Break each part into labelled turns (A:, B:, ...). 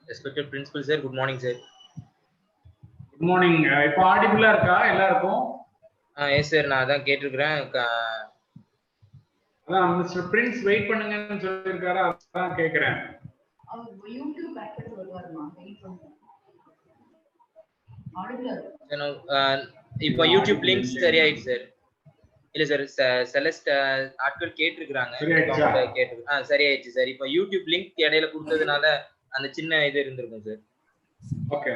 A: Respected principal sir, good morning sir.
B: Good morning. இப்போ ஆடிபிளா இருக்கா எல்லாருக்கும்?
A: எஸ் சார், நான் அதான் கேட்டிருக்கிறேன்.
B: அதான் மிஸ்டர் பிரின்ஸ் வெயிட் பண்ணுங்கன்னு சொல்லிருக்காரு, அதான் கேக்குறேன்.
C: யூடியூப் பேக்கெட் வருவாருமா, வெயிட் பண்ணுங்க. ஆடிபிளா
A: இப்போ யூடியூப் லிங்க் சரியாயிடுச்சு சார். இல்ல சார், செலஸ்ட் ஆட்கள் கேட்டிருக்காங்க, சரியாயிடுச்சு சார். இப்போ யூடியூப் லிங்க் இடையில கொடுத்ததுனால அந்த சின்ன இது இருந்திருக்கும் சார்.
B: ஓகே,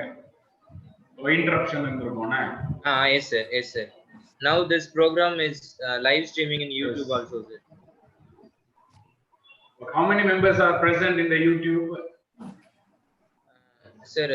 B: இன்டரப்ஷன் இருந்திருக்கும்னா.
A: Yes sir, yes sir. Now this program is live streaming in YouTube also sir.
B: How many members are present in the YouTube?
A: Sir,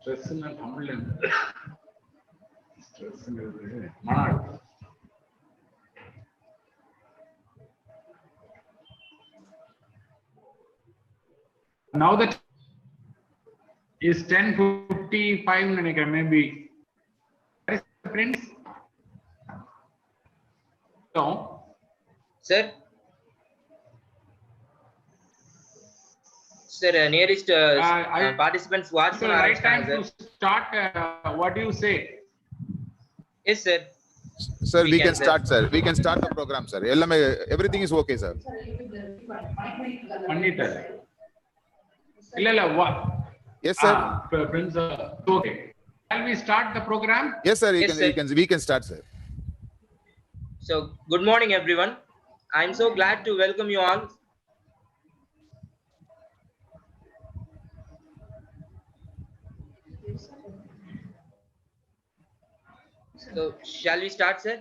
B: ஸ்ட்ரெஸ்னா தமிழ்ல ஸ்ட்ரெஸ்ங்கிறது மன அழுத்தம். Now that is 10:55 நினைக்கிறேன், maybe. Prince? No.
A: Sir? Sir, nearest participants watch
B: the right time to start. What do you say?
A: Yes sir.
D: Sir, we can start sir. We can start the program sir. Everything is okay sir.
B: Panita. Illa what?
D: Yes sir.
B: Prince, okay. Shall we start the program?
D: Yes sir, we can start sir.
A: So, good morning everyone. I am so glad to welcome you all. So, shall we start, sir?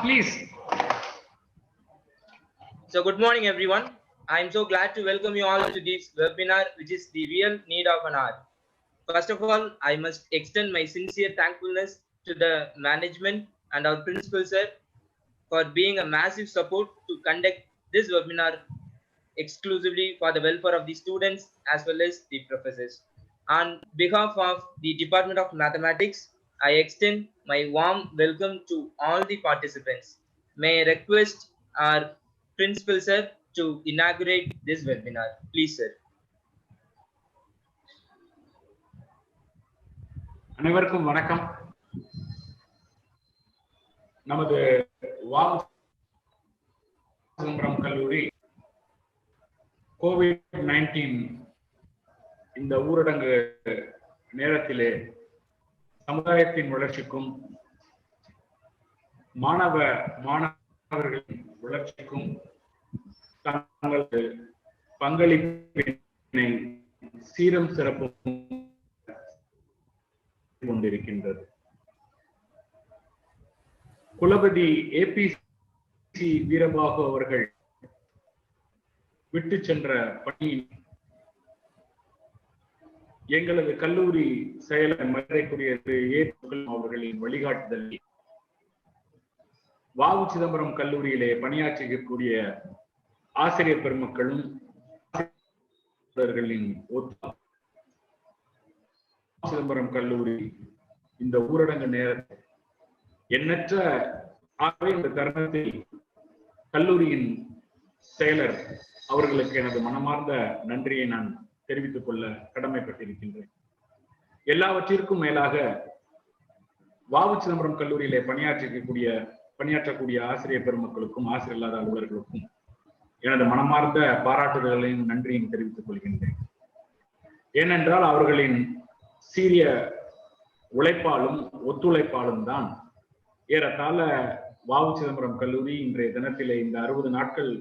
B: Please.
A: So, good morning, everyone. I am so glad to welcome you all to this webinar, which is the real need of an hour. First of all, I must extend my sincere thankfulness to the management and our principal, sir, for being a massive support to conduct this webinar exclusively for the welfare of the students as well as the professors. On behalf of the Department of Mathematics, I extend my warm welcome to all the participants. May I request our principal sir to inaugurate this webinar. Please sir.
B: அனைவருக்கும் வணக்கம். நமது V.O.Chidambaram கல்லூரி COVID-19 இந்த ஊரடங்கு நேரத்திலே சமுதாயத்தின் வளர்ச்சிக்கும் மாணவர்களின் வளர்ச்சிக்கும் தங்களது பங்களிப்பினை சீரம் சிறப்பும் கொண்டிருக்கின்றது. குலபதி ஏபிசி வீரபாகு அவர்கள் விட்டு சென்ற பணியின் எங்களது கல்லூரி செயலர் மரியாதைக்குரிய அவர்களின் வழிகாட்டுதலில் V.O.Chidambaram கல்லூரியிலே பணியாற்றக்கூடிய ஆசிரியர் பெருமக்களும் சிதம்பரம் கல்லூரி இந்த ஊரடங்கு நேரத்தில் எண்ணற்ற இந்த தருணத்தில் கல்லூரியின் செயலர் அவர்களுக்கு எனது மனமார்ந்த நன்றியை நான் தெரிவித்துக் கொள்ள கடமைப்பட்டிருக்கின்றேன். எல்லாவற்றிற்கும் மேலாக V.O.Chidambaram கல்லூரியிலே பணியாற்றக்கூடிய ஆசிரியர் பெருமக்களுக்கும் ஆசிரியர் இல்லாத அலுவலர்களுக்கும் எனது மனமார்ந்த பாராட்டுதல்களையும் நன்றியையும் தெரிவித்துக் கொள்கின்றேன். ஏனென்றால் அவர்களின் சீரிய உழைப்பாலும் ஒத்துழைப்பாலும் தான் ஏறத்தாழ வ.உ. சிதம்பரம் கல்லூரி இன்றைய தினத்திலே இந்த 60 நாட்கள்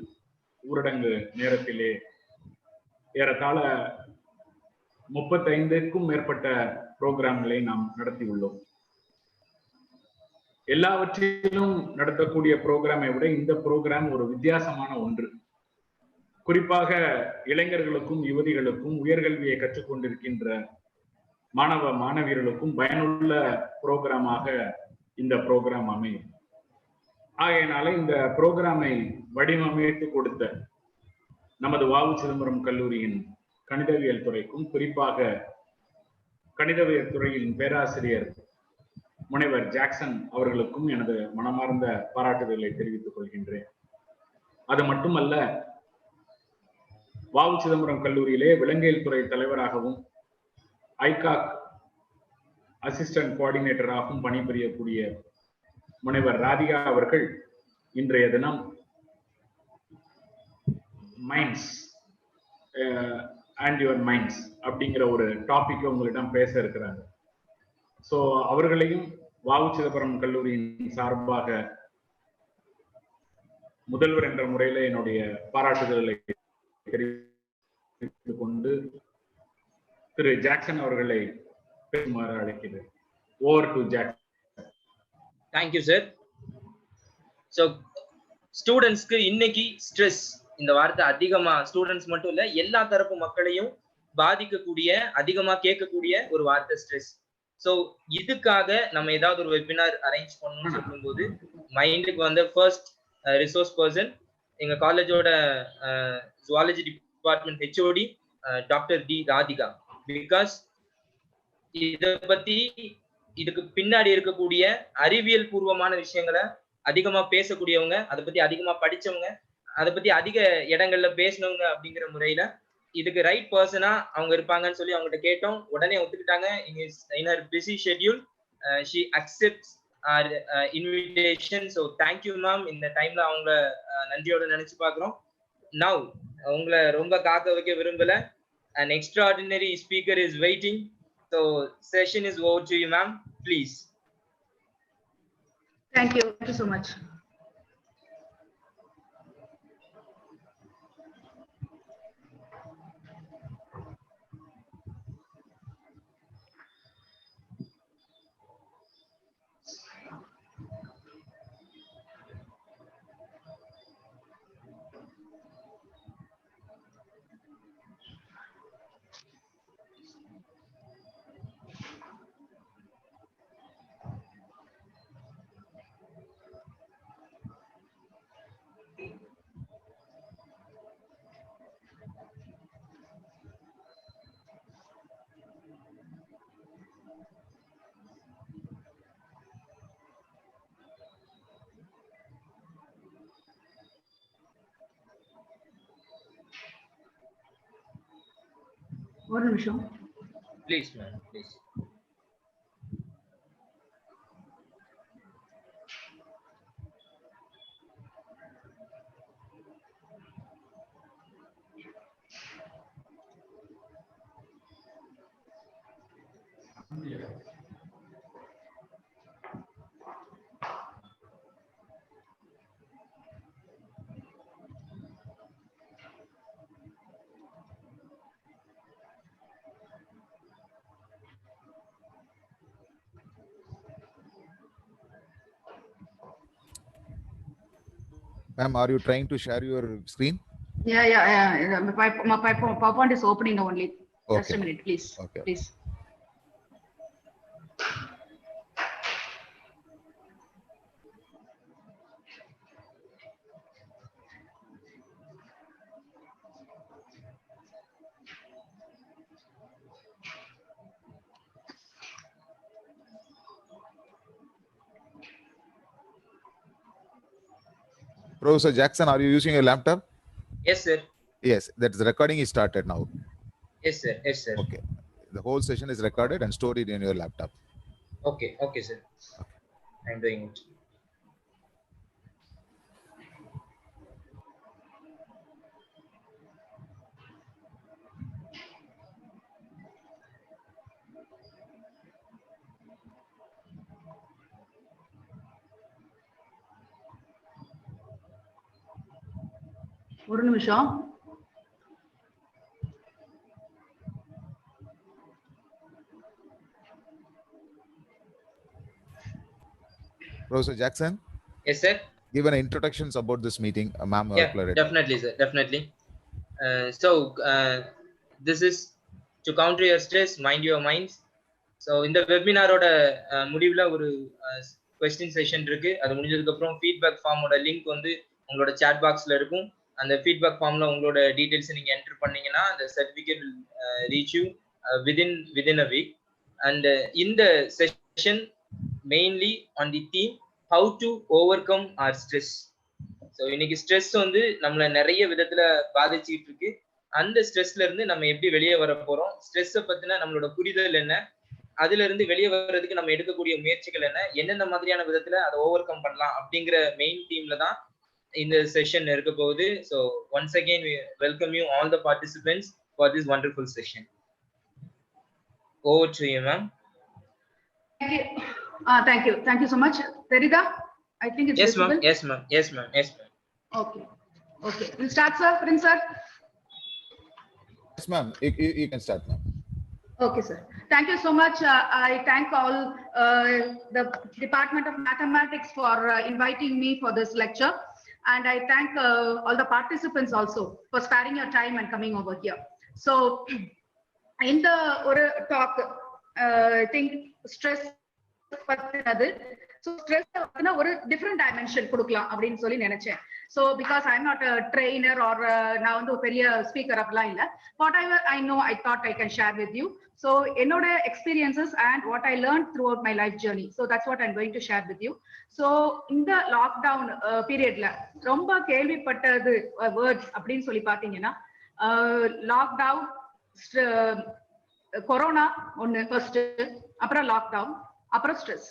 B: ஊரடங்கு நேரத்திலே ஏறத்தாழ 35க்கும் மேற்பட்ட புரோகிராம்களை நாம் நடத்தியுள்ளோம். எல்லாவற்றிலும் நடத்தக்கூடிய புரோகிராமை விட இந்த புரோகிராம் ஒரு வித்தியாசமான ஒன்று. குறிப்பாக இளைஞர்களுக்கும் யுவதிகளுக்கும் உயர்கல்வியை கற்றுக்கொண்டிருக்கின்ற மாணவ மாணவியர்களுக்கும் பயனுள்ள புரோகிராமாக இந்த புரோகிராம் அமையும். ஆகையினால இந்த புரோகிராமை வடிவமைத்து கொடுத்த நமது வ.உ. சிதம்பரம் கல்லூரியின் கணிதவியல் துறைக்கும், குறிப்பாக கணிதவியல் துறையின் பேராசிரியர் முனைவர் ஜாக்சன் அவர்களுக்கும் எனது மனமார்ந்த பாராட்டுதலை தெரிவித்துக் கொள்கின்றேன். அது மட்டுமல்ல, வ.உ. சிதம்பரம் கல்லூரியிலே விலங்கியல் துறை தலைவராகவும் ஐகாக் அசிஸ்டன்ட் கோஆர்டினேட்டராகவும் பணிபுரியக்கூடிய முனைவர் ராதிகா அவர்கள் இன்றைய தினம் மைண்ட்ஸ் அண்ட் யுவர் மைண்ட்ஸ் அப்படிங்கிற ஒரு டாபிக் உங்களிடம் பேச இருக்கிறாங்க. ஸோ அவர்களையும் வ.உ. சிதம்பரம் கல்லூரியின் சார்பாக முதல்வர் என்ற முறையில என்னுடைய பாராட்டுதல்களை தெரிவித்துக் கொண்டு திரு ஜாக்சன் அவர்களை பேசுமாறு அழைக்கிறேன். Over to Jackson.
A: Thank you sir. So ஸ்டூடெண்ட்ஸ்க்கு இன்னைக்கு ஸ்ட்ரெஸ் இந்த வார்த்தை அதிகமா, ஸ்டூடெண்ட்ஸ் மட்டும் இல்ல எல்லா தரப்பு மக்களையும் பாதிக்கக்கூடிய, அதிகமா கேட்கக்கூடிய ஒரு வார்த்தை ஸ்ட்ரெஸ். ஸோ இதுக்காக நம்ம ஏதாவது ஒரு வெபினார் அரேஞ்ச் பண்ணணும்னு சொல்லும்போது மைண்டுக்கு வந்து ஃபர்ஸ்ட் ரிசோர்ஸ் பர்சன் எங்க காலேஜோட zoology department HOD doctor D Radhika. Because இத பத்தி, இதுக்கு பின்னாடி இருக்கக்கூடிய அறிவியல் பூர்வமான விஷயங்களை அதிகமா பேசக்கூடியவங்க, அதை பத்தி அதிகமா படிச்சவங்க, அதை பத்தி அதிக இடங்கள்ல பேசணுங்க அப்படிங்கிற முறையில இதுக்கு ரைட் பர்சனா அவங்க இருப்பாங்கன்னு சொல்லி அவங்ககிட்ட கேட்டோம். உடனே ஒத்துக்கிட்டாங்க. in her busy schedule she accepts our invitation. So thank you ma'am. இந்த டைம்ல அவங்க நன்றியோட நினைச்சு பாக்குறோம். now உங்களை ரொம்ப காக்க வைக்க விரும்பல. an extraordinary speaker is waiting. So session is over to you ma'am, please.
C: Thank you so much. ஒரு நிமிஷம்.
A: Please ma'am, please.
D: Ma'am, are you trying to share your screen?
C: Yeah. My PowerPoint is opening only.
D: Okay.
C: Just a minute, please.
D: Okay.
C: Please.
D: Professor Jackson, are you using your laptop?
A: Yes sir.
D: Yes, that's the recording is started now.
A: Yes sir. Yes sir.
D: Okay. The whole session is recorded and stored in your laptop.
A: Okay sir. I'm doing it.
C: ஒரு நிமிஷம்.
D: Professor Jackson?
A: Yes, sir.
D: Give an introductions about this meeting, ma'am.
A: Definitely, sir. Definitely. This is to counter your stress, mind your minds. So இந்த வெபினாரோட முடிவில் ஒரு question session இருக்கு. அது முடிஞ்சதுக்கு அப்புறம் feedback ஃபார்மோட link வந்து உங்களோட சாட் பாக்ஸ்ல இருக்கும். அந்த ஃபீட்பேக் ஃபார்ம்ல உங்களோட டீடைல்ஸ் நீங்க என்டர் பண்ணீங்கன்னா அந்த certificate will reach you within a week. And இந்த session mainly on the theme how to overcome our stress. So இன்னைக்கு ஸ்ட்ரெஸ் வந்து நம்மள நிறைய விதத்துல பாதிச்சுட்டு இருக்கு. அந்த ஸ்ட்ரெஸ்ல இருந்து நம்ம எப்படி வெளியே வர போறோம், ஸ்ட்ரெஸ்ஸை பத்தின நம்மளோட புரிதல் என்ன, அதுல இருந்து வெளியே வர்றதுக்கு நம்ம எடுக்கக்கூடிய முயற்சிகள் என்ன, என்னென்ன மாதிரியான விதத்துல அதை ஓவர் கம் பண்ணலாம் அப்படிங்கிற மெயின் தீம்ல தான் இந்த செஷன் இருக்க போகுது. So once again welcome you all the participants for this wonderful session. Over to you ma'am.
C: Thank you so much. Terida, I think it's
A: yes,
C: visible.
A: Yes, ma'am.
C: Okay. We'll start, sir. Prince, sir.
D: Yes, ma'am. You can start, ma'am.
C: Okay, sir. Thank you so much. I thank all the Department of Mathematics for inviting me for this lecture. And I thank all the participants also for sparing your time and coming over here. So, in the talk, I think stress பத்தினது. So stress பத்தின ஒரு different dimension கொடுக்கலாம் அப்படின்னு சொல்லி நினைச்சேன். So because I'm not a trainer or நான் வந்து ஒரு பெரிய speaker அப்படிலாம் இல்ல. Whatever I know, I thought I can share with you. So என்னோட experiences and what I learned throughout my life journey. So that's what I'm going to share with you. So இந்த lockdown periodல ரொம்ப கேள்விப்பட்டது words அப்படின்னு சொல்லி பாத்தீங்கன்னா lockdown, corona ஒன்னு first, அப்புறம் lockdown, அப்புறம் ஸ்ட்ரெஸ்.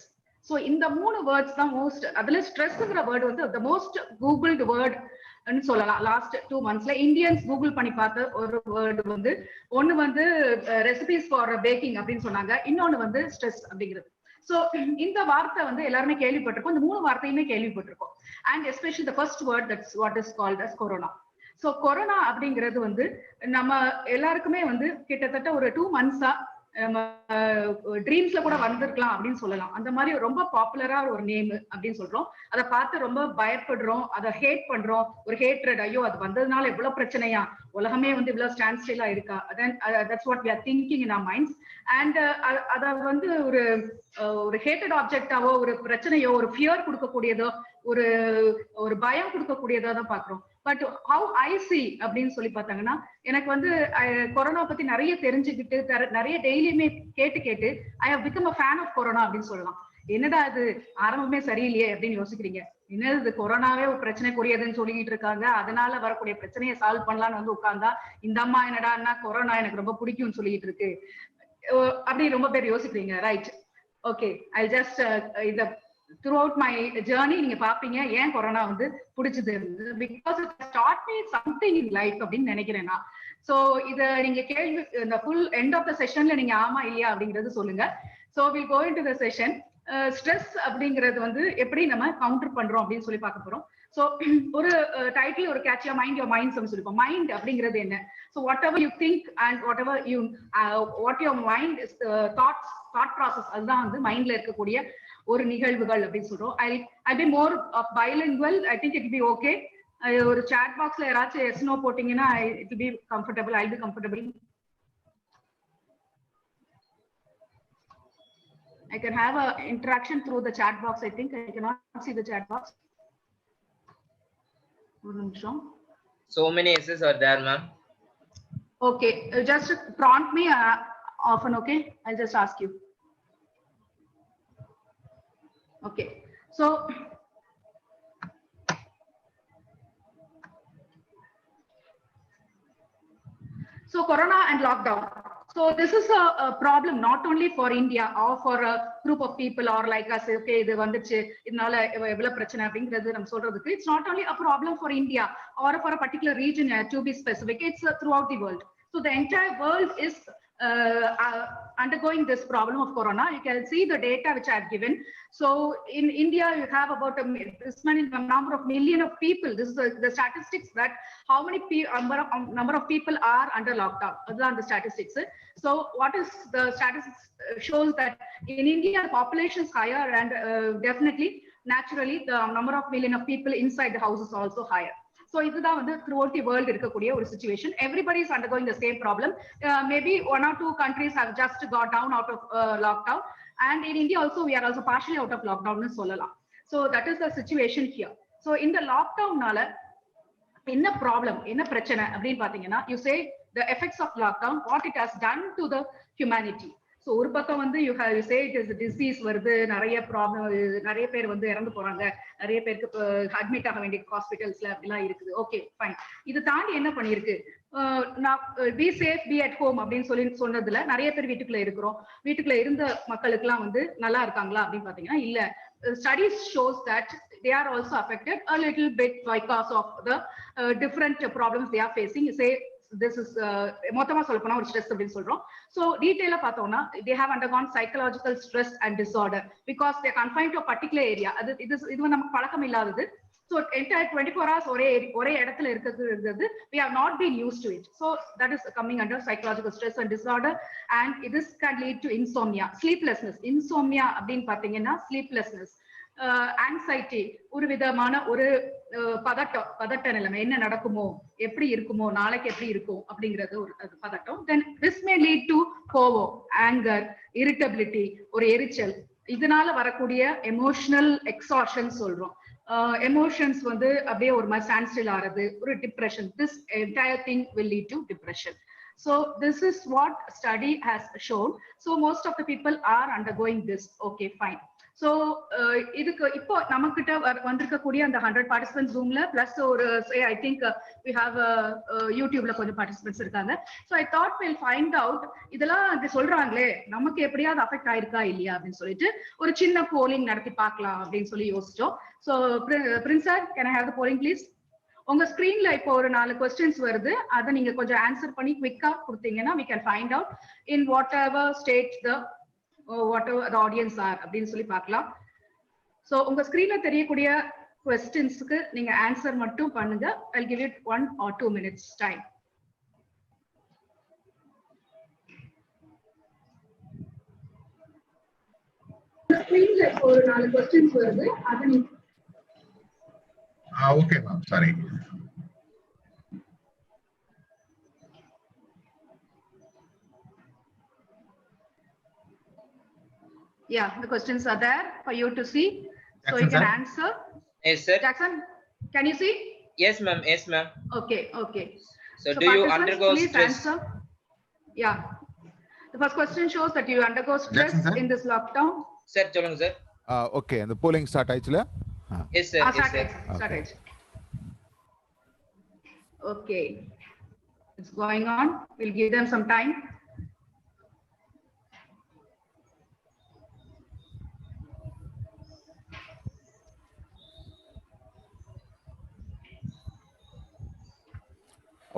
C: ஸோ இந்த 3 வேர்ட்ஸ் தான் மோஸ்ட். அதுல ஸ்ட்ரெஸ்ங்கிற வேர்டு வந்து த மோஸ்ட் கூகுள்டு வேர்ட்னு சொல்லலாம். லாஸ்ட் 2 monthsல இந்தியன்ஸ் கூகுள் பண்ணி பார்த்த ஒரு வேர்டு வந்து ஒன்னு வந்து ரெசிபிஸ் ஃபார் பேக்கிங் அப்படின்னு சொன்னாங்க, இன்னொன்னு வந்து ஸ்ட்ரெஸ் அப்படிங்கிறது. ஸோ இந்த வார்த்தை வந்து எல்லாருமே கேள்விப்பட்டிருக்கோம், இந்த 3 வார்த்தையுமே கேள்விப்பட்டிருக்கோம். And especially the first word that's what is called as corona. So corona அப்படிங்கிறது வந்து நம்ம எல்லாருக்குமே வந்து கிட்டத்தட்ட ஒரு 2 months-ஆ நம்ம ட்ரீம்ஸ்ல கூட வந்திருக்கலாம் அப்படின்னு சொல்லலாம். அந்த மாதிரி ரொம்ப பாப்புலரா ஒரு நேம் அப்படின்னு சொல்றோம். அதை பார்த்து ரொம்ப பயப்படுறோம், அதை ஹேட் பண்றோம், ஒரு ஹேட்ரட். ஐயோ அது வந்ததுனால எவ்வளவு பிரச்சனையா, உலகமே வந்து இவ்வளவு ஸ்டாண்ட் ஸ்டில்லா இருக்கா, that's what we are thinking in our minds. And அத வந்து ஒரு ஹேட்டட் ஆப்ஜெக்டாவோ, ஒரு பிரச்சனையோ, ஒரு ஃபியர் கொடுக்கக்கூடியதோ, ஒரு பயம் கொடுக்கக்கூடியதோ தான் பாக்குறோம். பட் ஹவு ஐ சி அப்படின்னு சொல்லி பார்த்தாங்கன்னா, எனக்கு வந்து கொரோனா பத்தி நிறைய தெரிஞ்சுக்கிட்டு நிறைய டெய்லியுமே கேட்டு I have become a fan of corona அப்படின்னு சொல்லலாம். என்னடா அது ஆரம்பமே சரியில்லையே அப்படின்னு யோசிக்கிறீங்க. என்னது கொரோனாவே ஒரு பிரச்சனைக்குரியதுன்னு சொல்லிக்கிட்டு இருக்காங்க, அதனால வரக்கூடிய பிரச்சனையை சால்வ் பண்ணலாம்னு வந்து உட்கார்ந்தா இந்த அம்மா என்னடான்னா கொரோனா எனக்கு ரொம்ப பிடிக்கும்னு சொல்லிட்டு இருக்கு அப்படி ரொம்ப பேர் யோசிக்கிறீங்க, ரைட்? ஓகே, ஐ ஜஸ்ட் இத throughout my journey நீங்க பாப்பீங்க ஏன் கொரோனா வந்து பிடிச்சது, because it taught me something in life அப்படின்னு நினைக்கிறேன் நான். சோ இத நீங்க கேள்வி இந்த ஃபுல் எண்ட் ஆஃப் த செஷன்ல நீங்க ஆமா இல்லையா அப்படிங்கறது சொல்லுங்க. So we'll go into the session. Stress அப்படிங்கிறது வந்து எப்படி நம்ம கவுண்டர் பண்றோம் அப்படின்னு சொல்லி பார்க்க போறோம். சோ ஒரு டைட்டில் ஒரு கேட்சியா மைண்ட் யுவர் மைண்ட்ஸ் அப்படின்னு சொல்லிப்போம். மைண்ட் அப்படிங்கிறது என்ன? So whatever you think and whatever you what your mind is thought process, அதுதான் வந்து மைண்ட்ல இருக்கக்கூடிய ஒரு நிகழ்வுகள் அப்படின்னு சொல்றோம். I'll be more bilingual. I think it will be okay. ஒரு chat boxல யாராச்சும் yes no போட்டீங்கன்னா it will be comfortable. I'll be comfortable. I can have a interaction through the chat box. I think I cannot see the chat box.
A: So many S's are there, ma'am.
C: Okay, just prompt me often. Okay, I'll just ask you. Okay, so corona and lockdown. So this is a problem not only for India or for a group of people or like us. Okay, இது வந்துச்சு இதனால எவ்வளவு பிரச்சனை அப்படிங்கிறது நம்ம சொல்றதுக்கு, it's not only a problem for India or for a particular region to be specific, it's throughout the world. So the entire world is undergoing this problem of corona. You can see the data which I have given. So in India, you have about this many number of million of people. This is the statistics that how many number of people are under lockdown. Those are the statistics. So what is the statistics shows that in India, the population is higher, and definitely, naturally, the number of million of people inside the house is also higher. So இதுதான் வந்து throughout the world இருக்கக்கூடிய ஒரு situation. Everybody is undergoing the same problem. Maybe 1 or 2 countries have just got down out of lockdown, and in India also we are also partially out of lockdown nu சொல்லலாம். So that is the situation here. So in the lockdown நால என்ன problem, என்ன பிரச்சனை அப்படினு பாத்தீங்கன்னா, you say the effects of lockdown, what it has done to the humanity. So ஒரு பக்கம் வந்து you say it is a disease வருது, நிறைய ப்ராப்ளம், நிறைய பேர் வந்து இறந்து போறாங்க, நிறைய பேருக்கு அட்மிட் ஆக வேண்டிய ஹாஸ்பிட்டல்ஸ்ல அப்படிலாம் இருக்குது. Okay fine. இது தாண்டி என்ன பண்ணிருக்கு, be safe be at home அப்படின்னு சொன்னதுல நிறைய பேர் வீட்டுக்குள்ள இருக்கிறோம். வீட்டுக்குள்ள இருந்த மக்களுக்கு எல்லாம் வந்து நல்லா இருக்காங்களா அப்படின்னு பாத்தீங்கன்னா இல்ல. Studies shows that they are also affected a little bit because of the different problems they are facing. Say this is மொத்தமா சொல்ல போனா ஒரு ஸ்ட்ரெஸ் அப்படின்னு சொல்றோம். So டீடைலா பார்த்தோம்னா they have undergone psychological stress and disorder because they are confined to a particular area. இது நமக்கு பழக்கம் இல்லாதது. So entire 24 hours ஒரே இடத்துல இருக்கிறது, we have not been used to it. So that is coming under psychological stress and disorder, and this can lead to insomnia, sleeplessness. Insomnia அப்படின்னு பாத்தீங்கன்னா sleeplessness, anxiety, ஒரு விதமான ஒரு பதட்ட நிலைமை, என்ன நடக்குமோ, எப்படி இருக்குமோ, நாளைக்கு எப்படி இருக்கும் அப்படிங்கிறது ஒரு பதட்டம். Then this may lead to கோவம், ஆங்கர், இரிட்டபிலிட்டி, ஒரு எரிச்சல். இதனால வரக்கூடிய எமோஷனல் எக்ஸாஷன் சொல்றோம். எமோஷன்ஸ் வந்து அப்படியே ஒரு மாதிரி ஸ்டாண்ட் ஸ்டில் ஆறது, ஒரு depression. This entire thing will lead to depression. So this is what study has shown. So most of the people are undergoing this. Okay, fine. So இதுக்கு இப்போ நமக்கிட்ட வந்திருக்கக்கூடிய அந்த 100 participants Zoomல plus ஒரு I think we have YouTubeல கொஞ்சம் participants இருக்காங்க. So I thought we'll find out இதெல்லாம் அப்படி சொல்றாங்களே நமக்கு எப்படியாவது அஃபெக்ட் ஆயிருக்கா இல்லையா அப்படின்னு சொல்லிட்டு ஒரு சின்ன போலிங் நடத்தி பார்க்கலாம் அப்படின்னு சொல்லி யோசிச்சோம். So Prince sir, can I have the polling please? உங்க ஸ்கிரீன்ல இப்போ ஒரு 4 questions வருது, அதை நீங்க கொஞ்சம் ஆன்சர் பண்ணி குவிக்கா கொடுத்தீங்கன்னா we can find out in whatever state whatever the audience are அப்படின்னு சொல்லி பார்க்கலாம். சோ உங்க ஸ்கிரீன்ல தெரியக்கூடிய क्वेश्चंसக்கு நீங்க ஆன்சர் மட்டும் பண்ணுங்க. I'll give it 1 or 2 minutes time. ஸ்கிரீன்ல ஒரு 4 क्वेश्चंस வருது, அத நீங்க
D: okay ma'am, sorry.
C: Yeah, the questions are there for you to see. So Jackson, you can answer.
A: Yes, sir.
C: Jackson, can you see?
A: Yes, ma'am. Yes, ma'am.
C: Okay, okay.
A: So do you undergo stress?
C: Answer. Yeah. The first question shows that you undergo stress Jackson, in this lockdown.
A: Sir, cholunga sir.
D: Okay, and the polling start aaychula?
A: Yes, sir.
C: Yes, sir.
A: Start
C: okay. Okay. It's going on. We'll give them some time.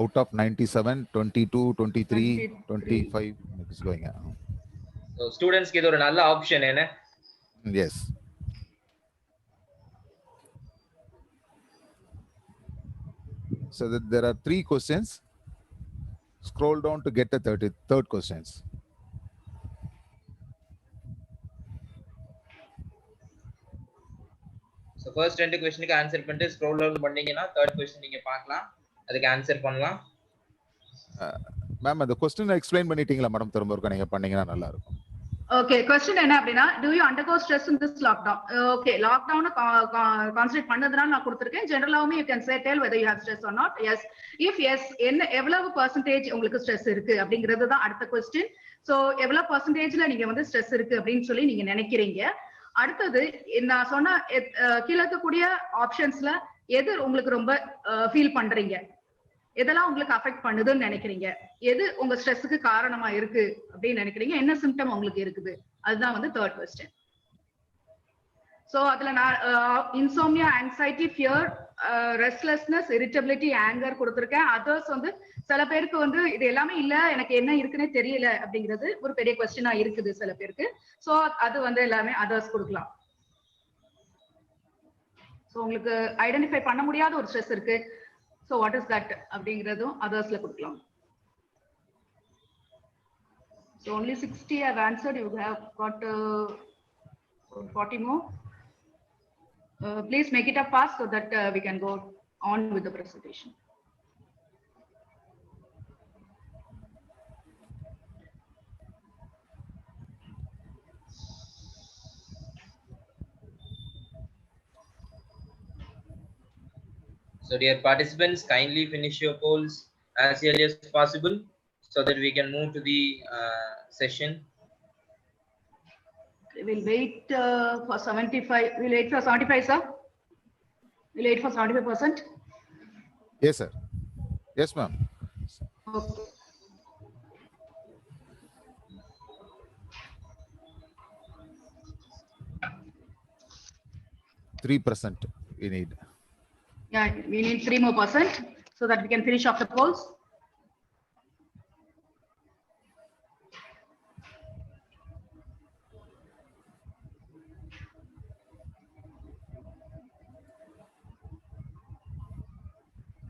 D: Out of 97, 22, 23, 25 is going on.
A: So students க்கு இது ஒரு நல்ல option என்ன?
D: Yes. So there are 3 questions. Scroll down to get the third questions.
A: So first 2 क्वेश्चनக்கு answer பண்ணிட்டு scroll down பண்ணீங்கன்னா third question நீங்க பார்க்கலாம். அதுக்கு ஆன்சர் பண்ணலாம்.
D: மேம் அந்த क्वेश्चन எக்ஸ்பிளைன் பண்ணிட்டீங்களா மேடம்? திரும்ப ஒருக்க நீங்க பண்ணீங்கன்னா நல்லா இருக்கும்.
C: Okay, question என்ன அப்படினா, do you undergo stress in this lockdown? Okay, lockdown concentrate பண்ணதுனால நான் கொடுத்திருக்கேன். ஜெனரலாவே you can say tell whether you have stress or not. Yes, if yes, என்ன எவ்வளவு percentage உங்களுக்கு ஸ்ட்ரெஸ் இருக்கு அப்படிங்கிறது தான் அடுத்த question. So எவ்வளவு percentageல நீங்க வந்து ஸ்ட்ரெஸ் இருக்கு அப்படினு சொல்லி நீங்க நினைக்கிறீங்க. அடுத்தது நான் சொன்ன கீழ இருக்கக்கூடிய ஆப்ஷன்ஸ்ல எது உங்களுக்கு ரொம்ப ஃபீல் பண்றீங்க, எதெல்லாம் உங்களுக்கு அஃபெக்ட் பண்ணுதுன்னு நினைக்கிறீங்க, எது உங்க ஸ்ட்ரெஸ்க்கு காரணமா இருக்கு அப்படின்னு நினைக்கிறீங்க, என்ன சிம்டம் உங்களுக்கு இருக்குது, அதுதான் வந்து தேர்ட் क्वेश्चन. ஸோ அதுல நான் insomnia, anxiety, fear, restlessness, irritability, anger கொடுத்துருக்கேன். அதர்ஸ் வந்து சில பேருக்கு வந்து இது எல்லாமே இல்ல, எனக்கு என்ன இருக்குன்னே தெரியல அப்படிங்கிறது ஒரு பெரிய கொஸ்டினா இருக்குது சில பேருக்கு. ஸோ அது வந்து எல்லாமே அதர்ஸ் கொடுக்கலாம். ஸோ உங்களுக்கு ஐடென்டிஃபை பண்ண முடியாத ஒரு ஸ்ட்ரெஸ் இருக்கு, ஸோ வாட் இஸ் தட் அப்படிங்கிறதும் அதர்ஸ்ல கொடுக்கலாம். So only 60 have answered. You have got 40 more. Please make it up fast so that we can go on with the presentation.
A: So dear participants, kindly finish your polls as early as possible so that we can move to the session.
C: We'll wait for 75. We'll wait for 75, sir. We'll wait for 75%.
D: Yes, sir. Yes, ma'am.
C: Okay.
D: %3% we need.
C: Yeah, we need 3 more % so that we can finish off the polls.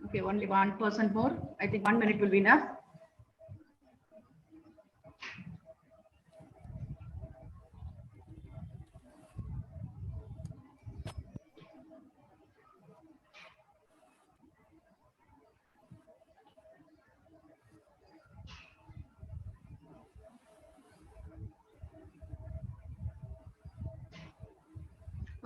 C: Okay, only 1% more. I think 1 minute will be enough.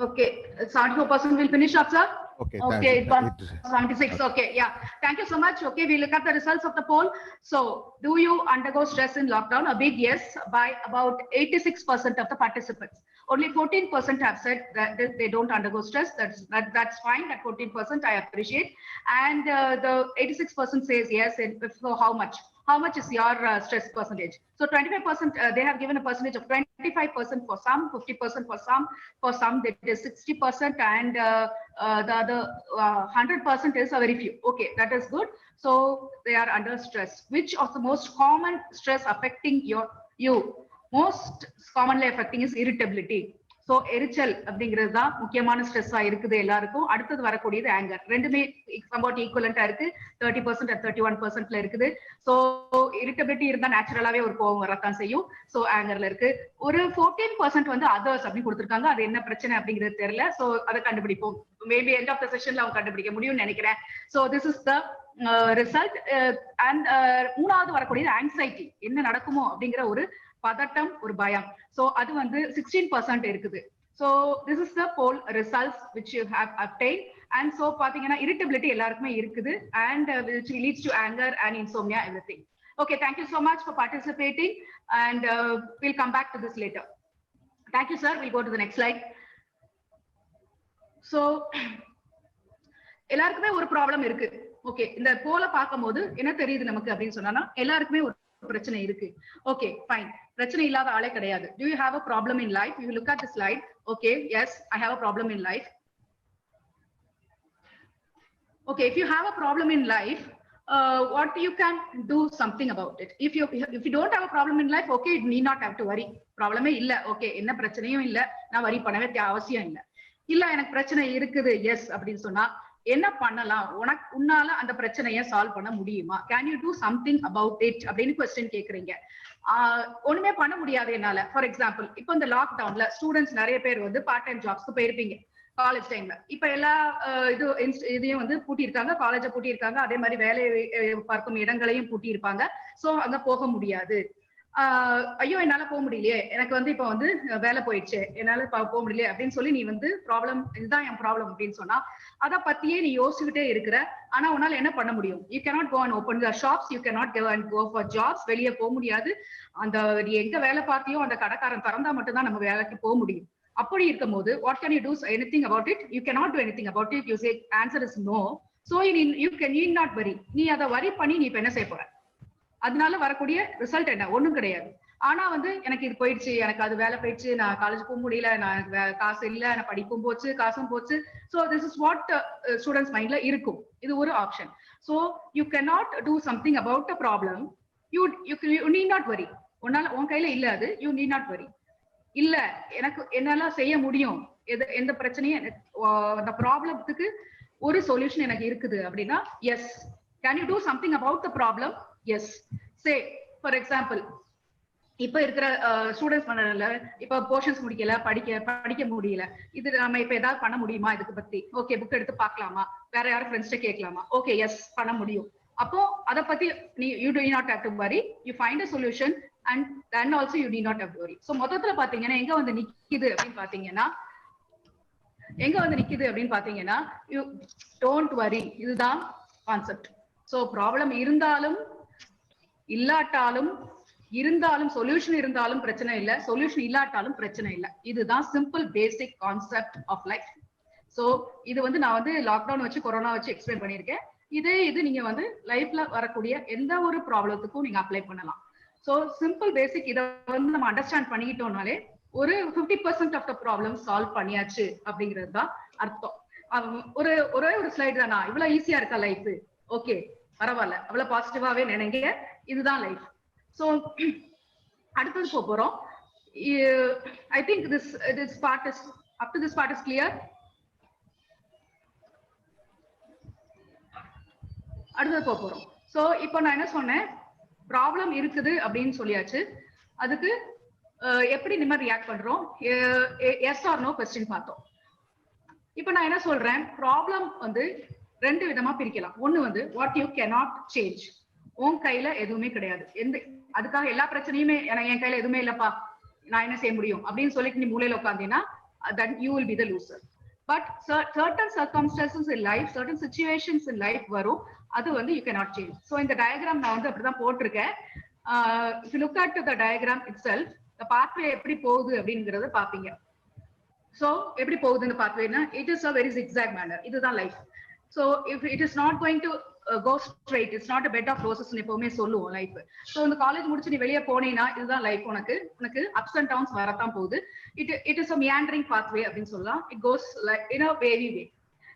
C: Okay, 74% will finish up, sir.
D: Okay.
C: Okay, it was 76. Okay, yeah. Thank you so much. Okay, we look at the results of the poll. So, do you undergo stress in lockdown? A big yes by about 86% of the participants. Only 14% have said that they don't undergo stress. That's fine. That 14% I appreciate. And the 86% says yes. And so how much? How much is your stress percentage? So 25%, they have given a percentage of 25% for some, 50% for some. For some, it is 60%, and the other 100% is a very few. Okay, that is good. So they are under stress. Which of the most common stress affecting you? Most commonly affecting is irritability. So எரிச்சல் அப்படிங்கிறது தான் முக்கியமான ஸ்ட்ரெஸ்ஸா இருக்குது எல்லாருக்கும். அடுத்தது வரக்கூடியது anchor. ரெண்டுமே சம்வாட் ஈக்குவலண்டா இருக்கு. 30% and 31%ல இருக்குது. ஸோ இரிட்டபிலிட்டி இருந்தா நேச்சுரலாவே ஒரு கோவம் வரத்தான் செய்யும். ஸோ ஆங்கர்ல இருக்கு. ஒரு 14% வந்து அதர்ஸ் அப்படின்னு கொடுத்துருக்காங்க. அது என்ன பிரச்சனை அப்படிங்கிறது தெரியல. ஸோ அதை கண்டுபிடிப்போம். மேபி எண்ட் ஆஃப் த செஷன்ல அவங்க கண்டுபிடிக்க முடியும்னு நினைக்கிறேன். So this is the result. And மூணாவது வரக்கூடியது ஆங்ஸைட்டி. என்ன நடக்குமோ அப்படிங்கிற ஒரு பதட்டம், ஒரு பயம். சோ அது வந்து 16% இருக்குது. So this is the poll results which you have obtained. And so பாத்தீங்கன்னா irritability எல்லாருக்குமே இருக்குது, and which leads to anger and insomnia, everything. Okay, thank you so much for participating, and we'll come back to this later. Thank you, sir. We'll go to the next slide. So எல்லாருக்குமே ஒரு problem இருக்கு. Okay, இந்த போல பார்க்கும்போது என்ன தெரியுது நமக்கு அப்படின்னு சொன்னா எல்லாருக்குமே ஒரு பிரச்சனை இருக்கு. Okay, fine. பிரச்சனை இல்லாத ஆளே கிடையாது. Do you have a problem in life? You look at the slide. Okay, yes, I have a problem in life. Okay, if you have a problem in life, what you can do something about it. If you don't have a problem in life, okay, you need not have to worry. ப்ராப்ளமே இல்ல. Okay, என்ன பிரச்சனையும் இல்ல, நான் வரி பண்ணவே அவசியம் இல்ல. இல்ல எனக்கு பிரச்சனை இருக்குது, எஸ் அப்படின்னு சொன்னா என்ன பண்ணலாம்? உன்னால அந்த பிரச்சனையை சால்வ் பண்ண முடியுமா? Can you do something about it அப்படின்னு கொஸ்டின் கேக்குறீங்க. ஒண்ணுமே பண்ண முடியாது என்னால. ஃபார் எக்ஸாம்பிள், இப்போ இந்த லாக்டவுன்ல ஸ்டூடெண்ட்ஸ் நிறைய பேர் வந்து பார்ட் டைம் ஜாப்ஸ்க்கு போயிருப்பீங்க காலேஜ் டைம்ல. இப்ப எல்லா இதையும் வந்து பூட்டியிருக்காங்க, காலேஜை பூட்டியிருக்காங்க, அதே மாதிரி வேலை பார்க்கும் இடங்களையும் பூட்டியிருப்பாங்க. சோ அங்க போக முடியாது. ஐயோ என்னால போக முடியலையே, எனக்கு வந்து இப்ப வந்து வேலை போயிடுச்சு, என்னால போக முடியலையே அப்படின்னு சொல்லி நீ வந்து ப்ராப்ளம், இதுதான் என் ப்ராப்ளம் அப்படின்னு சொன்னா அதை பத்தியே நீ யோசிச்சுக்கிட்டே இருக்கிற. ஆனா உன்னால என்ன பண்ண முடியும்? You cannot go and open the shops, you cannot go and go for jobs. வெளியே போக முடியாது. அந்த நீ எங்க வேலை பார்த்தியோ அந்த கடைக்காரன் திறந்தா மட்டும்தான் நம்ம வேலைக்கு போக முடியும். அப்படி இருக்கும் போது what can you do anything about it? You cannot do anything about it. You say answer is no. So you can not worry. நீ அதை வரி பண்ணி நீ இப்ப என்ன செய்ய போற? அதனால வரக்கூடிய ரிசல்ட் என்ன? ஒண்ணும் கிடையாது. ஆனா வந்து எனக்கு இது போயிடுச்சு, எனக்கு அது வேலை போயிடுச்சு, நான் காலேஜ் போக முடியல, நான் காசு இல்ல, நான் படிப்பும் போச்சு, காசும் போச்சு. So this is what students மைண்ட்ல இருக்கும். இது ஒரு option. So you cannot two something about a problem. You need not worry. உன் கையில இல்ல அது, யூ நீட் நாட் வரி. இல்ல எனக்கு என்னால செய்ய முடியும், எந்த பிரச்சனையும் அந்த ப்ராப்ளத்துக்கு ஒரு சொல்யூஷன் எனக்கு இருக்குது அப்படின்னா yes. Can you do something about the problem? Yes. Say for example, இப்ப இருக்கிற ஸ்டூடெண்ட்ஸ் பண்ணல, இப்ப போர்ஷன்ஸ் முடிக்கல, படிக்க முடியல, இது நம்ம இப்ப ஏதாவது பண்ண முடியுமா? இதுக்கு பத்தி ஓகே, புக் எடுத்து பார்க்கலாமா, வேற யாரும் ஃப்ரெண்ட்ஸ்ட கேட்கலாமா? ஓகே, எஸ், பண்ண முடியும். அப்போ அதை பத்தி you do not have to worry, you find a solution and then also you need not have to worry. So மொத்தத்துல பாத்தீங்கன்னா எங்க வந்து நிக்குது அப்படின்னு பாத்தீங்கன்னா you don't worry. இதுதான் கான்செப்ட். சோ ப்ராப்ளம் இருந்தாலும் சொல்யூஷன் இருந்தாலும் பிரச்சனை இல்ல, சொல்யூஷன் இல்லாட்டாலும் பிரச்சனை இல்ல. இதுதான் simple basic concept of life. So இது வந்து நான் வந்து லாக்டவுன் வச்சு கொரோனா வச்சு எக்ஸ்பிளைன் பண்ணிருக்கேன். இது நீங்க வந்து லைஃப்ல வரக்கூடிய எந்த ஒரு ப்ராப்ளத்துக்கும் நீங்க அப்ளை பண்ணலாம். சோ சிம்பிள் பேசிக் இதை வந்து நம்ம அண்டர்ஸ்டாண்ட் பண்ணிக்கிட்டோம்னாலே ஒரு 50% ஆஃப் த ப்ராப்ளம் சால்வ் பண்ணியாச்சு அப்படிங்கிறது தான் அர்த்தம். ஒரே ஒரு ஸ்லைடு தானா, இவ்வளவு ஈஸியா இருக்கா லைஃப்? ஓகே, பரவாயில்ல, அவ்வளவு பாசிட்டிவாவே நினைங்க. இதுதான் லைஃப். சோ அடுத்தது போறோம். I think this part is up to this part is clear. அடுத்தது போறோம். சோ இப்போ நான் என்ன சொன்னேன், ப்ராப்ளம் இருக்குது அப்படின்னு சொல்லியாச்சு. அதுக்கு எப்படி நம்ம ரியாக்ட் பண்றோம், எஸ் ஆர் நோ क्वेश्चन பார்த்தோம். இப்போ நான் என்ன சொல்றேன், ப்ராப்ளம் வந்து ரெண்டு விதமா பிரிக்கலாம். ஒண்ணு வந்து வாட் யூ cannot change. உன் கையில எதுவுமே கிடையாது, அதுக்காக எல்லா பிரச்சனையுமே என் கையில எதுவுமே இல்லப்பா, நான் என்ன செய்ய முடியும் அப்படின்னு சொல்லிட்டு நீ மூலையில உட்காந்தீங்கன்னா then you will be the loser. But certain circumstances in life, certain situations in life வரும், அது வந்து you cannot change. So இந்த டயக்ராம் நான் வந்து அப்படிதான் போட்டிருக்கேன். If you look at the diagram itself, the pathway எப்படி போகுது அப்படிங்கறத பாப்பீங்க. So எப்படி போகுது இந்த pathwayனா, it is a very zigzag manner. இதுதான் life. So if it is not going to go straight, it's not a bed of roses னு எப்பவுமே சொல்லுவோம் லைஃப். சோ இந்த காலேஜ் முடிச்சு நீ வெளியே போனீங்கன்னா இதுதான் லைஃப். உனக்கு ups and downs வரத்தான் போகுது. It is a meandering pathway அப்படின்னு சொல்லலாம். It goes like in a wavy way.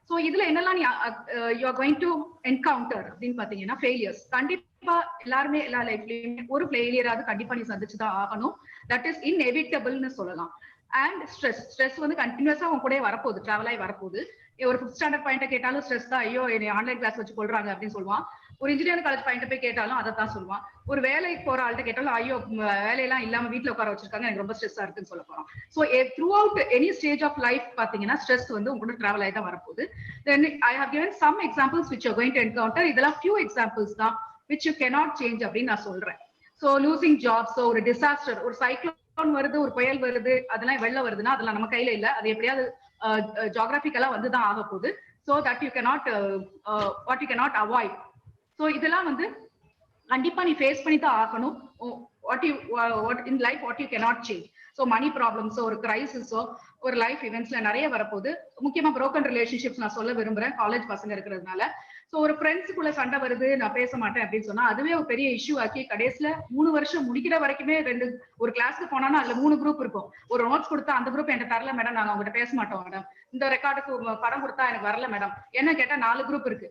C: So இதுல என்னெல்லாம் you are going to encounter அப்படின்னு பாத்தீங்கன்னா ஃபெயிலியர்ஸ். கண்டிப்பா எல்லாருமே எல்லா லைஃப்லயுமே ஒரு ஃபெயிலியராவது கண்டிப்பா நீ சந்திச்சுதான் ஆகணும். தட் இஸ் inevitable சொல்லலாம். அண்ட் ஸ்ட்ரெஸ் வந்து கண்டினியூஸா உங்க கூட வரப்போகுது, டிராவல் ஆகி வரப்போகுது. ஒரு 5th ஸ்டாண்டர்ட் பாயிண்ட கேட்டாலும் ஸ்ட்ரெஸ் தான், ஐயோ என்னை ஆன்லைன் கிளாஸ் வச்சு கொள்றாங்க அப்படின்னு சொல்லுவான். ஒரு இன்ஜினியரிங் காலேஜ் பாயிண்ட போய் கேட்டாலும் அதை தான் சொல்லுவான். ஒரு வேலைக்கு போற ஆள்கிட்ட கேட்டாலும் ஐயோ வேலையெல்லாம் இல்லாம வீட்டுல உட்கார வச்சிருக்காங்க, எனக்கு ரொம்ப ஸ்ட்ரெஸ்ஸா இருக்குன்னு சொல்ல போறோம். So throughout any stage of life பாத்தீங்கன்னா ஸ்ட்ரெஸ் வந்து உங்க கூட டிராவல் ஆகி தான் வரப்போகுது. Then I have given some examples which you are going to encounter. இதெல்லாம் few examples தான் which you cannot change அப்படின்னு நான் சொல்றேன். ஸோ லூசிங் ஜாப்ஸ், ஒரு டிசாஸ்டர், ஒரு சைக்ளோன் வருது, ஒரு புயல் வருது, அதெல்லாம் வெள்ள வருதுன்னா அதெல்லாம் நம்ம கையில இல்ல, அது எப்படியாவது ஜியோகிராபிக்கலா வந்துதான் ஆக போகுது. So that you cannot what you cannot avoid. So இதெல்லாம் வந்து கண்டிப்பா நீ ஃபேஸ் பண்ணி தான் ஆகணும். what in life what you cannot change. So மணி ப்ராப்ளம்ஸோ, ஒரு கிரைசிஸோ, ஒரு லைஃப் இவெண்ட்ஸ்ல நிறைய வரப்போகுது. முக்கியமா broken relationships நான் சொல்ல விரும்புறேன், காலேஜ் பசங்க இருக்கிறதுனால. சோ ஒரு ஃப்ரெண்ட்ஸுக்குள்ள சண்டை வருது, நான் பேச மாட்டேன் அப்படின்னு சொன்னா அதுவே ஒரு பெரிய இஷ்யூ ஆக்கி கடைசியில 3 வருஷம் முடிக்கிற வரைக்குமே ஒரு கிளாஸ்க்கு போனா அதுல 3 குரூப் இருக்கும். ஒரு நோட்ஸ் கொடுத்தா அந்த குரூப் என்கிட்ட தரல மேடம், நாங்க அவங்ககிட்ட பேச மாட்டோம் மேடம். இந்த ரெக்கார்டுக்கு படம் கொடுத்தா எனக்கு வரல மேடம். என்ன கேட்டா 4 குரூப் இருக்கு.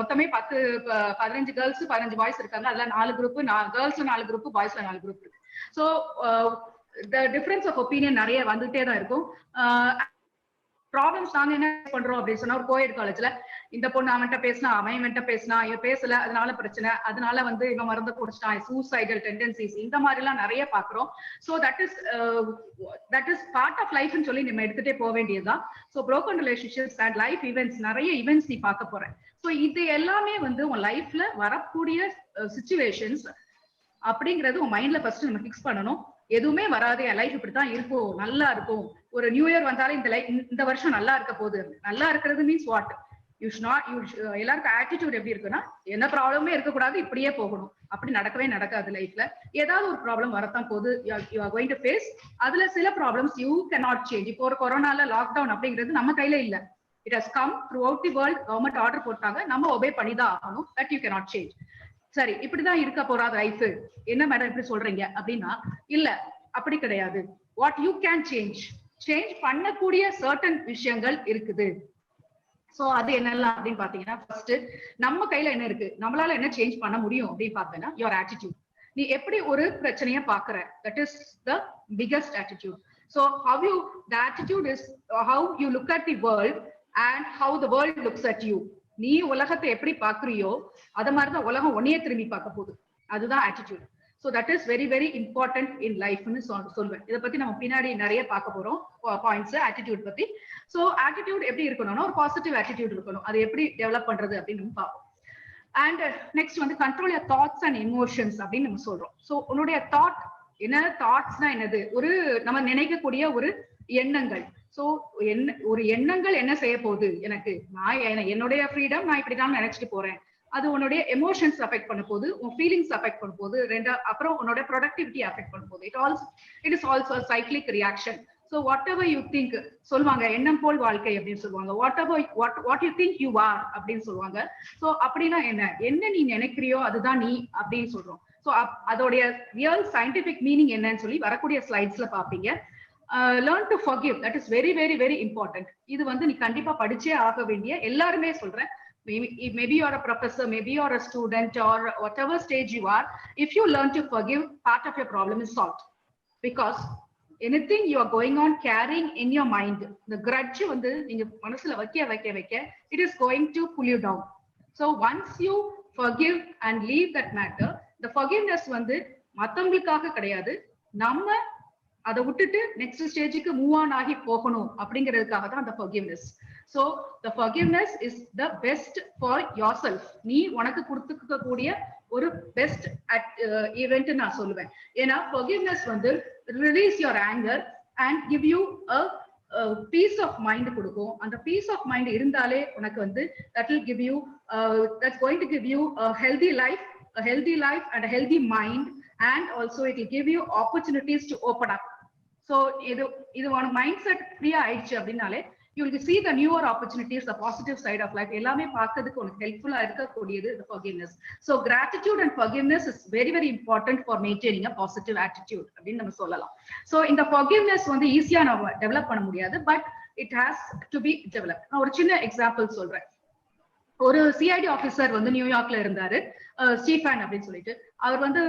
C: மொத்தமே 15 கேர்ள்ஸ் 15 பாய்ஸ் இருக்காங்க. அதுல 4 குரூப், கேர்ள்ஸ்ல 4 குரூப், பாய்ஸ்ல 4 குரூப் இருக்கு. So the difference of opinion நிறைய வந்துட்டே தான் இருக்கும். ப்ராப்ளம்ஸ் நாங்க என்ன பண்றோம் அப்படின்னு சொன்னா, ஒரு கோயட் காலேஜ்ல இந்த பொண்ணு அவன்கிட்ட பேசினா, அவன் இவன்கிட்ட பேசினா, இவன் பேசல, அதனால பிரச்சனை, அதனால வந்து இவன் மருந்து குடிச்சிட்டான், சூசைடல் டெண்டன்சிஸ், இந்த மாதிரி எல்லாம் நிறைய பாக்குறோம். So that is part of லைஃப்னு சொல்லி நம்ம எடுத்துட்டே போக வேண்டியதுதான். So broken relationships and life events, நிறைய ஈவெண்ட்ஸ் நீ பார்க்க போற. ஸோ இது எல்லாமே வந்து உன் லைஃப்ல வரக்கூடிய சிச்சுவேஷன்ஸ் அப்படிங்கிறது உன் மைண்ட்ல ஃபர்ஸ்ட் நம்ம ஃபிக்ஸ் பண்ணணும். எதுவுமே வராது, என் லைஃப் இப்படித்தான் இருக்கும், நல்லா இருக்கும். ஒரு நியூ இயர் வந்தாலும் இந்த வருஷம் நல்லா இருக்க போகுது. நல்லா இருக்கிறது மீன்ஸ் வாட்? எல்லாருக்கும் ஆட்டிடியூட் எப்படி இருக்குன்னா, என்ன ப்ராப்ளமே இருக்கக்கூடாது, இப்படியே போகணும். அப்படி நடக்கவே நடக்காது. லைஃப்ல ஏதாவது ஒரு ப்ராப்ளம் வரத்தான் போது, you are going to face. அதுல சில ப்ராப்ளம்ஸ் யூ cannot change. இப்போ ஒரு கொரோனால லாக்டவுன் அப்படிங்கிறது நம்ம கையில இல்ல. It has come through out the world. Government order போட்டாங்க, நம்ம ஒபே பண்ணி தான் ஆகணும். That you cannot change. சரி இப்படிதான் இருக்க போறா லைஃப், என்ன மேடம் இப்படி சொல்றீங்க அப்படின்னா, இல்ல அப்படி கிடையாது. வாட் யூ கேன் சேஞ்ச் பண்ணக்கூடிய சர்டன் விஷயங்கள் இருக்குது. சோ அது என்னெல்லாம் அப்படின்னு பாத்தீங்கன்னா, ஃபர்ஸ்ட் நம்ம கையில என்ன இருக்கு, நம்மளால என்ன சேஞ்ச் பண்ண முடியும் அப்படின்னு பார்த்தீங்கன்னா, யுவர் ஆட்டிடியூட். நீ எப்படி ஒரு பிரச்சனையை பாக்குற, that is the biggest attitude. So the attitude is how you look at the world and how the world looks at you. நீ உலகத்தை எப்படி பாக்குறியோ அத மாதிரிதான் உலகம் உன்னையே திரும்பி பார்க்க போகுது. அதுதான் attitude. So that is very very important in life னு சொல்வேன். இத பத்தி நம்ம பின்னாடி நிறைய பார்க்க போறோம் பாயிண்ட்ஸ் attitude பத்தி. So attitude எப்படி இருக்கணும்னா ஒரு பாசிட்டிவ் attitude இருக்கணும். அது எப்படி டெவலப் பண்றது அப்படின்னு பார்ப்போம். அண்ட் நெக்ஸ்ட் வந்து control your thoughts and emotions அப்படின்னு நம்ம சொல்றோம். ஸோ உன்னுடைய தாட் என்ன, தாட்ஸ்னா என்னது, ஒரு நம்ம நினைக்கக்கூடிய ஒரு எண்ணங்கள். சோ ஒரு எண்ணங்கள் என்ன செய்ய போகுது, எனக்கு நான் என்னுடைய ஃப்ரீடம் நான் இப்படிதான் நினைச்சிட்டு போறேன், அது உன்னுடைய எமோஷன்ஸ் அஃபெக்ட் பண்ண போது, உன் ஃபீலிங்ஸ் அஃபெக்ட் பண்ண போது, அப்புறம் உன்னோட ப்ரொடக்டிவிட்டி அஃபெக்ட் பண்ண போது. It is also cyclic reaction. So whatever you think, சொல்லுவாங்க எண்ணம் போல் வாழ்க்கை அப்படின்னு சொல்லுவாங்க. what you think you are அப்படின்னு சொல்லுவாங்க. சோ அப்படின்னா என்ன நீ நினைக்கிறியோ அதுதான் நீ அப்படின்னு சொல்றோம். சோ அதோடைய ரியல் சயின்டிபிக் மீனிங் என்னன்னு சொல்லி வரக்கூடிய ஸ்லைட்ஸ்ல பாப்பீங்க. learn to forgive, that is very very very important. இது வந்து நீ கண்டிப்பா படிச்சே ஆக வேண்டிய, எல்லாருமே சொல்றேன். Maybe you are a professor, maybe you are a student, or whatever stage you are, if you learn to forgive, part of your problem is solved. Because anything you are going on carrying in your mind, the grudge வந்து நீங்க மனசுல வைக்க it is going to pull you down. So once you forgive and leave that matter, the forgiveness வந்து மத்தவங்களுக்காக கிடையாது, நம்ம அதை விட்டுட்டு next ஸ்டேஜுக்கு மூவ் ஆன் ஆகி போகணும் அப்படிங்கிறதுக்காக தான் அந்த forgiveness. So the forgiveness is the best for yourself. நீ உனக்கு கொடுத்துக்க கூடிய ஒரு பெஸ்ட் ஈவென்ட் நான் சொல்லுவேன். ஏன்னா forgiveness வந்து release your anger and give you a peace of mind கொடுக்கும். அந்த peace of mind இருந்தாலே உனக்கு வந்து that's going to give you a healthy life and a healthy mind, and also it will give you opportunities to open up. So இது one mindset free ஆயிடுச்சு அப்படினாலே you will see the newer opportunities, the positive side of life. எல்லாமே பார்க்கிறதுக்கு உங்களுக்கு ஹெல்ப்ஃபுல்லா இருக்கக்கூடியது the forgiveness. So gratitude and forgiveness is very very important for maintaining a positive attitude அப்படின்னு நம்ம சொல்லலாம். So இந்த forgiveness வந்து ஈஸியா நம்ம டெவலப் பண்ண முடியாது, but it has to be developed. நான் ஒரு சின்ன எக்ஸாம்பிள் சொல்றேன். ஒரு சிஐடி ஆபீசர் வந்து நியூயார்க்ல இருந்தாரு, ஸ்டீஃபன் அப்படின்னு சொல்லிட்டு. அவர் வந்து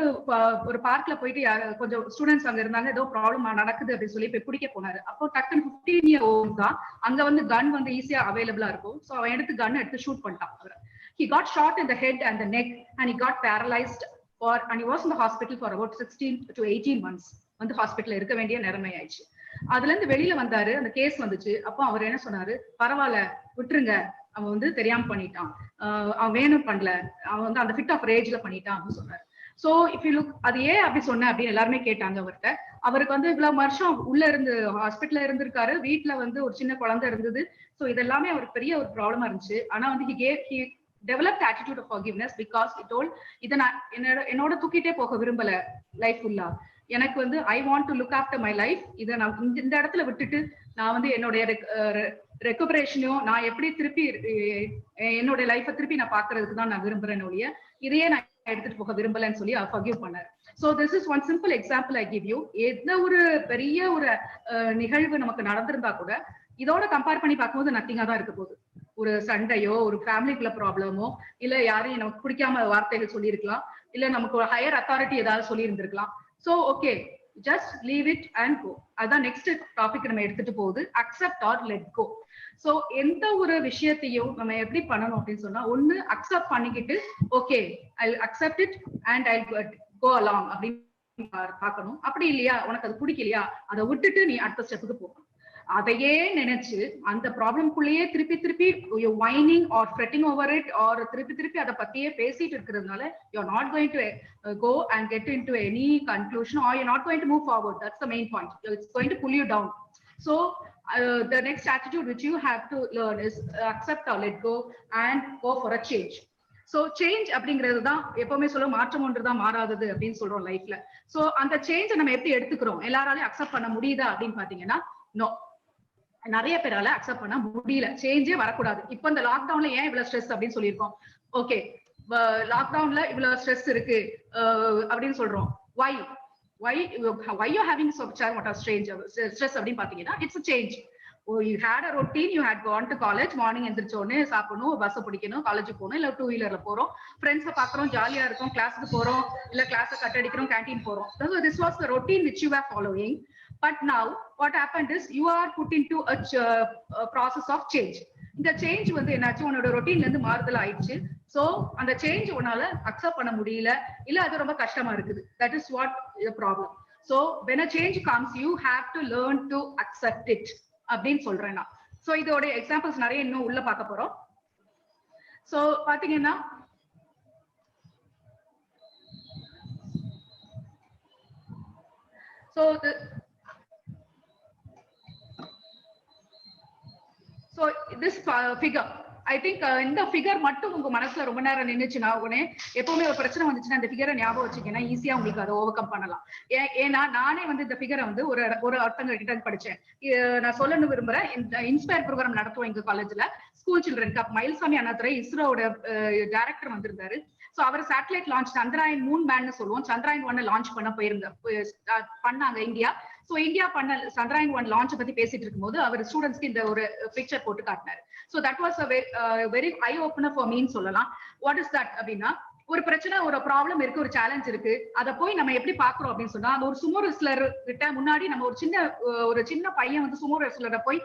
C: ஒரு பார்க்ல போயிட்டு கொஞ்சம் ஸ்டூடெண்ட்ஸ் அங்க இருந்தாங்க, ஏதோ ப்ராப்ளம் நடக்குது அப்படின்னு சொல்லி போய் பிடிக்க போனாரு. அப்போ டக்குன்னு 15 year old தான், அங்க வந்து கன் வந்து ஈஸியா அவைலபிளா இருக்கும். ஸோ அவன் எடுத்து கன் எடுத்து ஷூட் பண்ணிட்டான். அவர் he got shot in the head and the neck and he got paralyzed and he was in the hospital for about 16 to 18 months. வந்து ஹாஸ்பிட்டல்ல இருக்க வேண்டிய நிலைமை ஆயிடுச்சு. அதுல இருந்து வெளியில வந்தாரு, அந்த கேஸ் வந்துச்சு. அப்போ அவர் என்ன சொன்னாரு, பரவாயில்ல விட்டுருங்க, அவன் வந்து தெரியாம பண்ணிட்டான், அவன் வேணும் பண்ணல, அவன் வந்து அந்த ஃபிட் ஆஃப் ரேஜ்ல பண்ணிட்டான் அப்படின்னு சொன்னாரு. சோ இஃப் யூ லுக், அது ஏன் அப்படி சொன்ன அப்படின்னு எல்லாருமே கேட்டாங்க அவர்கிட்ட. அவருக்கு வந்து இவ்வளவு வருஷம் உள்ள இருந்து ஹாஸ்பிட்டல்ல இருந்திருக்காரு, வீட்டுல வந்து ஒரு சின்ன குழந்தை இருந்தது. சோ இதெல்லாமே அவருக்கு பெரிய ஒரு ப்ராப்ளமா இருந்துச்சு. ஆனா வந்து he developed attitude of forgiveness because he told, இதை நான் என்னோட தூக்கிட்டே போக விரும்பல லைஃப் ஃபுல்லா, எனக்கு வந்து I want to look after my life. இதை நான் இந்த இடத்துல விட்டுட்டு நான் வந்து என்னுடைய ரெக்குபரேஷனையும் நான் எப்படி திருப்பி என்னோட லைஃபை திருப்பி நான் பாக்குறதுக்கு தான் நான் விரும்புறேன் ஒழிய இதையே நான் எடுத்துட்டு போக விரும்பலன்னு சொல்லி அவர் forgive பண்ணாரு. So this is one simple example I give you. எந்த ஒரு பெரிய ஒரு நிகழ்வு நமக்கு நடந்திருந்தா கூட இதோட கம்பேர் பண்ணி பார்க்கும்போது நத்திங்கா தான் இருக்க போகுது. ஒரு சண்டையோ, ஒரு ஃபேமிலிக்குள்ள ப்ராப்ளமோ, இல்ல யாரையும் நமக்கு பிடிக்காம வார்த்தைகள் சொல்லியிருக்கலாம், இல்ல நமக்கு ஒரு ஹையர் அத்தாரிட்டி ஏதாவது சொல்லி இருந்திருக்கலாம். So okay, just leave it and go. அதான் நெக்ஸ்ட் டாபிக் நம்ம எடுத்துட்டு போகுது, accept or let go. So எந்த ஒரு விஷயத்தையும் நம்ம எப்படி பண்ணணும் அப்படின்னு சொன்னா, ஒண்ணு அக்செப்ட் பண்ணிக்கிட்டு okay I accept it and I go along அப்படின்னு பார்க்கணும். அப்படி இல்லையா, உனக்கு அது பிடிக்கலையா, அதை விட்டுட்டு நீ அடுத்த ஸ்டெப்புக்கு போகணும். அதையே நினைச்சு அந்த ப்ராப்ளம்குள்ளேயே திருப்பி whining or fretting over it or திருப்பி அதை பத்தியே பேசிட்டு இருக்கிறதுனால you are not going to go and get into any conclusion or you not going to move forward. That's the main point. It's going to pull you down. So the next attitude which you have to learn is accept or let go and go for a change. So change அப்படிங்கிறது தான் எப்பவுமே சொல்ல, மாற்றம் ஒன்றுதான் மாறாதது அப்படின்னு சொல்றோம் லைஃப்ல. சோ அந்த சேஞ்சை நம்ம எப்படி எடுத்துக்கிறோம், எல்லாராலையும் அக்செப்ட் பண்ண முடியுதா அப்படின்னு பாத்தீங்கன்னா நோ, நிறைய பேரால அக்செப்ட் பண்ண முடியல. சேஞ்சே வரக்கூடாது. இப்போ இந்த லாக்டவுன்ல ஏன் இவ்வளவு ஸ்ட்ரெஸ் அப்படின்னு சொல்லியிருக்கோம். ஓகே, லாக்டவுன்ல இவ்வளவு ஸ்ட்ரெஸ் இருக்கு அப்படின்னு சொல்றோம். why you having so much of strange stress அப்படின்னு பாத்தீங்கன்னா it's a change. You had a routine, you had gone to college, morning எந்திரிச்சோடனே சாப்பிடணும், பஸ் பிடிக்கணும், காலேஜுக்கு போகணும், இல்ல 2-வீலர்ல போறோம், ஃப்ரெண்ட்ஸை பாக்குறோம், ஜாலியா இருக்கும், கிளாஸுக்கு போறோம், இல்ல கிளாஸை கட் அடிக்கிறோம், கேண்டீன் போறோம். So this was the routine which you were following. But now what happened is you are put into a process of change. இந்த சேஞ்ச் வந்து என்னாச்சு, உன்னோட ரொட்டீன்ல இருந்து மாறுதல் ஆயிடுச்சு. சோ அந்த சேஞ்ச் உன்னால அக்செப்ட் பண்ண முடியல, இல்ல அது ரொம்ப கஷ்டமா இருக்குது. That is what the problem. So when a change comes, you have to learn to accept it அப்படின்னு சொல்றேன் நான். சோ இதோட எக்ஸாம்பிள்ஸ் நிறைய இன்னும் உள்ள பார்க்க போறோம். சோ பாத்தீங்கன்னா So this figure, I think இந்த ஃபிகர் மட்டும் உங்க மனசுல ரொம்ப நேரம் நின்னுச்சுன்னா, உடனே எப்பவுமே ஒரு பிரச்சனை வந்துச்சுன்னா இந்த ஃபிகரை ஞாபகம் வச்சுக்கன்னா ஈஸியா உங்களுக்கு அதை ஓவர் கம் பண்ணலாம். ஏன்னா நானே வந்து இந்த ஃபிகரை வந்து ஒரு ஒருத்தங்க கிட்ட படிச்சேன். நான் சொல்லணும்னு விரும்புறேன். இந்த இன்ஸ்பயர் ப்ரோக்ராம் நடத்துவோம் எங்க காலேஜ்ல, school children cup. Mylswamy Annadurai இஸ்ரோட டைரக்டர் வந்திருந்தாரு. சோ அவர் satellite launch, Chandrayaan moon man சொல்லுவோம், சந்திராயன் 1 லான்ச் பண்ணாங்க இந்தியா. சோ இந்தியா பண்ண சந்திராயன் 1 லான்ச் பத்தி பேசிட்டு இருக்கும்போது அவர் ஸ்டூடெண்ட்ஸ்க்கு இந்த ஒரு பிக்சர் போட்டு காட்டினாரு. So that was very eye opener for மீன்னு சொல்லலாம். வாட் இஸ் தட் அப்படின்னா, ஒரு பிரச்சனை, ஒரு ப்ராப்ளம் இருக்கு, ஒரு சேலஞ்ச் இருக்கு, அதை போய் நம்ம எப்படி பாக்குறோம் அப்படின்னு சொன்னா, அந்த ஒரு சுமோ ரெஸ்லர் கிட்ட முன்னாடி நம்ம ஒரு சின்ன பையன் வந்து சுமோ ரெஸ்லரை போய்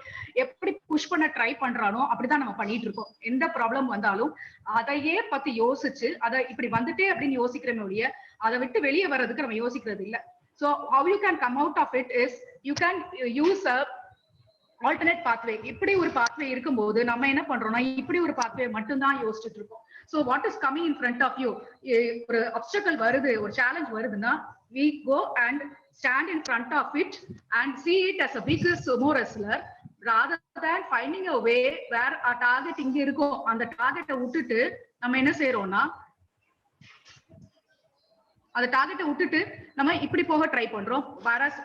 C: எப்படி புஷ் பண்ண ட்ரை பண்றானோ அப்படிதான் நம்ம பண்ணிட்டு இருக்கோம். எந்த ப்ராப்ளம் வந்தாலும் அதையே பத்தி யோசிச்சு அதை இப்படி வந்துட்டே அப்படின்னு யோசிக்கிறோமே ஒழிய அதை விட்டு வெளியே வர்றதுக்கு நம்ம யோசிக்கிறது இல்ல. So how you can come out of it is you can use a alternate pathway. இப்படி ஒரு pathway இருக்கும்போது நம்ம என்ன பண்றோம்னா, இப்படி ஒரு pathway மட்டும் தான் யோசிச்சுட்டு இருக்கோம். So what is coming in front of you, ஒரு obstacle வருது, ஒரு challenge வருதுன்னா, we go and stand in front of it and see it as a biggest sumo wrestler rather than finding a way where our target இங்க இருக்கும். அந்த டார்கெட்டை விட்டுட்டு நம்ம என்ன செய்யறோம்னா, அந்த டார்கெட்டை விட்டுட்டு நம்ம இப்படி போக ட்ரை பண்றோம்.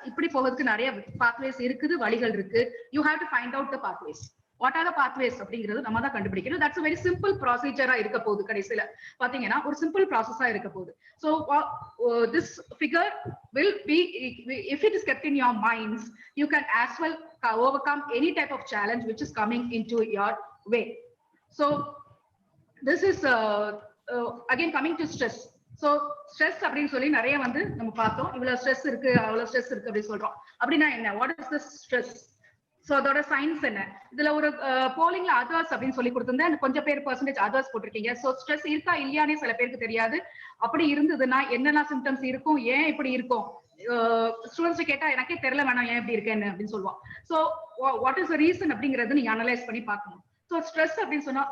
C: இப்படி போகிறதுக்கு நிறைய பாத்வேஸ் இருக்குது, வழிகள் இருக்கு. You have to find out the pathways. What are the pathways அப்படிங்கிறது நம்ம தான் கண்டுபிடிக்கணும். தட்ஸ் வெரி சிம்பிள் ப்ரொசீஜரா இருக்க போகுது. கடைசியில பாத்தீங்கன்னா ஒரு சிம்பிள் ப்ராசஸா இருக்க போகுது. So this figure will be, if it is kept in your minds, you can as well overcome any type of challenge which is coming into your way. So this is again coming to stress. So stress அப்படின்னு சொல்லி நிறைய வந்து நம்ம பார்த்தோம். இவ்வளவு stress இருக்கு, அவ்வளவு stress இருக்கு அப்படி சொல்றோம். அப்படின்னா என்ன, what is the stress? So அதோட சயின்ஸ் என்ன? இதுல ஒரு போலிங்ல அதர்ஸ் அப்படின்னு சொல்லி கொடுத்திருந்தேன், கொஞ்சம் பேர் பெர்சன்டேஜ் அதர்ஸ் போட்டிருக்கீங்க. சோ ஸ்ட்ரெஸ் இருக்கா இல்லையானே சில பேருக்கு தெரியாது. அப்படி இருந்ததுன்னா என்னென்ன சிம்டம்ஸ் இருக்கும், ஏன் இப்படி இருக்கும், ஸ்டூடெண்ட்ஸ் கேட்டா எனக்கே தெரியல வேணாம் ஏன் இப்படி இருக்கேன்னு அப்படின்னு சொல்லுவான். So what is the reason அப்படிங்கறது நீங்க அனலைஸ் பண்ணி பார்க்கணும். So stress அப்படின்னு சொன்னா,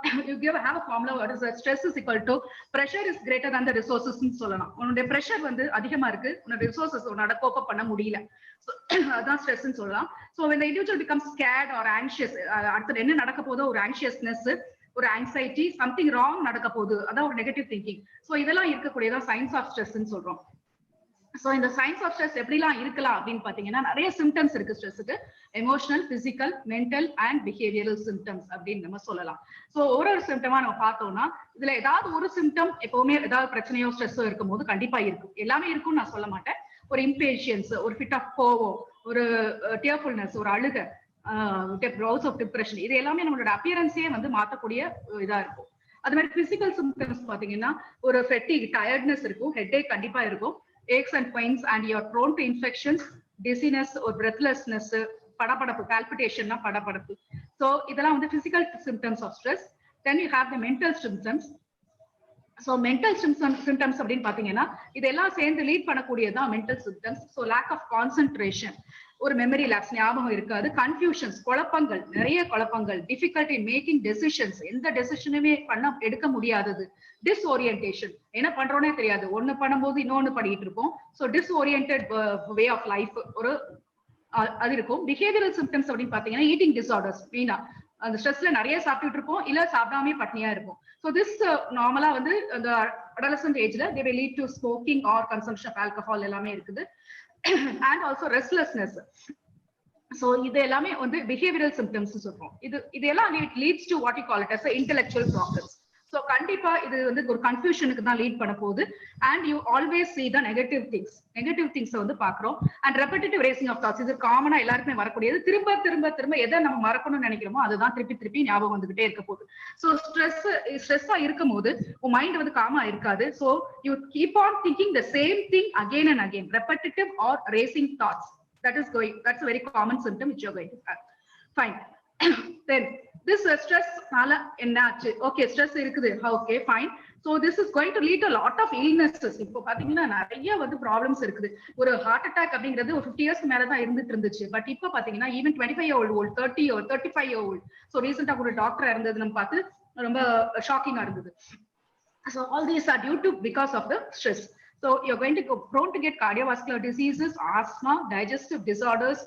C: you have a formula. What is stress is equal to pressure is greater than the resources ன்னு சொல்லலாம். உன்னுடைய pressure வந்து அதிகமா இருக்கு, உன்னோட resources உன்னால கோப் அப் பண்ண முடியல. So அதான் stress ன்னு சொல்லலாம். So when the individual becomes scared or anxious, அடுத்து என்ன நடக்க போதோ, ஒரு anxiousness, ஒரு anxiety, something wrong நடக்க போகுது, அதான் ஒரு negative thinking. So இதெல்லாம் இருக்கக்கூடியதான் science of stress ன்னு சொல்றோம். சோ இந்த சயின்ஸ் ஆஃப் ஸ்ட்ரெஸ் எப்படிலாம் இருக்கலாம் அப்படின்னு பாத்தீங்கன்னா, நிறைய சிம்டம்ஸ் இருக்கு ஸ்ட்ரெஸ்ஸுக்கு. Emotional, physical, mental and behavioural symptoms அப்படின்னு நம்ம சொல்லலாம். சோ ஒரு சிம்டமா நம்ம பார்த்தோம்னா, இதுல ஏதாவது ஒரு சிம்டம் எப்பவுமே ஏதாவது பிரச்சனையோ ஸ்ட்ரெஸ்ஸோ இருக்கும் போது கண்டிப்பா இருக்கும். எல்லாமே இருக்கும்னு நான் சொல்ல மாட்டேன். ஒரு இம்பேஷியன்ஸ், ஒரு ஃபிட் ஆஃப் கோவம், ஒரு டியர்ஃபுல்னஸ், ஒரு அழுக, ப்ரௌஸ் ஆஃப் டிப்ரெஷன், இது எல்லாமே நம்மளோட அப்பியரன்ஸையே வந்து மாத்தக்கூடிய இதா இருக்கும். அது மாதிரி பிசிக்கல் சிம்டம்ஸ் பாத்தீங்கன்னா, ஒரு ஃபெட்டிக், டயர்ட்னஸ் இருக்கும், ஹெட்டேக் கண்டிப்பா இருக்கும், aches and pains, and you are prone to infections, dizziness or breathlessness, படபடப்பு, palpitation னா படபடப்பு. So இதெல்லாம் வந்து physical symptoms of stress. Then you have the mental symptoms. So mental symptoms அப்படின்னு பாத்தீங்கன்னா, இதெல்லாம் சேர்ந்து லீட் பண்ணக்கூடியதான் mental symptoms. So lack of concentration, ஒரு மெமரி லாப்ஸ், ஞாபகம் இருக்காது, கன்ஃபியூஷன்ஸ், குழப்பங்கள், நிறைய குழப்பங்கள், டிஃபிகல்ட் இன் மேக்கிங் டெசிஷன்ஸ், எந்த டெசிஷனுமே எடுக்க முடியாதது, டிஸ்ஓரியன்டேஷன், என்ன பண்றோன்னே தெரியாது, ஒண்ணு பண்ணும்போது இன்னொன்னு பண்ணிட்டு இருப்போம். ஸோ டிஸ்ஓரியன்டட் வே ஆஃப் லைஃப் ஒரு அது இருக்கும். பிஹேவியரல் சிம்டம்ஸ் அப்படின்னு பாத்தீங்கன்னா, ஈட்டிங் டிசார்டர்ஸ், மெயினா அந்த ஸ்ட்ரெஸ்ல நிறைய சாப்பிட்டுட்டு இருப்போம், இல்ல சாப்பிடாமே பட்னியா இருக்கும். ஸோ திஸ் நார்மலா வந்து அந்த அடலசன்ட் ஏஜ்ல they will lead to smoking or consumption of alcohol எல்லாமே இருக்குது. and also restlessness. So இது எல்லாமே வந்து behavioral symptoms சொல்றோம். இது எல்லாம் it leads to what you call it as a intellectual problems. So கண்டிப்பா இது வந்து ஒரு கன்ஃபியூஷனுக்கு தான் லீட் பண்ண போகுது. And you always see the negative things வந்து பாக்குறோம். And repetitive racing of thoughts, இது காமனா எல்லாருக்குமே வரக்கூடியது. திரும்ப திரும்ப திரும்ப எதை நம்ம மறக்கணும்னு நினைக்கிறோமோ அதுதான் திருப்பி திருப்பி ஞாபகம் வந்துகிட்டே இருக்க போகுது. ஸோ ஸ்ட்ரெஸ்ஸா இருக்கும் போது உன் மைண்ட் வந்து காமா இருக்காது. So you keep on thinking the same thing again and again. Repetitive or racing thoughts, that's a very common symptom which you're going to have. Fine. Then this stress nala enna aachu? Okay, stress irukudhu. Okay, fine. So this is going to lead to a lot of illnesses. இப்போ பாத்தீங்கன்னா நிறைய வந்து problems இருக்குது. ஒரு heart attack அப்படிங்கிறது ஒரு 50 இயர்ஸ்க்கு மேல தான் இருந்துட்டு இருந்துச்சு. பட் இப்போ பாத்தீங்கன்னா ஈவன் 25-year-old 35-year-old. ஸோ ரீசெண்டா ஒரு டாக்டர் இருந்தது நம்ம பார்த்து ரொம்ப ஷாக்கிங்கா இருந்தது. So all these are due to because of the stress. So you're going to go prone to get cardiovascular diseases, asthma, digestive disorders,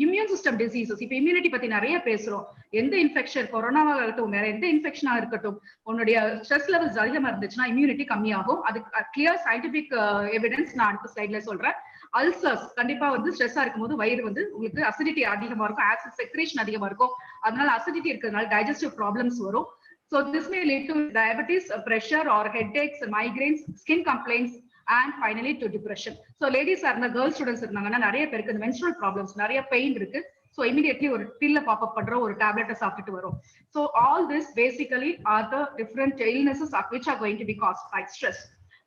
C: immune system diseases. இப்ப immunity பத்தி நிறைய பேசுறோம். எந்த இன்ஃபெக்ஷன், கொரோனாவா இருக்கட்டும், வேற எந்த இன்ஃபெக்ஷனா இருக்கட்டும், உன்னுடைய ஸ்ட்ரெஸ் லெவல்ஸ் அதிகமா இருந்துச்சுன்னா இம்யூனிட்டி கம்மியாகும். அது கிளியர் சயின்டிபிக் எவிடன்ஸ் நான் அடுத்த ஸ்லைட்ல சொல்றேன். அல்சர்ஸ் கண்டிப்பா வந்து ஸ்ட்ரெஸ்ஸா இருக்கும்போது வயிறு வந்து உங்களுக்கு அசிடிட்டி அதிகமா இருக்கும், ஆசிட் செக்ரேஷன் அதிகமா இருக்கும். அதனால அசிடிட்டி இருக்கிறதுனால டைஜஸ்டிவ் ப்ராப்ளம்ஸ் வரும். So this may lead to diabetes, pressure or headaches, migraines, skin complaints, and finally to depression. So ladies are the girl students irundanga நிறைய பேருக்கு இந்த menstrual problems, நிறைய pain இருக்கு. So immediately ஒரு pill pop up பண்ற ஒரு tablet சாப்பிட்டுட்டு வரும். So all this basically are the different illnesses of which are going to be caused by stress.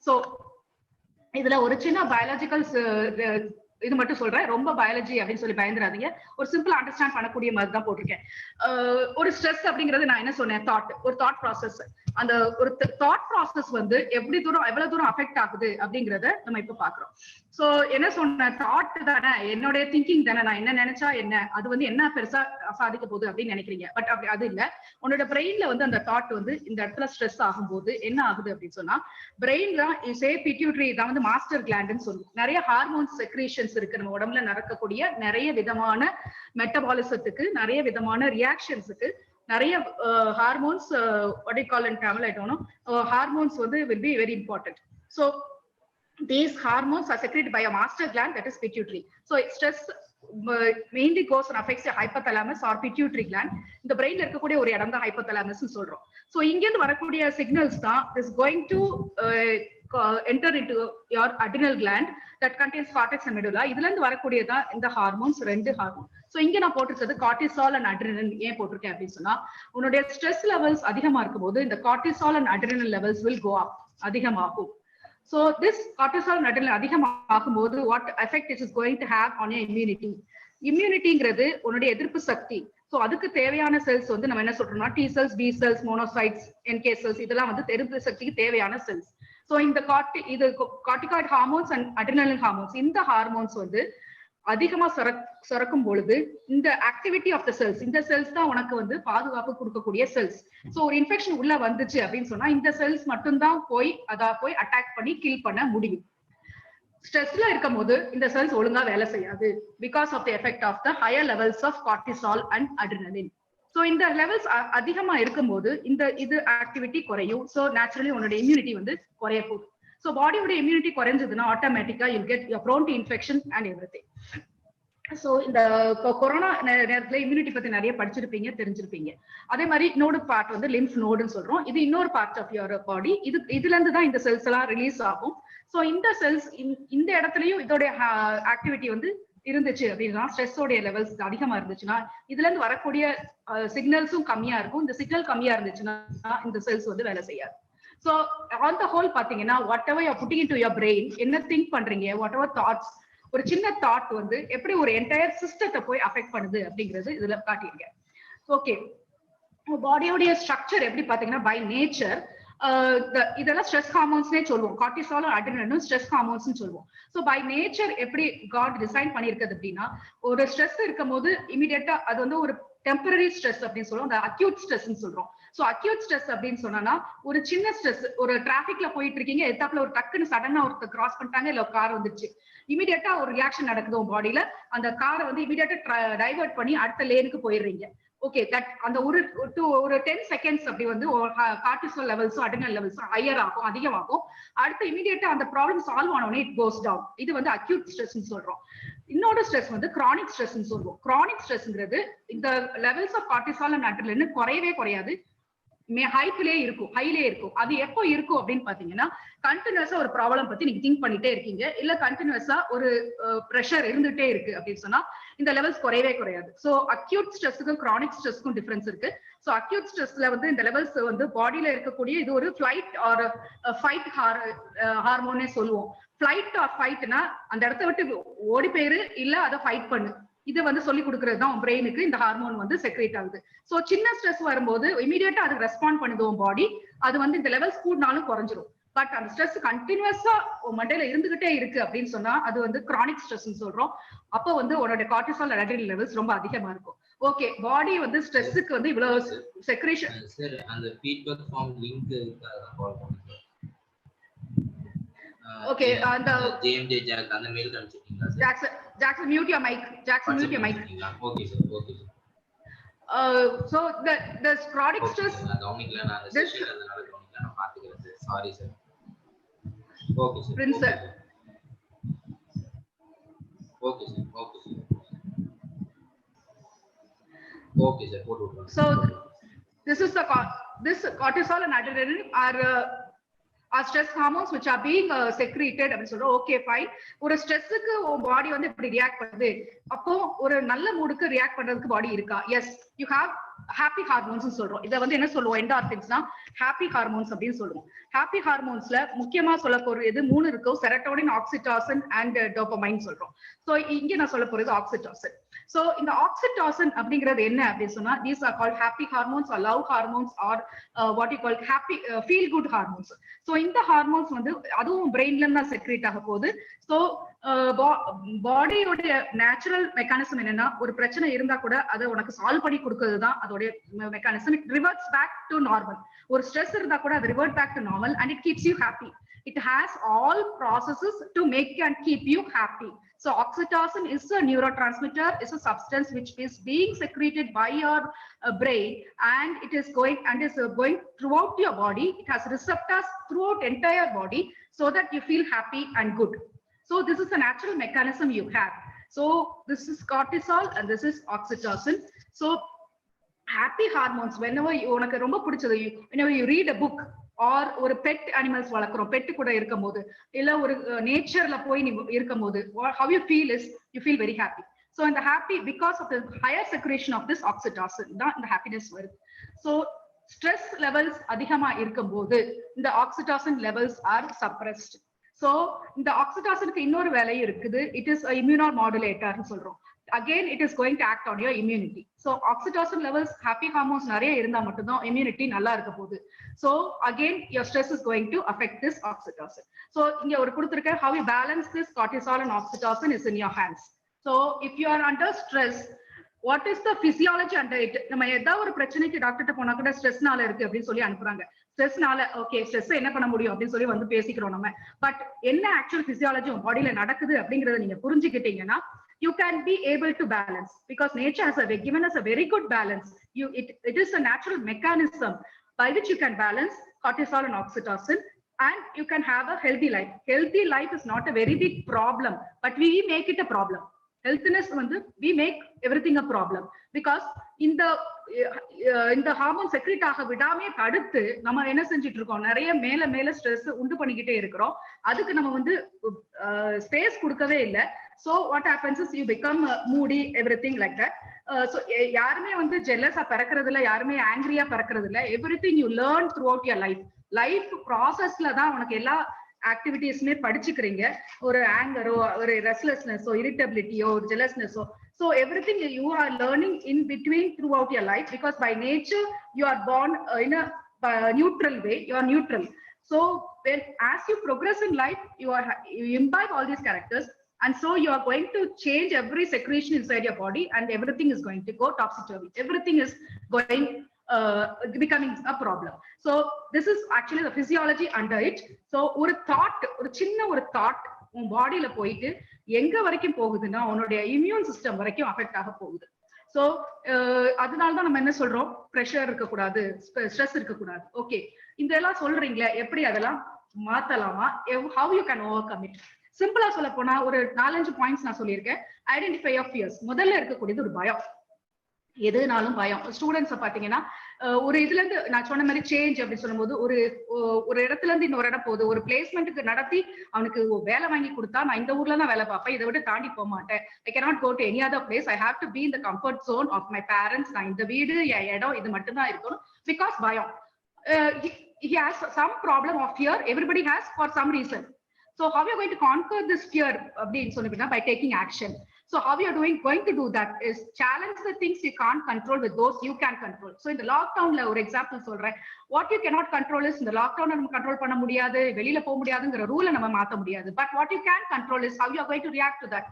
C: So இதுல ஒரு சின்ன biological இது மட்டும் சொல்றேன், ரொம்ப பயாலஜி அப்படின்னு சொல்லி பயந்துராதீங்க. ஒரு சிம்பிள் அண்டர்ஸ்டாண்ட் பண்ணக்கூடிய மாதிரி தான் போட்டிருக்கேன். ஒரு ஸ்ட்ரெஸ் அப்படிங்கிறது நான் என்ன சொன்னேன், ஒரு தாட் ப்ராசஸ். அந்த ஒரு தாட் ப்ராசஸ் வந்து எவ்வளவு தூரம் அஃபெக்ட் ஆகுது அப்படிங்கறத நம்ம இப்ப பாக்குறோம். சோ என்ன சொன்ன, தாட் தானே, என்னுடைய திங்கிங் தானே, நான் என்ன நினைச்சா என்ன, அது வந்து என்ன பெருசா சாதிக்க போகுது அப்படின்னு நினைக்கிறீங்க. பட் அப்படி அது இல்ல. உன்னோட பிரெயின்ல வந்து அந்த தாட் வந்து இந்த இடத்துல ஸ்ட்ரெஸ் ஆகும்போது என்ன ஆகுது அப்படின்னு சொன்னா, பிரெயின்ல பிட்யூட்டரி தான் வந்து மாஸ்டர் கிளாண்ட்னு சொல்லுவோம். நிறைய ஹார்மோன்ஸ் செக்ரேஷன்ஸ் இருக்கு நம்ம உடம்புல நடக்கக்கூடிய நிறைய விதமான மெட்டபாலிசத்துக்கு, நிறைய விதமான ரியாக்ஷன்ஸுக்கு, நிறைய hormones, what you call in Tamil I don't know, hormones வந்து will be very important. So these hormones are secreted by a master gland, that is pituitary. So stress mainly goes and affects the hypothalamus or pituitary gland. இந்த பிரெயின்ல இருக்கக்கூடிய ஒரு இடம் தான் hypothalamus னு சொல்றோம். So இங்க இருந்து வரக்கூடிய சிக்னல்ஸ் தான் is going to enter into your adrenal gland that contains cortex and medulla. இதுல இருந்து வரக்கூடியதான் இந்த ஹார்மோன்ஸ், ரெண்டு ஹார்மோன். சோ இங்க நான் போட்டிருக்கிறது கார்டிசால் அண்ட் அட்ரினல். ஏன் போட்டிருக்கேன் அப்படின்னு சொன்னா, உன்னுடைய ஸ்ட்ரெஸ் லெவல்ஸ் அதிகமா இருக்கும்போது இந்த cortisol and adrenal levels will go up, அதிகமாகும். So this cortisol and adrenaline அதிகமாகும்போது what effect it is going to have on your immunity? Immunityங்கிறது உன்னுடைய எதிர்ப்பு சக்தி. சோ அதுக்கு தேவையான செல்ஸ் வந்து நம்ம என்ன சொல்றோம்னா T cells, B cells, monocytes, NK cells, இதெல்லாம் வந்து எதிர்ப்பு சக்திக்கு தேவையான செல்ஸ். சோ இந்த corticoid hormones and adrenaline hormones, இந்த ஹார்மோன்ஸ் வந்து அதிகமா சுரக்கும் பொழுது இந்த ஆக்டிவிட்டி ஆஃப் த செல்ஸ், இந்த செல்ஸ் தான் உனக்கு வந்து பாதுகாப்பு கொடுக்கக்கூடிய செல்ஸ். சோ ஒரு இன்ஃபெக்ஷன் உள்ள வந்துச்சு அப்படின்னு சொன்னா இந்த செல்ஸ் மட்டும்தான் போய் அட்டாக் பண்ணி கில் பண்ண முடியும். ஸ்ட்ரெஸ்ல இருக்கும் போது இந்த செல்ஸ் ஒழுங்கா வேலை செய்யாது, because of the effect of the higher levels of cortisol and adrenaline. So இந்த லெவல்ஸ் அதிகமா இருக்கும்போது இது ஆக்டிவிட்டி குறையும். சோ நேச்சுரலி உன்னோட இம்யூனிட்டி வந்து குறைய போகுது. So பாடியோட இம்யூனிட்டி குறைஞ்சதுன்னா ஆட்டோமேட்டிக்கா you're prone to infection and everything. So இந்த கொரோனா நேரத்துல இம்யூனிட்டி பத்தி நிறைய படிச்சிருப்பீங்க, தெரிஞ்சிருப்பீங்க. அதே மாதிரி இன்னொரு பார்ட் வந்து லிம்ஃப் நோடுன்னு சொல்றோம். இது இன்னொரு பார்ட் ஆஃப் யுவர் பாடி. இதுல இருந்து தான் இந்த செல்ஸ் எல்லாம் ரிலீஸ் ஆகும். சோ இந்த செல்ஸ் இந்த இடத்துலயும் இதோட ஆக்டிவிட்டி வந்து இருந்துச்சு அப்படின்னா, ஸ்ட்ரெஸ்ஸோடைய லெவல்ஸ் அதிகமா இருந்துச்சுன்னா இதுல இருந்து வரக்கூடிய சிக்னல்ஸும் கம்மியா இருக்கும். இந்த சிக்னல் கம்மியா இருந்துச்சுன்னா இந்த செல்ஸ் வந்து வேலை செய்யாது. So on the whole பாத்தீங்கன்னா whatever you are putting into your brain, என்ன திங்க் பண்றீங்க, whatever thoughts, ஒரு சின்ன தாட் வந்து எப்படி ஒரு என்டையர் சிஸ்டத்தை போய் அஃபெக்ட் பண்ணுது அப்படிங்கிறது இதுல காட்டியிருக்கேன். ஓகே, பாடியோடைய ஸ்ட்ரக்சர் எப்படி பாத்தீங்கன்னா பை நேச்சர் இதெல்லாம் ஸ்ட்ரெஸ் ஹார்மோன்ஸ்னே சொல்லுவோம். கார்டிசால் அட்ரினலின் ஸ்ட்ரெஸ் ஹார்மோன்ஸ் சொல்லுவோம். சோ பை நேச்சர் எப்படி காட் டிசைன் பண்ணிருக்குது அப்படின்னா, ஒரு ஸ்ட்ரெஸ் இருக்கும் போது இமிடியேட்டா அது வந்து ஒரு டெம்பரரி ஸ்ட்ரெஸ் அப்படின்னு சொல்லுவோம், அந்த அக்யூட் ஸ்ட்ரெஸ் சொல்றோம். சோ அக்யூட் ஸ்ட்ரெஸ் அப்படின்னு சொன்னா ஒரு சின்ன ஸ்ட்ரெஸ், ஒரு டிராபிக்ல போயிட்டு இருக்கீங்க, எத்தாப்புல ஒரு டக்குன்னு சடனா ஒருத்தர் கிராஸ் பண்ணிட்டாங்க, இல்ல கார் வந்துச்சு, இமிடியேட்டா ஒரு ரியாக்ஷன் நடக்குது உங்க பாடியில, அந்த காரை வந்து இமிடியேட்டா டைவர்ட் பண்ணி அடுத்த லேனுக்கு போயிடுறீங்க. ஓகே, தட் அந்த ஒரு 10 செகண்ட்ஸ் அப்படி வந்து கார்டிசால் லெவல்ஸும் அட்ரினல் லெவல்ஸும் ஹையர் ஆகும், அதிகமாகும். அடுத்து இமிடியேட்டா அந்த ப்ராப்ளம் சால்வ் ஆனோடனே இட் கோஸ் டவுன். இது வந்து அக்யூட் ஸ்ட்ரெஸ் சொல்றோம். இன்னொரு ஸ்ட்ரெஸ் வந்து கிரானிக் ஸ்ட்ரெஸ் சொல்லுவோம். கிரானிக் ஸ்ட்ரெஸ்ங்கிறது இந்த levels of cortisol and adrenaline குறையவே குறையாது, ஹைலே இருக்கும். அது எப்போ இருக்கும் அப்படின்னு பாத்தீங்கன்னா, கண்டினியூஸா ஒரு ப்ராப்ளம் பத்தி நீங்க திங்க் பண்ணிட்டே இருக்கீங்க, இல்ல கண்டினியூஸா ஒரு பிரஷர் இருந்துட்டே இருக்கு அப்படின்னு சொன்னா இந்த லெவல்ஸ் குறையவே குறையாது. சோ அக்யூட் ஸ்ட்ரெஸ்ஸுக்கும் கிரானிக் ஸ்ட்ரெஸ்க்கும் டிஃபரன்ஸ் இருக்கு. சோ அக்யூட் ஸ்ட்ரெஸ்ல வந்து இந்த லெவல்ஸ் வந்து பாடியில இருக்கக்கூடிய இது ஒரு ஃபிளைட் ஆர் ஃபைட் ஹார்மோனே சொல்லுவோம். ஃபிளைட் ஆர் ஃபைட்னா அந்த இடத்த விட்டு ஓடி போயிரு, இல்ல அதை ஃபைட் பண்ணு, இது வந்து சொல்லி கொடுக்கறது தான் பிரெயினுக்கு இந்த ஹார்மோன் வந்து செக்ரேட் ஆகுது. சோ சின்ன ஸ்ட்ரெஸ் வரும்போது இமீடியட்டா அதுக்கு ரெஸ்பாண்ட் பண்ணுவோம் பாடி, அது வந்து இந்த லெவல்ஸ் கூடனாலும் குறைஞ்சிரும். பட் அந்த ஸ்ட்ரெஸ் கண்டினியூஸா மண்டையில இருந்துகிட்டே இருக்கு அப்படின்னு சொன்னா அது வந்து கிரானிக் ஸ்ட்ரெஸ் சொல்றோம். அப்போ வந்து உன்னோட கார்டிசால் அட்ரினலின் லெவல்ஸ் ரொம்ப அதிகமா இருக்கும். ஓகே, பாடி வந்து ஸ்ட்ரெஸ்ஸுக்கு வந்து இவ்வளவு செக்ரேஷன்.
E: சார் அந்த ஃபீட்பேக் ஃபார்ம் லிங்க்
C: ஓகே, அந்த
E: ஜேஎம்ஜே ஜாக் அந்த மெயில் அனுப்பிச்சிட்டீங்களா sir?
C: Jackson mute your mic. Jackson mute your mic.
E: Okay sir, okay sir.
C: So the chronic stress
E: நான் கவனிக்கல, நான் அந்த செஷன் அதனால கவனிக்கல, நான் பாத்துக்கிறேன் sir. Sorry sir. Okay sir.
C: Prince sir.
E: Okay sir, okay sir. Okay sir, போட்டு விடுறேன்.
C: So this cortisol and adrenaline are stress hormones which are being secreted அப்படின்னு சொல்றோம். Okay fine. ஒரு ஸ்ட்ரெஸ்ஸுக்கு பாடி வந்து இப்படி ரியாக்ட் பண்ணுது, அப்போ ஒரு நல்ல மூடுக்கு ரியாக்ட் பண்றதுக்கு பாடி இருக்கா? Yes, you have happy hormones சொல்றோம். இதை வந்து என்ன சொல்லுவோம், என்டார்பின்ஸ்னா ஹாப்பி ஹார்மோன்ஸ் அப்படின்னு சொல்லுவோம். ஹாப்பி ஹார்மோன்ஸ்ல முக்கியமா சொல்ல போறது 3 இருக்கும், செரோட்டோனின், ஆக்சிடாசின் அண்ட் டோபமைன் சொல்றோம். சோ இங்க நான் சொல்ல போறது ஆக்சிடாசின். சோ இந்த ஆக்சிடாசின் அப்படிங்கிறது என்ன அப்படின்னு சொன்னா, these are called happy hormones or love hormones or what you call happy feel good hormones. So இந்த ஹார்மோன்ஸ் வந்து அதுவும் பிரெயின்ல இருந்து செக்ரேட் ஆக போகுது. சோ பாடியோட நேச்சுரல் மெக்கானிசம் என்னன்னா, ஒரு பிரச்சனை இருந்தா கூட அதை உனக்கு சால்வ் பண்ணி கொடுக்கிறது தான் அதோட mechanism. It reverts back to normal. ஒரு ஸ்ட்ரெஸ் இருந்தா கூட அது revert back to normal and it keeps you happy. It has all processes to make and keep you happy. So oxytocin is a neurotransmitter, is a substance which is being secreted by your brain, and it is going throughout your body. It has receptors throughout entire body so that you feel happy and good. So this is a natural mechanism you have. So this is cortisol and this is oxytocin. So happy hormones, whenever you உனக்கு ரொம்ப பிடிச்சது, whenever you read a book or ஒரு pet animals வளர்க்குறோம், bed கூட இருக்கும் போது, இல்ல ஒரு நேச்சர்ல போய் நீ இருக்கும் போது, how you feel is you feel very happy. So in the happy, because of the higher secretion of this oxytocin தான் இந்த happiness வருது. So stress levels அதிகமா இருக்கும் போது இந்த oxytocin levels are suppressed. So இந்த oxytocinக்கு இன்னொரு வேலையும் இருக்குது, it is a immunomodulator ன்னு சொல்றோம். Again it is going to act on your immunity. So oxytocin levels, happy hormones நிறைய இருந்தா மட்டும் தான் immunity நல்லா இருக்க போகுது. So again your stress is going to affect this oxytocin. So இங்க ஒரு கொடுத்திருக்க, how you balance this cortisol and oxytocin is in your hands. So if you are under stress, what is the physiology under it? நம்ம ஏதாவது ஒரு பிரச்சனைக்கு டாக்டர்கிட்ட போனா கூட ஸ்ட்ரெஸ்னால இருக்கு அப்படின்னு சொல்லி அனுப்புறாங்க. ஸ்ட்ரெஸ்னால ஓகே, ஸ்ட்ரெஸ் என்ன பண்ண முடியும் அப்படின்னு சொல்லி வந்து பேசிக்கிறோம் நம்ம. பட் என்ன ஆக்சுவல் பிசியாலஜி உங்க பாடியில நடக்குது அப்படிங்கறத நீங்க புரிஞ்சுக்கிட்டீங்கன்னா, you can be able to balance, because nature has given us a very good balance. It is a natural mechanism by which you can balance cortisol and oxytocin, and you can have a healthy life. Healthy life is not a very big problem, but we make it a problem. Healthiness வந்து we make everything a problem, because இந்த hormone secrete ஆக விடாமே தடுத்து நம்ம என்ன செஞ்சுட்டு இருக்கோம், நிறைய மேல மேல ஸ்ட்ரெஸ் உண்டு பண்ணிக்கிட்டே இருக்கிறோம். அதுக்கு நம்ம வந்து ஸ்பேஸ் கொடுக்கவே இல்லை. So what happens is you become moody, everything like that. So யாருமே வந்து ஜெல்லஸா பிறக்கிறது இல்ல, யாருமே ஆங்கிரியா பிறக்கிறது இல்ல. everything you learn throughout your life ப்ராசஸ்ல தான் உனக்கு எல்லா ஆக்டிவிட்டிஸ்மே படிச்சுக்கிறீங்க. ஒரு ஆங்கரோ, ஒரு ரெஸ்ட்லெஸ்னஸோ, இரிட்டபிலிட்டியோ, ஜெலஸ்னஸோ, so everything you are learning in between throughout your life, because by nature you are born in a neutral way. You are neutral. So when as you progress in life, you imbibe all these characters, and so you are going to change every secretion inside your body, and everything is going to go topsy-turvy. Everything is going becoming a problem. So this is actually the physiology under it. So ஒரு சின்ன thought உன் பாடியில போயிட்டு எங்க வரைக்கும் போகுதுன்னா உன்னுடைய immune system வரைக்கும் அஃபெக்ட் ஆக போகுது. சோ அதனாலதான் நம்ம என்ன சொல்றோம், ப்ரெஷர் இருக்கக்கூடாது, ஸ்ட்ரெஸ் இருக்கக்கூடாது. ஓகே, இதெல்லாம் சொல்றீங்களே, எப்படி அதெல்லாம் மாத்தலாமா? how you can overcome it? சிம்பிளா சொல்ல போனா ஒரு 4-5 பாயிண்ட்ஸ் நான் சொல்லியிருக்கேன். Identify of fears. முதல்ல இருக்கக்கூடியது ஒரு பயம். எதுனாலும் பயம். ஸ்டூடெண்ட்ஸை பாத்தீங்கன்னா ஒரு இதுல இருந்து நான் சொன்ன மாதிரி சேஞ்ச் அப்படின்னு சொல்லும்போது ஒரு இடத்துல இருந்து இன்னொரு இடம் போகுது, ஒரு பிளேஸ்மெண்ட்டுக்கு நடத்தி அவனுக்கு வேலை வாங்கி கொடுத்தா நான் இந்த ஊர்ல தான் வேலை பார்ப்பேன், இதை விட தாண்டி போக மாட்டேன். I cannot go to any other place, I have to be in the comfort zone of my parents. நான் இந்த வீடு என் இடம் இது மட்டும் தான் இருக்கணும். பிகாஸ் பயம். He has some problem of fear. Everybody has for some reason. So how you are going to conquer this fear by taking action. So how you are going to do that is challenge the things you can't control with those you can control. So in the lockdown la or example solren, what you cannot control is in the lockdown nam control panna mudiyadhu, velila po mudiyadungra rule nama maatha mudiyadhu. But what you can control is how you are going to react to that.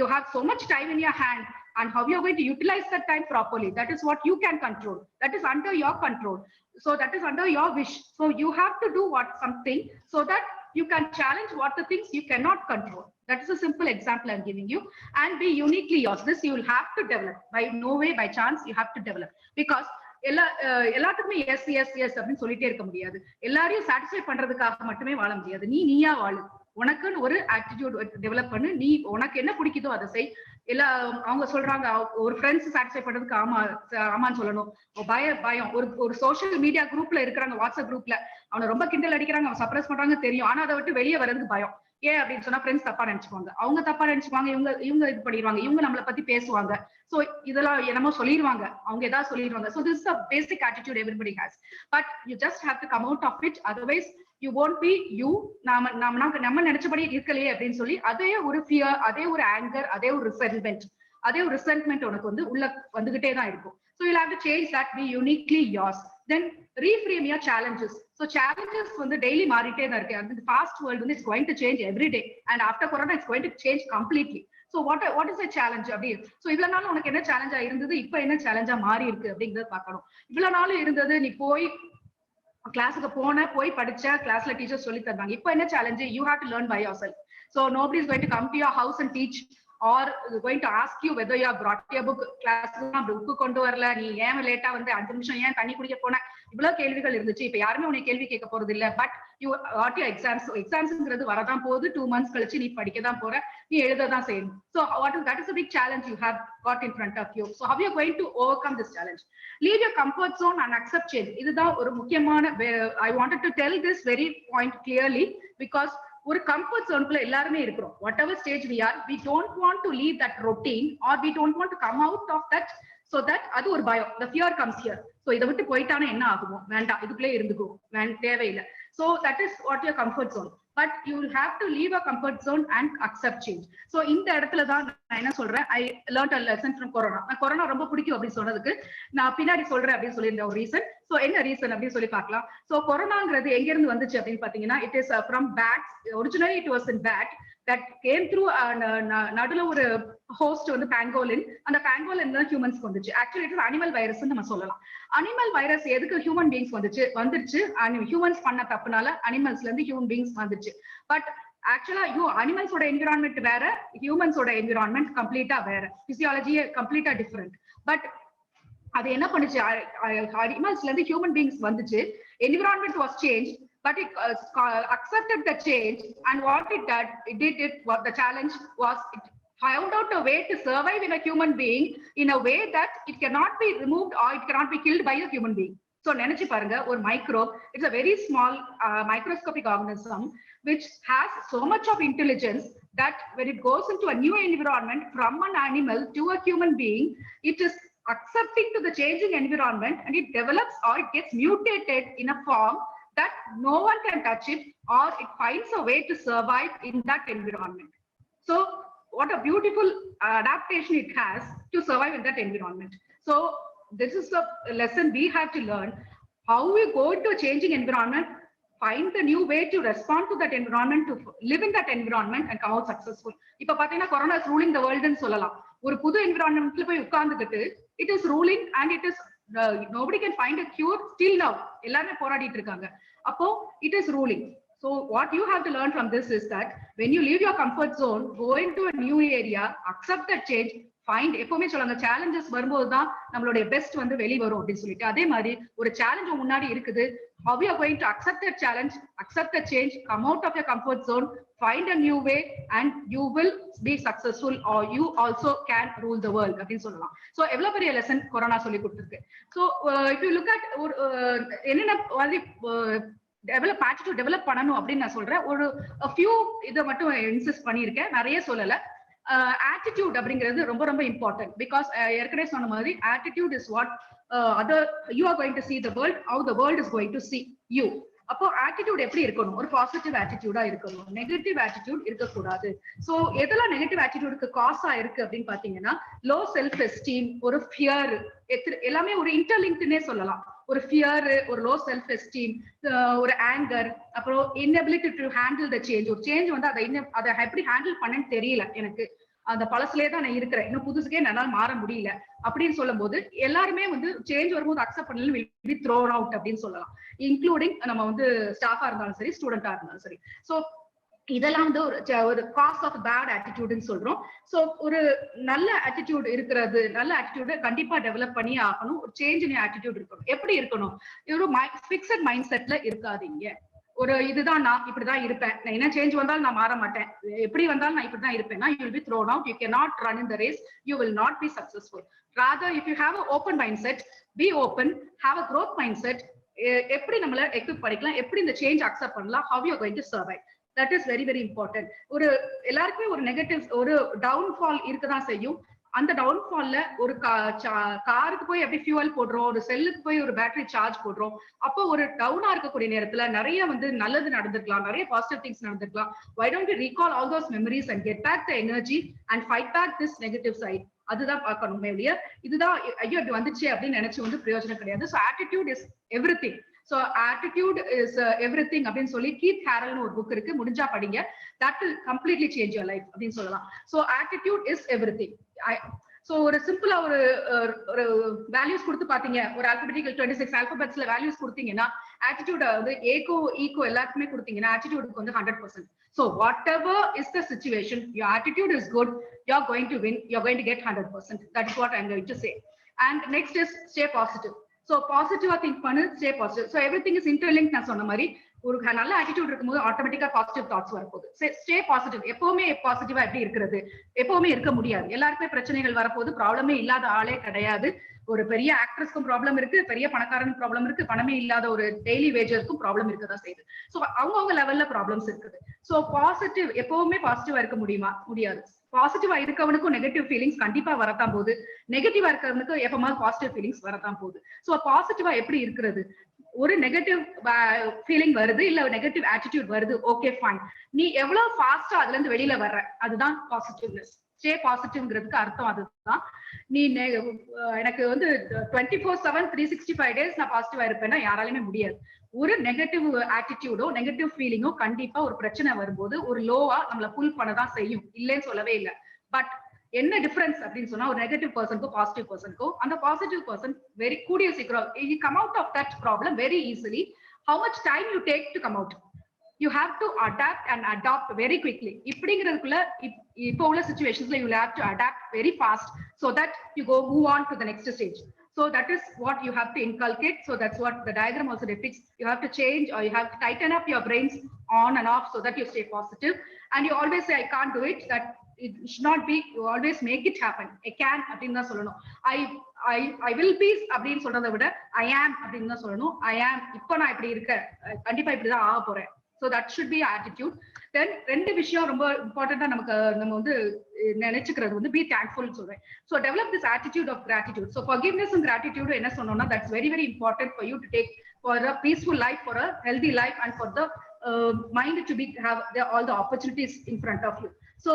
C: You have so much time in your hand, and how you are going to utilize that time properly. That is what you can control. That is under your control. So that is under your wish. So you have to do something so that you can challenge what the things you cannot control. That is a simple example I'm giving you. And be uniquely yours. This you will have to develop. By no way, by chance, you have to develop. Because எல்லாத்துக்குமே S அப்படின்னு சொல்லிட்டே இருக்க முடியாது. எல்லாரையும் satisfy பண்றதுக்காக மட்டுமே வாழ முடியாது. நீயா வாழு. உனக்குன்னு ஒரு ஆட்டிடியூட் டெவலப் பண்ணு. நீ உனக்கு என்ன பிடிக்குதோ அதை செய். அவங்க சொல்றாங்க ஒரு ஃப்ரெண்ட்ஸ் சாட்டிஸ்ஃபை பண்றதுக்கு ஆமான்னு சொல்லணும். பயம். ஒரு சோசியல் மீடியா குரூப்ல இருக்கிறாங்க, வாட்ஸ்அப் குரூப்ல அவனை ரொம்ப கிண்டல் அடிக்கிறாங்க, அவன் சப்ரஸ் பண்றாங்க தெரியும். ஆனா அதை விட்டு வெளியே வர்றதுக்கு பயம். ஏன் அப்படின்னு சொன்னா ஃப்ரெண்ட்ஸ் தப்பா நினைச்சுக்குவாங்க, அவங்க தப்பா நினைச்சுக்குவாங்க, இவங்க இது பண்ணிடுவாங்க, இவங்க நம்மளை பத்தி பேசுவாங்க. சோ இதெல்லாம் என்னமோ சொல்லிடுவாங்க, அவங்க ஏதாவது சொல்லிடுவாங்க. So this is a basic attitude everybody has, but you just have to come out of it. Otherwise you won't be you. நம்ம நினைச்சபடி இருக்கலையே அப்படின்னு சொல்லி அதே ஒரு ஃபியர், அதே ஒரு ஆங்கர், அதே ஒரு ரிசென்ட்மெண்ட் உனக்கு உள்ள வந்துகிட்டே தான் இருக்கும். So you'll have to change that, be uniquely yours. Then reframe your challenges. So challenges daily மாறிட்டே தான் இருக்கு. And the fast world is going to change every day, and after corona it's going to change completely. So what is a challenge அப்படி? So இவ்வளவு நாள் உனக்கு என்ன சேலஞ்சா இருந்தது, இப்போ என்ன சேலஞ்சா மாறி இருக்கு அப்படிங்கறத பார்க்கணும். இவ்வளவு நாள் இருந்தது நீ போய் கிளாஸுக்கு போய் படிச்ச, கிளாஸ்ல டீச்சர் சொல்லி தந்தாங்க. இப்போ என்ன challenge? You have to learn by yourself. So nobody is going to come to your house and teach, or going to ask you whether you have brought your book. கிளாஸ்க்கு புக் கொண்டு வரல, நீ ஏன் லேட்டா 5 நிமிஷம் ஏன் தண்ணி குடிக்க போன, இவ்வளவு கேள்விகள் இருந்துச்சு. இப்ப யாருமே உனக்கு கேள்வி கேட்க போறது இல்ல. பட் யூ வாட் யூ எக்ஸாம்ஸ்ங்கிறது வரதான் போகுது. 2 months கழிச்சு நீ படிக்கதான் போற, நீ எழுததான் செய்யணும். So that is a big challenge you have got in front of you. So how you are going to overcome this challenge? Leave your comfort zone and accept change. இதுதான் ஒரு முக்கியமான. I wanted to tell this very point clearly because ஒரு comfort ஜோனுக்குள்ள எல்லாருமே இருக்கிறோம். What ever stage we are, we don't want to leave that routine, or we don't want to come out of that. So that அது ஒரு பயம். The fear comes here. So இதை விட்டு போயிட்டானே என்ன ஆகுமோ, வேண்டாம் இதுக்குள்ளே இருந்துக்கோ, தேவையில்லை. So that is what your comfort zone. But you will have to leave a comfort zone and accept change. So இந்த இடத்துல தான் நான் என்ன சொல்றேன், I learned a lesson from corona. நான் கொரோனா ரொம்ப பிடிக்கும் அப்படின்னு சொன்னதுக்கு நான் பின்னாடி சொல்றேன் அப்படின்னு சொல்லியிருந்த ஒரு ரீசன். சோ என்ன ரீசன் அப்படின்னு சொல்லி பார்க்கலாம். சோ கொரோனாங்கிறது எங்க இருந்து வந்துச்சு அப்படின்னு பாத்தீங்கன்னா, it is from bats. Originally it was in bat that came through நடுல ஒரு ஹோஸ்ட் pangolin. அந்த pangolin தான் ஹியூமன்ஸ்க்கு வந்துச்சு. Actually it is animal virus நம்ம சொல்லலாம். அனிமல் வைரஸ் எதுக்கு ஹியூமன் பீயிங்ஸ் வந்துருச்சு ஹியூமன்ஸ் பண்ண தப்புனால அனிமல்ஸ்ல இருந்து ஹியூமன் பீயிங்ஸ் வந்துச்சு. பட் ஆக்சுவலா அனிமல்ஸோட என்விரான்மெண்ட் வேற, ஹியூமன்ஸோட என்விரான்மெண்ட் கம்ப்ளீட்டா வேற, பிசியாலஜியே கம்ப்ளீட்டா டிஃபரெண்ட். பட் அது என்ன பண்ணுச்சு, அனிமல்ஸ்ல இருந்து ஹியூமன் பீயிங்ஸ் வந்துச்சு, environment was change, but it accepted the change, and what it did, what the challenge was, it found out a way to survive in a human being in a way that it cannot be removed or it cannot be killed by a human being. So நினைச்சு பாருங்க, ஒரு microbe, it's a very small microscopic organism which has so much of intelligence that when it goes into a new environment from an animal to a human being, it is accepting to the changing environment, and it develops or it gets mutated in a form that no one can touch it, or it finds a way to survive in that environment. So what a beautiful adaptation it has to survive in that environment. So this is the lesson we have to learn, how we go into a changing environment, find the new way to respond to that environment, to live in that environment and come out successful. இப்ப பாத்தீங்கன்னா corona is ruling the world ன்னு சொல்லலாம். ஒரு புது environmentல போய் உட்கார்ந்துக்கிட்டு it is ruling, and it is nobody can find a cure still now. எல்லாரும் போராடிட்டு இருக்காங்க. அப்போ it is ruling. So what you have to learn from this is that when you leave your comfort zone, go into a new area, accept that change, find, எப்பவுமே சொல்லுங்க, challenges வரும்போது தான் நம்மளுடைய best வெளிய வரும் அப்படின்னு சொல்லிட்டு. அதே மாதிரி ஒரு சேலஞ்ச் முன்னாடி இருக்குது, how you are going to accept the challenge, accept the change, come out of your comfort zone, find a new way, and you will be successful, or you also can rule the world அப்படின்னு சொல்லலாம். So எவ்வளவு பெரிய lesson corona சொல்லி கொடுத்திருக்கு. So if you look at என்னென்ன மாதிரி attitude develop பண்ணணும் அப்படின்னு நான் சொல்றேன். ஒரு ஃபியூ இதை மட்டும் இன்சிஸ்ட் பண்ணியிருக்கேன், நிறைய சொல்லல. ஆட்டிடியூட் அப்படிங்கிறது ரொம்ப ரொம்ப இம்பார்ட்டன்ட். பிகாஸ் ஏற்கனவே சொன்ன மாதிரி attitude is what you are going to see the world, how the world is going to see you. அப்போ ஆட்டிடியூட் எப்படி இருக்கணும்? ஒரு பாசிட்டிவ் ஆட்டிடியூடா இருக்கணும், நெகட்டிவ் ஆட்டிடியூட் இருக்கக்கூடாது. சோ எதெல்லாம் நெகட்டிவ் ஆட்டிடியூடுக்கு காசா இருக்கு அப்படின்னு பாத்தீங்கன்னா, லோ செல்ஃப் எஸ்டீம், ஒரு ஃபியர், எல்லாமே ஒரு இன்டர்லிங்க்ட்னே சொல்லலாம். ஒரு ஃபியர், ஒரு லோ செல்ஃப் எஸ்டீம், ஒரு ஆங்கர், அப்புறம் inability to handle the change. ஒரு சேஞ்ச் வந்து அதை எப்படி ஹேண்டில் பண்ணேன்னு தெரியல, எனக்கு அந்த பழசுலயே தான் நான் இருக்கிறேன், இன்னும் புதுசுக்கே என்னால மாற முடியல அப்படின்னு சொல்லும் போது எல்லாருமே வந்து சேஞ்ச் வரும்போது அக்செப்ட் பண்ணல, will be thrown out அப்படின்னு சொல்லலாம். இன்க்ளூடிங் நம்ம வந்து ஸ்டாஃபா இருந்தாலும் சரி, ஸ்டூடெண்டா இருந்தாலும் சரி. சோ இதெல்லாம் வந்து ஒரு காஸ் ஆஃப் பேட் ஆட்டிடியூட்னு சொல்றோம். சோ ஒரு நல்ல ஆட்டிடியூட் இருக்கிறது, நல்ல ஆட்டிடியூட கண்டிப்பா டெவலப் பண்ணி ஆகணும். ஒரு சேஞ்ச் இன் ஆட்டிடியூட் இருக்கணும். எப்படி இருக்கணும்? ஒரு ஃபிக்ஸட் மைண்ட் செட்ல இருக்காதீங்க. ஒரு இதுதான் நான் இப்படிதான் இருப்பேன், நான் என்ன சேஞ்ச் வந்தாலும் நான் மாற மாட்டேன், எப்படி வந்தாலும் நான் இப்படிதான் இருப்பேன்னா, you will be thrown out, you cannot run in the race, you will not be successful. Rather, if you have an open mindset, be open, have a growth mindset, எப்படி நம்மள எக்விப் பண்ணிக்கலாம், எப்படி இந்த சேஞ்ச் அக்செப்ட் பண்ணலாம், how you are going to survive. That is very very important. ஒரு எல்லாருக்குமே ஒரு negative, ஒரு டவுன்ஃபால் இருக்கதான் செய்யும். அந்த டவுன்ஃபால்ல ஒரு காருக்கு போய் எப்படி ஃபியூவல் போடுறோம், ஒரு செல்லுக்கு போய் ஒரு பேட்டரி சார்ஜ் போடுறோம். அப்போ ஒரு டவுனா இருக்கக்கூடிய நேரத்துல நிறைய வந்து நல்லது நடந்திருக்கலாம், நிறைய பாசிட்டிவ் திங்ஸ் நடந்திருக்கலாம். why don't you recall all those memories and get back the energy and fight back this negative side? அதுதான் பார்க்கணுமே இல்லையா, இதுதான் ஐயோ அது வந்துச்சு அப்படின்னு நினைச்சு வந்து பிரயோஜனம் கிடையாது. So attitude is everything. So attitude is everything அப்படின்னு சொல்லி கீத் ஹேரல்னு ஒரு புக் இருக்கு, முடிஞ்சா படிங்க. that will completely change your life அப்படின்னு சொல்லலாம். So attitude is everything. So ஒரு சிம்பிளா ஒரு வேல்யூஸ் கொடுத்து பாத்தீங்க, ஒரு ஆல்பபெட்டிக்கல் 26 ஆல்பபெட்ஸ்ல வேல்யூஸ் கொடுத்தீங்கன்னா, ஆட்டிடியூட் வந்து ஏகோ ஈகோ எல்லாருக்குமே கொடுத்தீங்கன்னா ஆட்டிடியூடுக்கு வந்து 100%. So whatever is the situation, your attitude is good, you're going to win, you're going to get 100%. That is what I'm going to say. And next is stay positive. So positive think பண்ணு, stay positive. So everything is interlinked. நான் சொன்ன மாதிரி ஒரு நல்ல attitude இருக்கும்போது ஆட்டோமேட்டிக்கா positive thoughts வரப்போகுது. Stay positive. எப்பவுமே பாசிட்டிவா எப்படி இருக்கிறது? எப்பவுமே இருக்க முடியாது. எல்லாருக்குமே பிரச்சனைகள் வரப்போகுது. ப்ராப்ளமே இல்லாத ஆளே கிடையாது. ஒரு பெரிய ஆக்ட்ரஸ்க்கும் ப்ராப்ளம் இருக்கு, பெரிய பணக்காரனுக்கும் ப்ராப்ளம் இருக்கு, பணமே இல்லாத ஒரு டெய்லி வேஜருக்கும் ப்ராப்ளம் இருக்கதான் செய்யுது. ஸோ அவங்கவுங்க லெவல்ல ப்ராப்ளம்ஸ் இருக்குது. ஸோ பாசிட்டிவ், எப்பவுமே பாசிட்டிவா இருக்க முடியுமா? முடியாது. பாசிட்டிவா இருக்கவனுக்கும் நெகட்டிவ் ஃபீலிங்ஸ் கண்டிப்பா வரத்தான் போகுது. நெகட்டிவா இருக்கிறவனுக்கு எப்பமாவது பாசிட்டிவ் ஃபீலிங்ஸ் வரத்தான் போகுது. ஸோ பாசிட்டிவா எப்படி இருக்கிறது? ஒரு நெகட்டிவ் ஃபீலிங் வருது, இல்ல நெகட்டிவ் ஆட்டிடியூட் வருது, ஓகே ஃபைன். நீ எவ்வளவு ஃபாஸ்டா அதுல இருந்து வெளியில வர்ற, அதுதான் பாசிட்டிவ்னஸ். ஸ்டே பாசிட்டிவ்ங்கிறதுக்கு அர்த்தம் அதுதான். நீ எனக்கு வந்து 24/7 365 டேஸ் நான் பாசிட்டிவா இருப்பேன்னா யாராலுமே முடியாது. ஒரு நெகட்டிவ் ஆட்டிடியூடோ நெகட்டிவ் ஃபீலிங்கோ கண்டிப்பா ஒரு பிரச்சனை வரும்போது ஒரு லோவா நம்மள புல் பண்ணதான் செய்யும், இல்லைன்னு சொல்லவே இல்லை. பட் என்ன டிஃபரன்ஸ் அப்படின்னு சொன்னா, ஒரு நெகட்டிவ் பர்சனுக்கும் பாசிட்டிவ் பர்சனுக்கும், அந்த பாசிட்டிவ் பர்சன் வெரி கூடிய சீக்கிரம் you come out of that problem very easily. How much time you take to come out? You have to adapt and adopt very quickly. இப்படிங்கிறதுக்குள்ள இப்போ உள்ள சிச்சுவேஷன்ஸ்ல you will have to adapt very fast so that you move on to the next stage. So that is what you have to inculcate. So that's what the diagram also depicts. You have to change, or you have to tighten up your brains on and off so that you stay positive. And you always say I can't do it. That it should not be. You always make it happen. I can அப்படின்னு தான் சொல்லணும். I will be அப்படின்னு சொல்றதை விட I am அப்படின்னு தான் சொல்லணும். I am, இப்போ நான் இப்படி இருக்கேன், கண்டிப்பா இப்படிதான் ஆக போறேன். So that should be attitude. Then ரெண்டு விஷயம் ரொம்ப இம்பார்ட்டண்டா நம்ம வந்து நினைச்சுக்கிறது வந்து be thankful சொல்றேன். So develop this attitude of gratitude. So forgiveness and gratitude என்ன சொன்னோம்னா, that's very very important for you to take for a peaceful life, for a healthy life, and for the mind to be have all the opportunities in front of you. So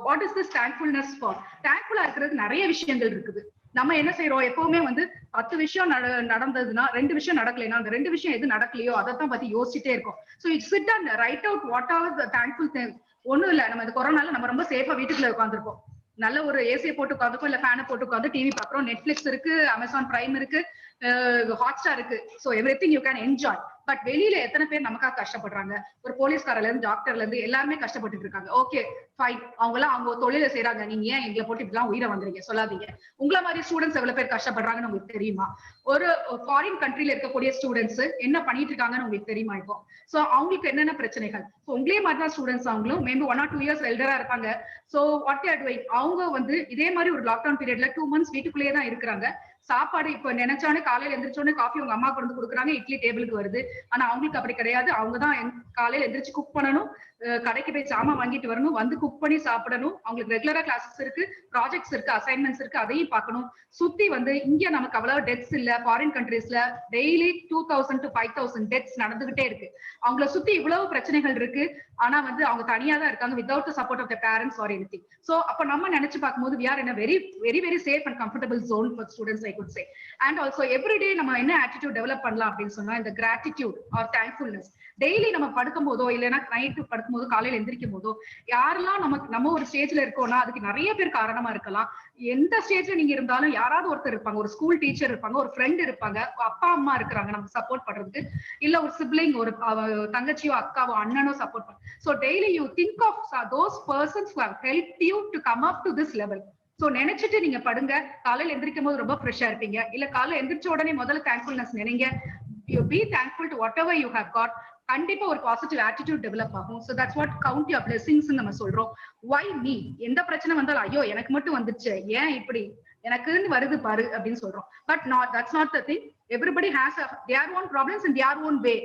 C: what is this thankfulness for? Thankful இருக்கிறது நிறைய விஷயங்கள் இருக்குது. நம்ம என்ன செய்யறோம், எப்பவுமே வந்து 10 விஷயம் நடந்ததுன்னா 2 விஷயம் நடக்கலைன்னா அந்த 2 விஷயம் எது நடக்கலையோ அதைத்தான் பத்தி யோசிச்சுட்டே இருக்கும். So it's sit and right out what are the thankful thing. ஒண்ணும் இல்லை, நம்ம இந்த கொரோனால நம்ம ரொம்ப சேஃபா வீட்டுக்குள்ள உட்காந்துருப்போம். நல்ல ஒரு ஏசியை போட்டு உட்காந்துருக்கோம், இல்ல ஃபேனை போட்டு உட்காந்து டிவி பாக்குறோம், நெட்ஃபிளிக்ஸ் இருக்கு, அமேசான் பிரைம் இருக்கு, ஹாட் ஸ்டார் இருக்கு. So every thing you can enjoy. But வெளியில எத்தனை பேர் நமக்காக கஷ்டப்படுறாங்க? ஒரு போலீஸ்காரர்ல இருந்து டாக்டர்ல இருந்து எல்லாருமே கஷ்டப்பட்டு இருக்காங்க. ஓகே ஃபைன், அவங்க எல்லாம் அவங்க தொழில செய்யறாங்க. நீங்க ஏன் எங்களை போட்டு இப்படிலாம் உயிரை வந்துறீங்க சொல்லாதீங்க. உங்களை மாதிரி ஸ்டூடெண்ட்ஸ் எவ்வளவு பேர் கஷ்டப்படுறாங்கன்னு உங்களுக்கு தெரியுமா? ஒரு ஃபாரின் கண்ட்ரில இருக்கக்கூடிய ஸ்டூடெண்ட்ஸ் என்ன பண்ணிட்டு இருக்காங்கன்னு உங்களுக்கு தெரியுமா? இப்போ சோ அவங்களுக்கு என்னென்ன பிரச்சனைகள்? உங்களே மாதிரி தான் ஸ்டூடெண்ட்ஸ், அவங்களும் மேபி 1 or 2 years எல்டரா இருப்பாங்க. So what you are doing? அவங்க வந்து இதே மாதிரி ஒரு லாக்டவுன் பீரியட்ல 2 months வீட்டுக்குள்ளேயே தான் இருக்கிறாங்க. சாப்பாடு இப்ப நினைச்சோன்னே காலையில எந்திரிச்சோன்னே காஃபி உங்க அம்மா கொண்டு கொடுக்குறாங்க, இட்லி டேபிளுக்கு வருது. ஆனா அவங்களுக்கு அப்படி கிடையாது. அவங்கதான் காலையில எந்திரிச்சு குக் பண்ணணும், கடைக்கு போய் சாமான் வாங்கிட்டு வரணும், வந்து குக் பண்ணி சாப்பிடணும். அவங்களுக்கு ரெகுலரா கிளாஸஸ் இருக்கு, ப்ராஜெக்ட்ஸ் இருக்கு, அசைன்மெண்ட்ஸ் இருக்கு, அதையும் பார்க்கணும். சுத்தி வந்து இங்க நமக்கு அவ்வளவு டெத்ஸ் இல்ல. ஃபாரின் கண்ட்ரீஸ்ல டெய்லி 2000 to 5000 டெத்ஸ் நடந்துகிட்டே இருக்கு. அவங்கள சுத்தி இவ்வளவு பிரச்சனைகள் இருக்கு. ஆனா வந்து அவங்க தனியா தான் இருக்காங்க, without the support of the parents or anything. So அப்ப நம்ம நினைச்சு பார்க்கும்போது we are in a very very very safe and comfortable zone for students, I could say. And also every day நம்ம என்ன ஆட்டிடியூட் டெவலப் பண்ணலாம் அப்படின்னு சொன்னா, இந்த கிராட்டிடியூட் ஆர் தேங்க்ஃபுல்னஸ். டெய்லி நம்ம படுக்கும் போதோ இல்லைன்னா நைட்டு படுக்கும் போதோ காலையில எந்திரிக்கும் போதோ யாரெல்லாம் நம்ம ஒரு ஸ்டேஜ்ல இருக்கோம்னா அதுக்கு நிறைய பேர் காரணமா இருக்கலாம். எந்த ஸ்டேஜ்ல நீங்க இருந்தாலும் யாராவது ஒருத்தர் இருப்பாங்க. ஒரு ஸ்கூல் டீச்சர் இருப்பாங்க, ஒரு ஃப்ரெண்ட் இருப்பாங்க, அப்பா அம்மா இருக்கிறாங்க நமக்கு சப்போர்ட் பண்றதுக்கு, இல்ல ஒரு சிப்ளிங், ஒரு தங்கச்சியோ அக்காவோ அண்ணனோ சப்போர்ட் பண்ண. So daily you think of those persons who have helped you to come up to this level. So நினைச்சிட்டு நீங்க படுங்க. காலையில எந்திரிக்கும் போது ரொம்ப ஃப்ரெஷ்ஷா இருப்பீங்க. இல்ல காலையில எந்திரிச்ச உடனே முதல்ல தேங்க்ஃபுல்னஸ் நினைங்க. You be thankful to whatever you have got. கண்டிப்பா ஒரு பாசிட்டிவ் ஆட்டிடியூட் டெவலப் ஆகும். So that's what count your blessings நம்ம சொல்றோம். why me? எந்த பிரச்சனை வந்தாலும் ஐயோ எனக்கு மட்டும் வந்துச்சு, ஏன் இப்படி எனக்குன்னு வருது பாரு அப்படின்னு சொல்றோம். But that's not the thing. Everybody has their own problems in their own way.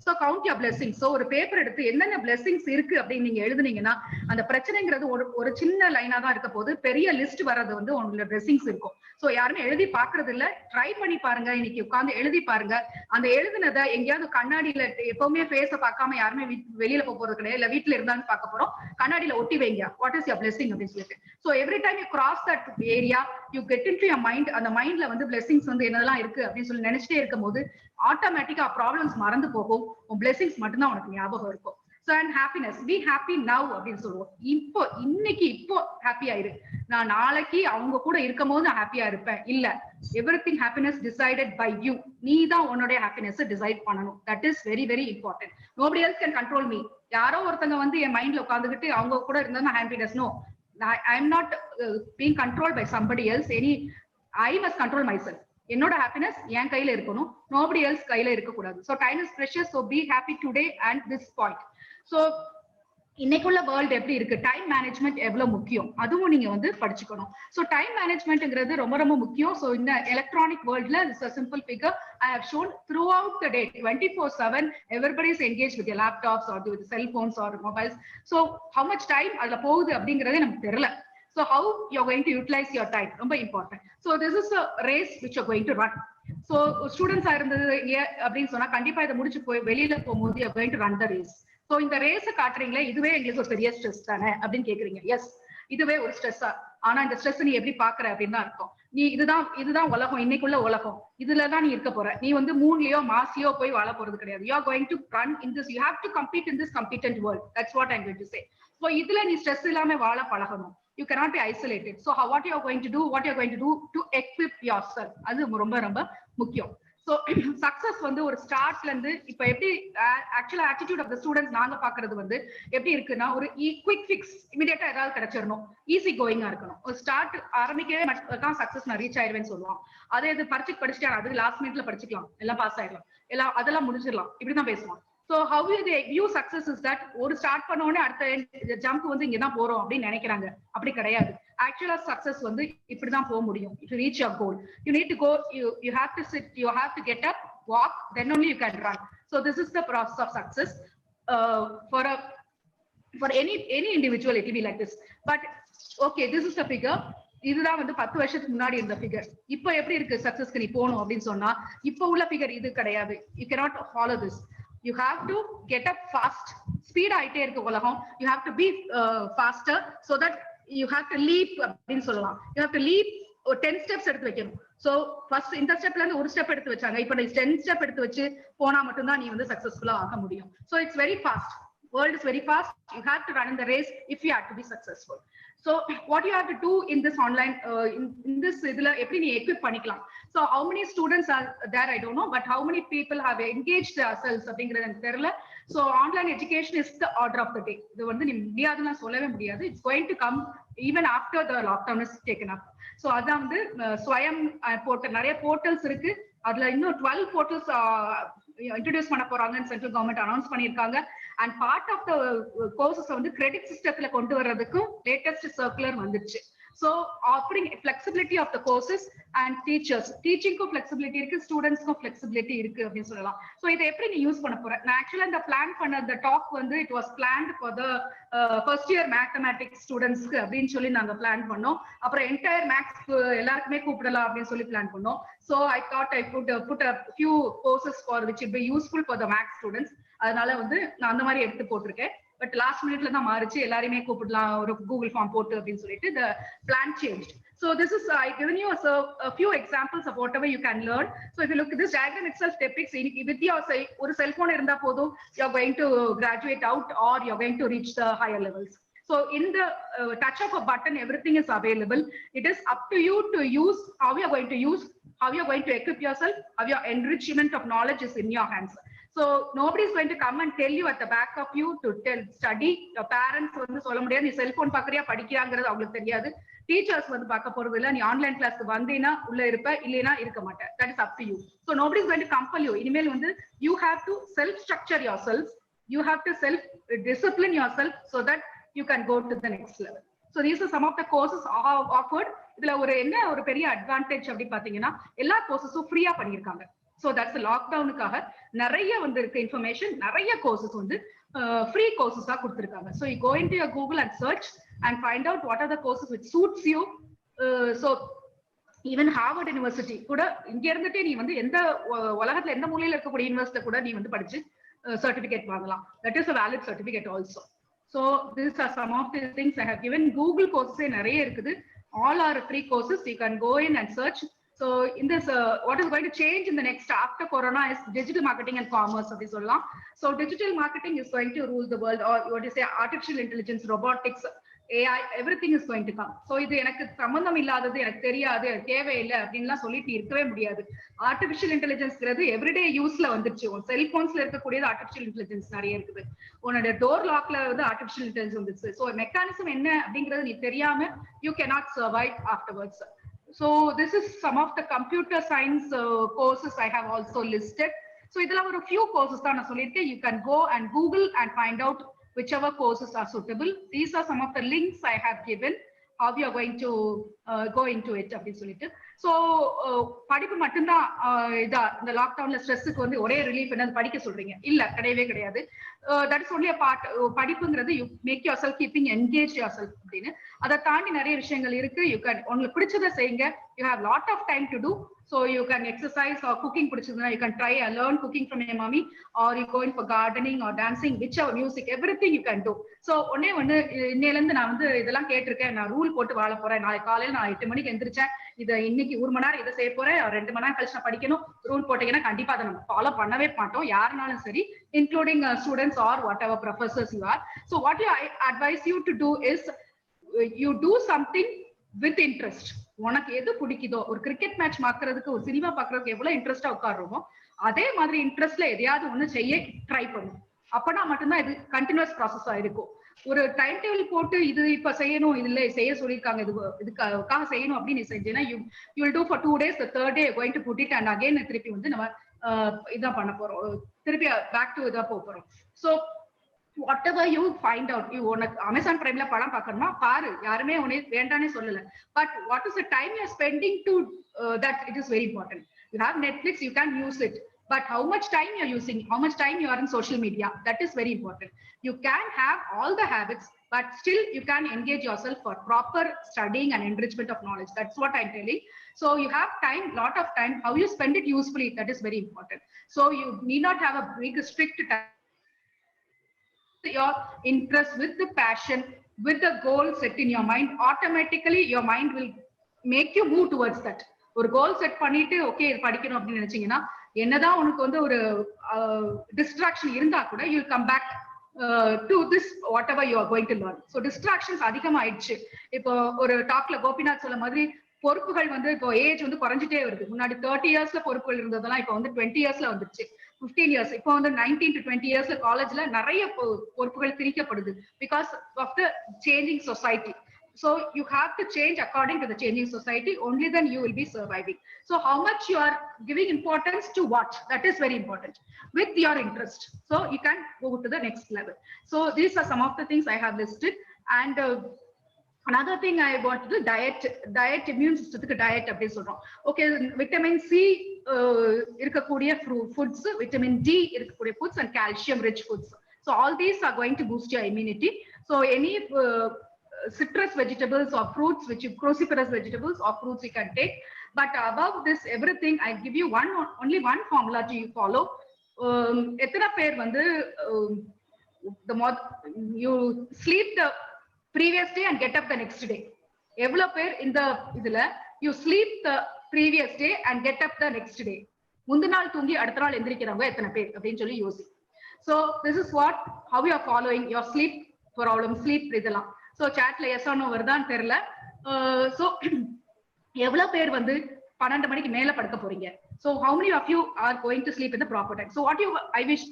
C: So count your blessings. So ஒரு பேப்பர் எடுத்து என்னென்ன பிளெஸிங்ஸ் இருக்கு அப்படின்னு நீங்க எழுதுனீங்கன்னா அந்த பிரச்சனைங்கிறது ஒரு சின்ன லைனா தான் இருக்க போது. பெரிய லிஸ்ட் வர்றது வந்து உங்களோட பிளெஸிங்ஸ் இருக்கும். சோ யாருமே எழுதி பாக்குறது இல்ல, ட்ரை பண்ணி பாருங்க. இன்னைக்கு உட்கார்ந்து எழுதி பாருங்க. அந்த எழுதுனதை எங்கேயாவது கண்ணாடியில, எப்பவுமே ஃபேஸ பார்க்காம யாருமே வெளியில போறது கிடையாது, இல்ல வீட்டுல இருந்தாலும் பார்க்க போறோம், கண்ணாடியில ஒட்டி வைங்க வாட் இஸ் யுவர் பிளெஸிங் அப்படின்னு சொல்லிட்டு. So every time you cross that area you get into your mind. அந்த மைண்ட்ல வந்து பிளெஸிங்ஸ் வந்து என்னெல்லாம் இருக்கு அப்படின்னு சொல்லி நினைச்சிட்டே இருக்கும் போது ஆட்டோமேட்டிக்கா ப்ராப்ளம்ஸ் மறந்து போகும். உன் பிளெஸிங்ஸ் மட்டும்தான் உனக்கு ஞாபகம் இருக்கும். So and happiness, be happy now அப்படின்னு சொல்லுவோம். இப்போ ஹாப்பியா இரு. நான் நாளைக்கு அவங்க கூட இருக்கும் போது நான் ஹாப்பியா இருப்பேன் இல்ல. Everything happiness decided by you. நீ தான் உன்னுடைய ஹாப்பினஸ் டிசைட் பண்ணணும். That is very very important. Nobody else can control me. யாரோ ஒருத்தங்க வந்து என் மைண்ட்ல உட்காந்துக்கிட்டு அவங்க கூட இருந்தா happiness. No, I am not being controlled by somebody else. I must control myself. என்னோட ஹாப்பினஸ் என் கையில இருக்கணும், நோபடி எல்ஸ் கையில இருக்க கூடாது. So time is precious. So be happy today and this point. So இன்னைக்குள்ள வேர்ல்ட் எப்படி இருக்கு, டைம் மேனேஜ்மெண்ட் எவ்வளவு முக்கியம் அதுவும் நீங்க வந்து படிச்சுக்கணும். சோ டைம் மேனேஜ்மெண்ட்ங்கிறது ரொம்ப ரொம்ப முக்கியம். சோ இந்த electronic வேர்ல்ட்ல this is a simple figure I have shown throughout the day 24/7 everybody is engaged with their laptops or with cell phones or mobiles. So how much time அதுல போகுது அப்படிங்கறதே நமக்கு தெரியல. So how you are going to utilize your time ரொம்ப important. So this is a race which you are going to run. So students இருந்தது அப்படின்னு சொன்னா கண்டிப்பா இதை முடிச்சு போய் வெளியில போகும்போது you are going to run the race. So இந்த ரேஸ காட்டுறீங்களே இதுவே எங்களுக்கு ஒரு பெரிய ஸ்ட்ரெஸ் தானே அப்படின்னு கேக்குறீங்க. எஸ், இதுவே ஒரு ஸ்ட்ரெஸ்ஸா. ஆனா இந்த ஸ்ட்ரெஸ் நீ எப்படி பாக்குற அப்படின்னு தான் இருக்கும். நீ இதுதான் உலகம், இன்னைக்குள்ள உலகம், இதுலதான் நீ இருக்க போற. நீ வந்து மூன்லயோ மாசியோ போய் வாழ போறது கிடையாது. You are going to run in this, you have to compete in this competent world. That's what I'm going to say. So இதுல நீ ஸ்ட்ரெஸ் இல்லாம வாழ பழகணும். You cannot be isolated. So what you are going to do to equip yourself, அது ரொம்ப ரொம்ப முக்கியம். So success வந்து ஒரு ஸ்டார்ட்ல இருந்து இப்ப எப்படி ஆக்சுவலா ஆட்டிடியூட் ஆஃப் த ஸ்டூடெண்ட்ஸ் நாங்க பாக்குறது வந்து எப்படி இருக்குன்னா, ஒரு குவிக் ஃபிக்ஸ் இமிடியேட்டா ஏதாவது கிடைச்சிடணும், ஈஸி கோயிங்கா இருக்கணும். ஒரு ஸ்டார்ட் ஆரம்பிக்கவே தான் சக்சஸ் நான் ரீச் ஆயிடுவேன்னு சொல்லுவான். அதே இது படிச்சுட்டு அது லாஸ்ட் மினிட்ல படிச்சுக்கலாம், எல்லாம் பாஸ் ஆயிடலாம், எல்லாம் அதெல்லாம் முடிச்சிடலாம், இப்படிதான் பேசுவான். So how will they view success is that ஒரு ஸ்டார்ட் பண்ண உடனே அடுத்த ஜம்ப் வந்து இங்கதான் போறோம் அப்படின்னு நினைக்கிறாங்க. அப்படி கிடையாது. ஆக்சுவலா சக்சஸ் வந்து இப்படிதான் போக முடியும். To reach your goal you need to go, you have to sit, you have to get up, walk, then only you can run. So this is the process of success for any individual. It will be like this. But okay, this is the figure. இதுதான் வந்து 10 வருஷத்துக்கு முன்னாடி இருந்த figure. இப்போ எப்படி இருக்கு சக்சஸ்க்கு நீ போகணும் அப்படின்னு சொன்னா, இப்போ உள்ள ஃபிகர் இது கிடையாது. You cannot follow this. You have to get up fast. Speed ஆயிட்டே இருக்கு உலகம். You have to be faster so that you have to leap அப்படின்னு சொல்லலாம். You have to leap 10 steps எடுத்து வைக்கணும். So first இந்த ஸ்டெப்ல இருந்து ஒரு ஸ்டெப் எடுத்து வச்சாங்க, இப்போ நீ 10 ஸ்டெப் எடுத்து வச்சு போனா மட்டும்தான் நீ வந்து சக்சஸ்ஃபுல்லா ஆக முடியும். So it's very fast. World is very fast. You have to run in the race if you have to be successful. So what you have to do in this online, in this idla eppadi nee equip panikalam. So how many students are there I don't know, but how many people have engaged themselves அப்படிங்கறது எனக்கு தெரியல. So online education is the order of the day. இது வந்து நீ முடியாதுன்னா சொல்லவே முடியாது. It's going to come even after the lockdown is taken up. So அதான் வந்து ஸ்வயம் போர்ட்டல், நிறைய போர்ட்டல்ஸ் இருக்கு. அதுல இன்னும் 12 போர்ட்டல்ஸ் இன்ட்ரோடியூஸ் பண்ண போறாங்கன்னு சென்ட்ரல் கவர்மெண்ட் அனௌன்ஸ் பண்ணிருக்காங்க. And part of the courses வந்து கிரெடிட் சிஸ்டத்துல கொண்டு வர்றதுக்கும் லேட்டஸ்ட் சர்க்குலர் வந்துருச்சு. So offering flexibility of the courses and teachers, teaching ko flexibility irukku, students ko flexibility irukku appdi sollalam. So idu eppadi nee use panna pora? Na actually the plan panna the talk vandu it was planned for the first year mathematics students ku appdi solli naanga plan pannom. Apra entire maths ellarkume koopidala appdi solli plan pannom. So I thought I could put a few courses for which will be useful for the maths students. அதனால வந்து நான் அந்த மாதிரி எடுத்து போட்டிருக்கேன். But last மினிட்ல தான் மாறிச்சு, எல்லாரையுமே கூப்பிடலாம் ஒரு கூகுள் ஃபார்ம் போட்டு அப்படின்னு சொல்லிட்டு the plan changed. So this is I given you a few examples of whatever you can learn. So if you look at this diagram itself depicts with your ஒரு செல்போன் இருந்தா போதும் you are going to graduate out or you are going to reach the higher levels. So in the touch of a button everything is available. It is up to you to use how you are going to use, how you are going to equip yourself, how your enrichment of knowledge is in your hands. So nobody is going to come and tell you at the back of you to study. Your parents வந்து சொல்ல முடியாது நீ cellphone பாக்குறியா படிக்கிறாங்கிறது அவங்களுக்கு தெரியாது. Teachers வந்து பார்க்க போறது இல்ல. நீ ஆன்லைன் கிளாஸ்க்கு வந்தீனா உள்ள இருப்ப, இல்லைனா இருக்க மாட்ட. That is up to you. So nobody is going to compel you. இனிமேல் வந்து you have to self structure yourself, you have to self discipline yourself so that you can go to the next level. So these are some of the courses offered. இதுல ஒரு என்ன ஒரு பெரிய advantage அப்படி பாத்தீங்கன்னா எல்லா கோர்சஸும் ஃப்ரீயா பண்ணிருக்காங்க. So that's the lockdown-க்காக நிறைய வந்து இருக்க இன்ஃபர்மேஷன், நிறைய கோர்சஸ் வந்து ஃப்ரீ கோர்சஸா கொடுத்திருக்காங்க. So you go into your Google and search and find out what are the courses which suits you. So even Harvard University கூட இங்க இருந்துட்டே நீ வந்து எந்த உலகத்துல எந்த மூலையில இருக்கக்கூடிய யூனிவர்சிட்டி கூட நீ வந்து படிச்சு சர்டிபிகேட் வாங்கலாம். That is a valid certificate also. So these are some of the things I have given. Google courses நிறைய இருக்குது. All are free courses. You can go in and search. So in this, what is going to change in the next after Corona is digital marketing and commerce. So digital marketing is going to rule the world, or what do you say, artificial intelligence, robotics, AI, everything is going to come. So இது எனக்கு சம்பந்தம் இல்லாதது, எனக்கு தெரியாது, தேவையில்லை அப்படின்லாம் சொல்லிட்டு இருக்கவே முடியாது. ஆர்டிபிஷியல் இன்டெலிஜென்ஸ்ங்கிறது எவ்ரிடே யூஸ்ல வந்துருச்சு. உன் செல்போன்ஸ்ல இருக்கக்கூடியது ஆர்டிபிஷியல் இன்டெலிஜென்ஸ் நிறைய இருக்குது. உன்னோட டோர் லாக்ல வந்து ஆர்டிபிஷியல் இன்டெலிஜென்ஸ் வந்துருச்சு. ஸோ மெக்கானிசம் என்ன அப்படிங்கிறது நீ தெரியாம you cannot survive afterwards. So this is some of the computer science courses I have also listed. So idla ஒரு few courses தான் நான் சொல்லிருக்கேன். You can go and Google and find out whichever courses are suitable. These are some of the links I have given, how you are going to go into it அப்படின்னு சொல்லிட்டு. So படிப்பு மட்டும்தான் இதா இந்த லாக்டவுன்ல ஸ்ட்ரெஸ்ஸுக்கு வந்து ஒரே ரிலீஃப் என்ன படிக்க சொல்றீங்க? இல்ல, கிடையவே கிடையாது. That is only part. படிப்புங்கிறது you make yourself keeping engage yourself அப்படின்னு. அதை தாண்டி நிறைய விஷயங்கள் இருக்கு. யூ கேன் உங்களுக்கு பிடிச்சதை செய்யுங்க. You have lot of time to do. So you can exercise or cooking பிடிச்சதுன்னா you can try and learn cooking from your mommy, or you go in for gardening or dancing, whichever, music, everything you can do. So ஒண்ணே இன்னையில இருந்து நான் வந்து இதெல்லாம் கேட்டிருக்கேன், நான் rule போட்டு வாழ போறேன். நாளைக்கு காலையில நான் 8 மணிக்கு எந்திரிச்சேன், இதை இன்னைக்கு 1 மணி நேரம் இதை செய்ய போறேன், 2 மணி நேரம் கழிச்சு நான் படிக்கணும் ரூல் போட்டீங்கன்னா கண்டிப்பா அதை நம்ம ஃபாலோ பண்ணவே மாட்டோம், யாருனாலும் சரி, including students or whatever professors you are. So what you advise you to do is you do something with interest. உனக்கு எது பிடிக்குதோ, ஒரு கிரிக்கெட் மேட்ச் பாக்குறதுக்கு, ஒரு சினிமா பாக்குறதுக்கு எவ்வளவு இன்ட்ரெஸ்டா உட்காடுறோமோ அதே மாதிரி இன்ட்ரெஸ்ட்ல எதையாவது ஒண்ணு செய்ய ட்ரை பண்ணும். அப்பனா மட்டும்தான் இது கண்டினியூஸ் ப்ராசஸா இருக்கும். ஒரு டைம் டேபிள் போட்டு இது இப்ப செய்யணும், இதுல செய்ய சொல்லியிருக்காங்க, இதுக்காக செய்யணும் அப்படின்னு நீ செஞ்சேன்னா you will do for 2 days, the third day going to put it and again திருப்பி வந்து நம்ம இதான் பண்ண போறோம், திருப்பி பேக் டு இதா போறோம். So whatever you find out, you உனக்கு அமேசான் பிரைம்ல படம் பார்க்கணுமா பாரு, யாருமே உனக்கு வேண்டானே சொல்லல. But what is the time you are spending to that, it is very important. You have Netflix, you can use it, but how much time you are using, how much time you are in social media, that is very important. You can have all the habits, but still you can engage yourself for proper studying and enrichment of knowledge. That's what I'm telling. So you have time, lot of time, how you spend it usefully, that is very important. So you need not have a big strict time. Your interest with the passion, with the goal set in your mind, automatically your mind will make you move towards that. ஒரு goal set பண்ணிட்டு okay இது படிக்கணும் அப்படின்னு நினைச்சீங்கன்னா, என்னதான் உனக்கு வந்து ஒரு டிஸ்ட்ராக்ஷன் இருந்தா கூட you come back to this whatever you are going to learn. So distractions அதிகமாயிடுச்சு. இப்போ ஒரு டாக்ல கோபிநாத் சொல்ல மாதிரி பொறுப்புகள் வந்து இப்போ ஏஜ் வந்து குறைஞ்சிட்டே வருது. முன்னாடி 30 இயர்ஸ்ல பொறுப்புகள் இருந்ததெல்லாம் இப்போ வந்து 20 இயர்ஸ்ல வந்துருச்சு, 15 இயர்ஸ். இப்போ வந்து 19 to 20 இயர்ஸ்ல காலேஜ்ல நிறைய பொறுப்புகள் திணிக்கப்படுது because of the changing society. So you have to change according to the changing society. Only then you will be surviving. So how much you are giving importance to what? That is very important. With your interest. So you can go to the next level. So these are some of the things I have listed. And another thing I want to do, diet, immune system diet. Okay, vitamin C irukkudiya foods, vitamin D irukkudiya foods, and calcium rich foods. So all these are going to boost your immunity. So any citrus vegetables or fruits, which you cruciferous vegetables or fruits you can take. But above this everything, I give you only one formula to you follow. Ethana per vandu you sleep the previous day and get up the next day. Evlo per in the idula you sleep the previous day and get up the next day. Mundu naal thoongi adutha naal endirikiravanga ethana per appdin solli yosi. So this is what how you are following your sleep problem, sleep idella. So chat la yes or no vardan therla. So evlo per vandu 12 manikku mela padukka poringa. So how many of you are going to sleep in the proper time? So what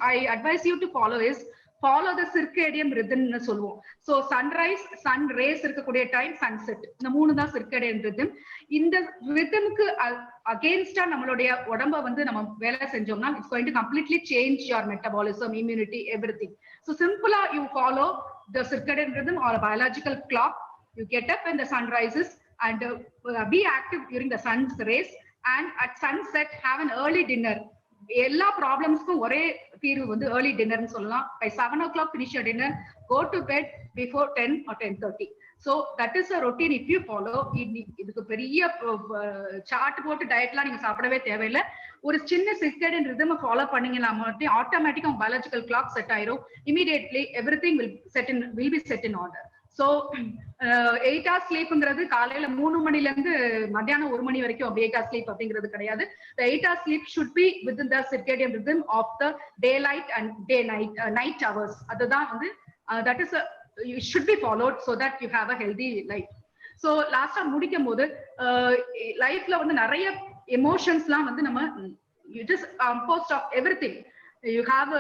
C: I advise you to follow is follow the circadian rhythm nu solluvom. So sunrise, sun rays irukkudiya time, sunset, இந்த மூணு தான் circadian rhythm. இந்த rhythm க்கு against நம்மளுடைய உடம்ப வந்து நம்ம வேலை செஞ்சோம்னா it's going to completely change your metabolism, immunity, everything. So simply you follow the circadian rhythm or a biological clock. You get up when the sun rises and be active during the sun's rays, and at sunset have an early dinner. எல்லா ப்ராப்ளம்ஸ்க்கும் ஒரே தீர்வு வந்து early dinner னு சொல்லலாம். By 7 o'clock finish your dinner, go to bed before 10 or 10:30. So that is a routine if you follow. இதுக்கு பெரிய chart போட்டு டயட்லாம் நீங்க சாப்பிடவே தேவையில்லை. ஒரு சின்ன circadian rhythm ஃபாலோ பண்ணீங்கன்னா மட்டும் ஆட்டோமேட்டிக்கா உங்க biological clock செட் ஆயிரும். Immediately everything will be set in order. So 8 hours sleepங்கிறது காலையில 3 மணில இருந்து மத்தியானம் 1 மணி வரைக்கும் அப்படி 8 hours sleep அப்படிங்கிறது கிடையாது. The 8 hours sleep should be within the circadian rhythm of the daylight and night hours. அதுதான் வந்து that is you should be followed so that you have a healthy life. So லாஸ்டா முடிக்கும் போது லைஃப்ல வந்து நிறைய எமோஷன்ஸ்லாம் வந்து நம்ம it is composed of everything. You have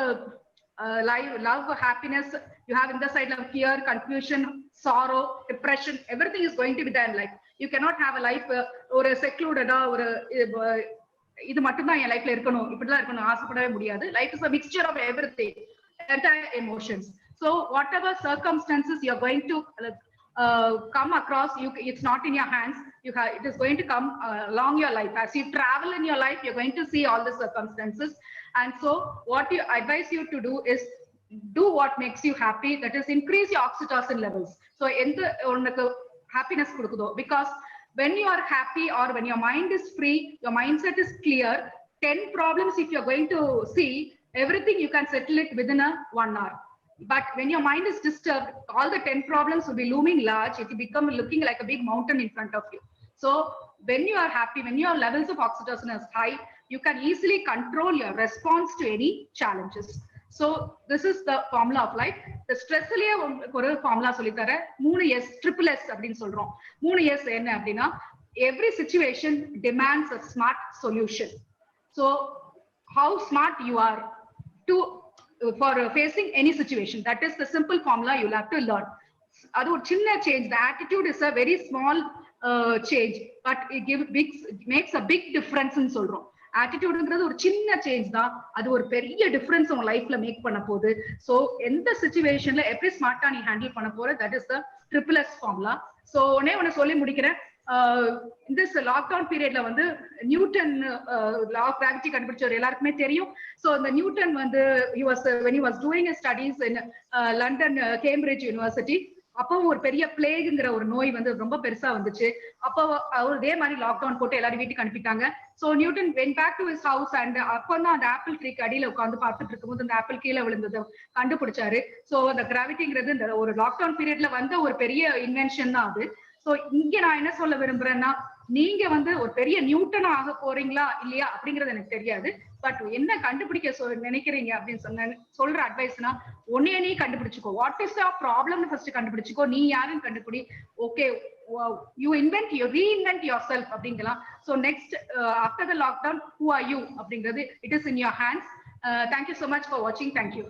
C: love, happiness, you have in the side of fear, confusion, sorrow, depression, everything is going to be there in life. You cannot have a life or a secluded or இது மட்டும் தான் என் லைஃப்ல இருக்கணும் இப்படிதான் இருக்கணும் ஆசைப்படவே முடியாது. Life is a mixture of everything, entire emotions. So whatever circumstances you are going to come across, it's not in your hands. It is going to come along your life. As you travel in your life, you're going to see all the circumstances. And so what I advise you to do is do what makes you happy. That is, increase your oxytocin levels. So unakku happiness kudukudho, because when you are happy or when your mind is free, your mindset is clear, 10 problems if you're going to see, everything you can settle it within 1 hour. But when your mind is disturbed, all the 10 problems will be looming large. It will become looking like a big mountain in front of you. So when you are happy, when your levels of oxytocin is high, you can easily control your response to any challenges. So this is the formula of life. The stress liye oru formula solli thara 3 S triple S appdin solrom. 3 S enna appadina, every situation demands a smart solution. So how smart you are to for facing any situation, that is the simple formula you'll have to learn. Adu or chinna change, the attitude is a very small change, but it makes a big difference in solrom. ஆட்டிடியூடுங்கிறது ஒரு சின்ன change தான், அது ஒரு பெரிய difference உங்க லைஃப்ல make பண்ண போகுது. ஸோ எந்த சிச்சுவேஷன்ல எப்படி ஸ்மார்ட்டா நீ ஹேண்டில் பண்ண போற, that is the triple S formula. So ஒன்னு சொல்லி முடிக்கிறேன். இந்த லாக்டவுன் பீரியட்ல வந்து நியூட்டன் லா ஆஃப் கிராவிட்டி கண்டுபிடிச்சவர் எல்லாருக்குமே தெரியும். ஸோ இந்த நியூட்டன் வந்து when he was doing his studies in London Cambridge university, அப்போ ஒரு பெரிய பிளேகுங்கிற ஒரு நோய் வந்து ரொம்ப பெருசா வந்துச்சு. அப்போ அவர் இதே மாதிரி லாக்டவுன் போட்டு எல்லாரும் வீட்டுக்கு அனுப்பிட்டாங்க. So Newton went back to his house and அப்பதான் அந்த ஆப்பிள் ட்ரீக்கு அடியில உட்காந்து பார்த்துட்டு இருக்கும்போது அந்த ஆப்பிள் கீழே விழுந்தது கண்டுபிடிச்சாரு. சோ அந்த கிராவிட்டிங்கிறது இந்த ஒரு லாக்டவுன் பீரியட்ல வந்த ஒரு பெரிய இன்வென்ஷன் தான் அது. சோ இங்க நான் என்ன சொல்ல விரும்புறேன்னா, நீங்க வந்து ஒரு பெரிய நியூட்டனா ஆக போறீங்களா இல்லையா அப்படிங்கறது எனக்கு தெரியாது. பட் என்ன கண்டுபிடிக்க நினைக்கிறீங்க அப்படின்னு சொல்ற அட்வைஸ்னா, ஒன்னே நீ கண்டுபிடிச்சுக்கோ. What is the problem first கண்டுபிடிச்சுக்கோ. நீ யாருன்னு கண்டுபிடி. ஓகே, you reinvent yourself அப்படிங்கலாம். So next after the lockdown, who are you அப்படிங்கிறது it is in your hands. Thank you so much for watching. Thank you.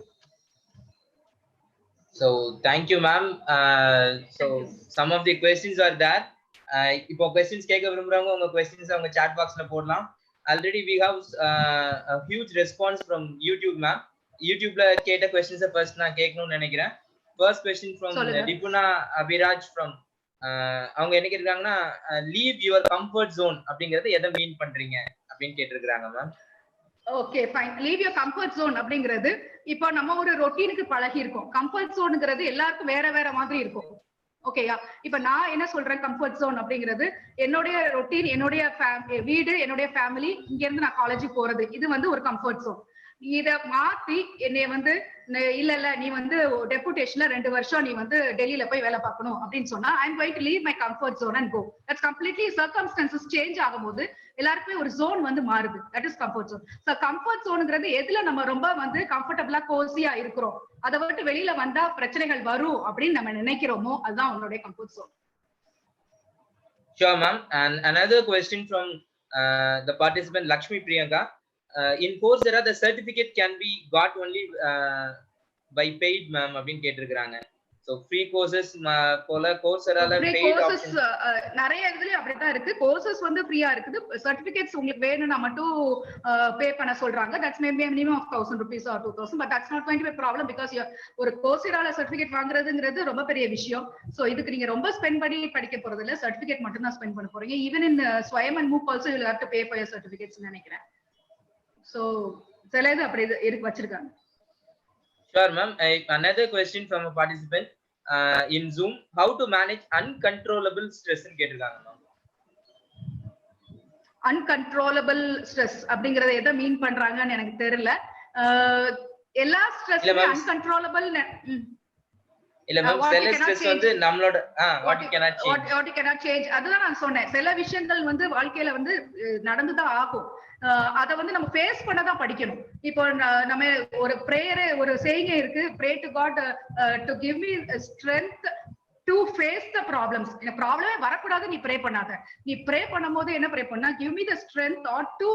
A: So thank you ma'am. So some of the questions are there. இப்போ questions கேட்க விரும்புறவங்க உங்க questions அவங்க chat boxல போடலாம். Already we have a huge response from YouTube ma'am. YouTubeல கேட்ட questions first நான் கேட்கணும்னு நினைக்கிறேன். First question from Dipuna Abhiraj from அவங்க என்ன கேட்டிருக்காங்கன்னா, leave your comfort zone அப்படிங்கறது எதை மீன் பண்றீங்க அப்படின்னு கேட்டிருக்காங்க ma'am.
C: Okay fine. Leave your comfort zone அப்படிங்கிறது, இப்போ நம்ம ஒரு ரொட்டீனுக்கு பழகி இருக்கோம். கம்ஃபர்ட் ஜோனுங்கிறது எல்லாருக்கும் வேற வேற மாதிரி இருக்கும். ஓகேயா? இப்ப நான் என்ன சொல்றேன், கம்ஃபர்ட் ஜோன் அப்படிங்கிறது என்னுடைய ரொட்டீன், என்னுடைய வீடு, என்னுடைய ஃபேமிலி, இங்க இருந்து நான் காலேஜுக்கு போறது, இது வந்து ஒரு கம்ஃபர்ட் ஜோன். இத மாத்தி என்னைய வந்து இல்ல நீ வந்து டெபுடேஷன்ல 2 வருஷம் நீ வந்து டெல்லியில போய் வேலை பார்க்கணும் அப்படின்னு சொன்னா, I am going to leave my comfort zone and go. That's completely circumstances change ஆகும்போது எல்லாருக்குமே ஒரு ஜோன் வந்து மாறுது. That is comfort zone. So comfort ஜோனுங்கிறது எதுல நம்ம ரொம்ப வந்து கம்ஃபர்டபிளா கோசியா இருக்கிறோம், அதை விட்டு வெளியில வந்தா பிரச்சனைகள் வரும் அப்படின்னு நம்ம நினைக்கிறோமோ, அதுதான் உங்களுடைய comfort zone.
A: Sure ma'am. And another question from the participant Lakshmi Priyanka. In Coursera the certificate can be got only by paid ma'am அப்படினு கேட்டிருக்காங்க. So free courses போல Courseraல paid option
C: நிறைய இதுல அப்படிதான் இருக்கு. courses வந்து ஃப்ரீயா இருக்குது. certificates உங்களுக்கு வேணும்னா மட்டும் பே பண்ண சொல்றாங்க. that's maybe minimum of 1000 rupees or 2000, but that's not going to be a problem because ஒரு Courseraல certificate வாங்குறதுங்கிறது ரொம்ப பெரிய விஷயம். சோ இதுக்கு நீங்க ரொம்ப ஸ்பெண்ட் பண்ணி படிக்க போறது இல்ல, சர்டிபிகேட் மட்டும் தான் ஸ்பெண்ட் பண்ண போறீங்க. even in Swayam and MOOC also you will have to pay for your certificates நினைக்கிறேன். So சிலது அப்படி இருக்கு வச்சிருக்காங்க.
A: Sure ma'am. Another question from a participant in Zoom, how to manage uncontrollable stress ன்னு கேட்டிருக்காங்க மேம்.
C: uncontrollable stress அப்படிங்கறத எதை மீன் பண்றாங்கன்னு எனக்கு தெரியல. எல்லா ஸ்ட்ரெஸ்ஸும் uncontrollable
A: இல்ல மேம், சில ஸ்ட்ரெஸ் வந்து நம்மளோட what you cannot change அதுதான் நான் சொன்னேன். சில விஷயங்கள் வந்து வாழ்க்கையில வந்து நடந்துதான் ஆகும். அத வந்து நம்ம ஃபேஸ் பண்ணதான் படிக்கணும். இப்போ நம்ம ஒரு பிரேயர், ஒரு சேயிங் இருக்கு, pray to God to give me strength to face the problems. இந்த ப்ராப்ளமே வரக்கூடாது நீ ப்ரே பண்ணாத. நீ ப்ரே பண்ணும்போது என்ன ப்ரே பண்ணா, give me the strength or to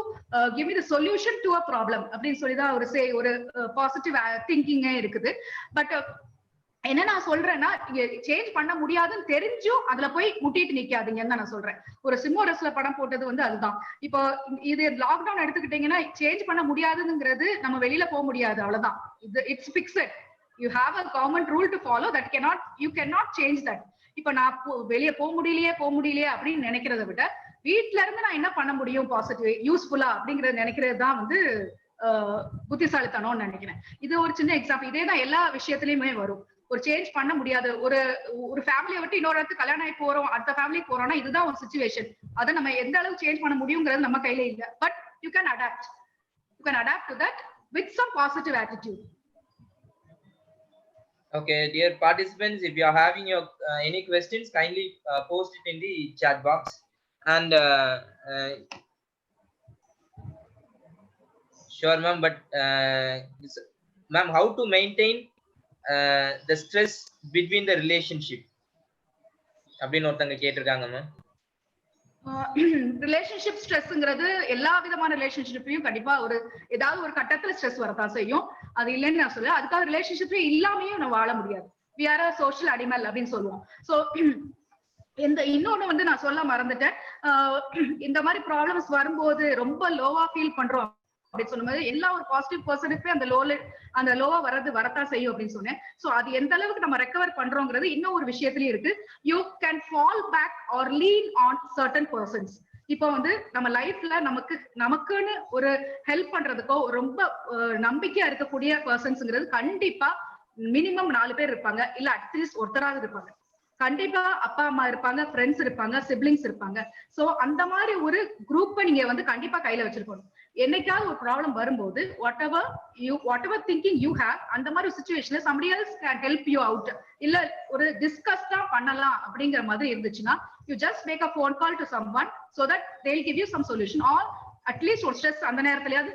A: give me the solution to a problem அப்படின்னு சொல்லிதான் ஒரு பாசிட்டிவ் திங்கிங்கே இருக்குது. பட் என்ன நான் சொல்றேன்னா, சேஞ்ச் பண்ண முடியாதுன்னு தெரிஞ்சும் அதுல போய் முட்டிட்டு நிக்காதீங்கன்னு நான் சொல்றேன். ஒரு சிம்மோரஸ்ல படம் போட்டது வந்து அதுதான். இப்போ இது லாக்டவுன் எடுத்துக்கிட்டீங்கன்னா, சேஞ்ச் பண்ண முடியாதுங்கிறது நம்ம வெளியில போக முடியாது, அவ்வளவுதான். It's fixed. You have a government rule to follow. You cannot change that. இப்ப நான் வெளியே போக முடியலையே அப்படின்னு நினைக்கிறத விட, வீட்டுல இருந்து நான் என்ன பண்ண முடியும் பாசிட்டிவ் யூஸ்ஃபுல்லா அப்படிங்கறது நினைக்கிறது தான் வந்து புத்திசாலித்தனம்னு நினைக்கிறேன். இது ஒரு சின்ன எக்ஸாம்பிள். இதேதான் எல்லா விஷயத்திலயுமே வரும். ஒரு சேஞ்ச் பண்ண முடியாது, ஒரு ஃபேமிலியை விட்டு இன்னொரு இடத்துக்கு கல்யாணம் ஆகி போறோம், அடுத்த ஃபேமிலிக்கு போறோம்னா இதுதான் ஒரு சிச்சுவேஷன். அதை நம்ம எந்த அளவுக்கு சேஞ்ச் பண்ண முடியுங்கிறது நம்ம கையில இல்ல. But you can adapt to that with some positive attitude. Okay, dear participants, if you are having your any questions, kindly post it in the chat box. And sure ma'am, but ma'am, how to maintain the stress between the relationship அப்படின்னு ஒருத்தங்க கேட்டிருக்காங்க ma'am.
C: Relationship ஸ்ட்ரெஸ்ங்கிறது எல்லா விதமான ரிலேஷன்ஷிப்லயும் கண்டிப்பா ஏதாவது ஒரு கட்டத்துல stress வரதான் செய்யும். அது இல்லைன்னு நான் சொல்ல. அதுக்காக ரிலேஷன்ஷிப்ல இல்லாமையும் நம்ம வாழ முடியாது. we are a social animal அப்படின்னு சொல்லுவோம். சோ இன்னொன்னு வந்து நான் சொல்ல மறந்துட்டேன். இந்த மாதிரி ப்ராப்ளம்ஸ் வரும்போது ரொம்ப லோவா ஃபீல் பண்றோம் அப்படின்னு சொல்லும்போது, எல்லா ஒரு பாசிட்டிவ் பர்சனுக்குமே அந்த லோவா வரத்தான் செய்யும் அப்படின்னு சொன்னேன். சோ அது எந்த அளவுக்கு நம்ம ரெக்கவர் பண்றோங்கிறது இன்னும் ஒரு விஷயத்துலயும் இருக்கு. You can fall back or lean on certain persons. இப்போ வந்து நம்ம லைஃப்ல நமக்குன்னு ஒரு ஹெல்ப் பண்றதுக்கோ ரொம்ப நம்பிக்கையா இருக்கக்கூடிய பர்சன்ஸ்ங்கிறது கண்டிப்பா மினிமம் 4 பேர் இருப்பாங்க, இல்ல அட்லீஸ்ட் ஒருத்தராவது இருப்பாங்க. கண்டிப்பா அப்பா அம்மா இருப்பாங்க, ஃப்ரெண்ட்ஸ் இருப்பாங்க, சிப்லிங்ஸ் இருப்பாங்க. சோ அந்த மாதிரி ஒரு குரூப்பை நீங்க வந்து கண்டிப்பா கையில வச்சிருக்கணும். என்னைக்காவது ஒரு ப்ராப்ளம் வரும்போது what ever thinking you have, அந்த மாதிரி சிச்சுவேஷன்ல somebody else can help you out, இல்ல ஒரு டிஸ்கஸ் தான் பண்ணலாம் அப்படிங்கிற மாதிரி இருந்துச்சுன்னா, You just make a phone call to someone so that they'll give you some solution, or at least ஒரு stress அந்த நேரத்துலயாவது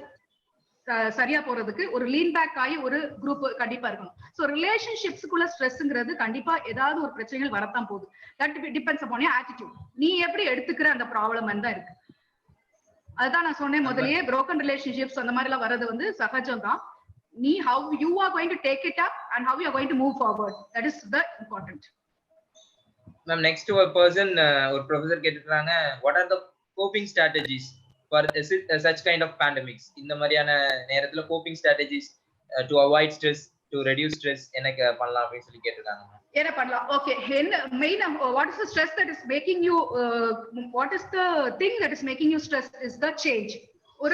C: சரியா போறதுக்கு ஒரு லீன் பேக் ஆகி ஒரு குரூப் கண்டிப்பா இருக்கணும். சோ ரிலேஷன்ஷிப்ஸ்க்குள்ள ஸ்ட்ரெஸ்ங்கிறது கண்டிப்பா ஏதாவது ஒரு பிரச்சனைகள் வரத்தான் போகுது. That depends upon your attitude. நீ எப்படி எடுத்துக்கிற அந்த ப்ராப்ளம் தான் இருக்கு. அதுதான் நான் சொன்னேன் முதல்லயே, broken relationships அந்த மாதிரி எல்லாம் வர்றது வந்து சகஜம் தான். நீ how you are going to take it up and how you are going to move forward, that is the important.
A: Ma'am, next to a person or professor கேட்டிருக்காங்க, what are the coping strategies for such kind of pandemics? இந்த மாதிரியான நேரத்துல coping strategies to avoid stress, to reduce stress என்ன பண்ணலாம் அப்படின்னு சொல்லி கேட்டிருக்காங்க.
C: என்ன பண்ணலாம்? Okay, main what is the stress that is making you what is the thing that is making you stress is the change. Or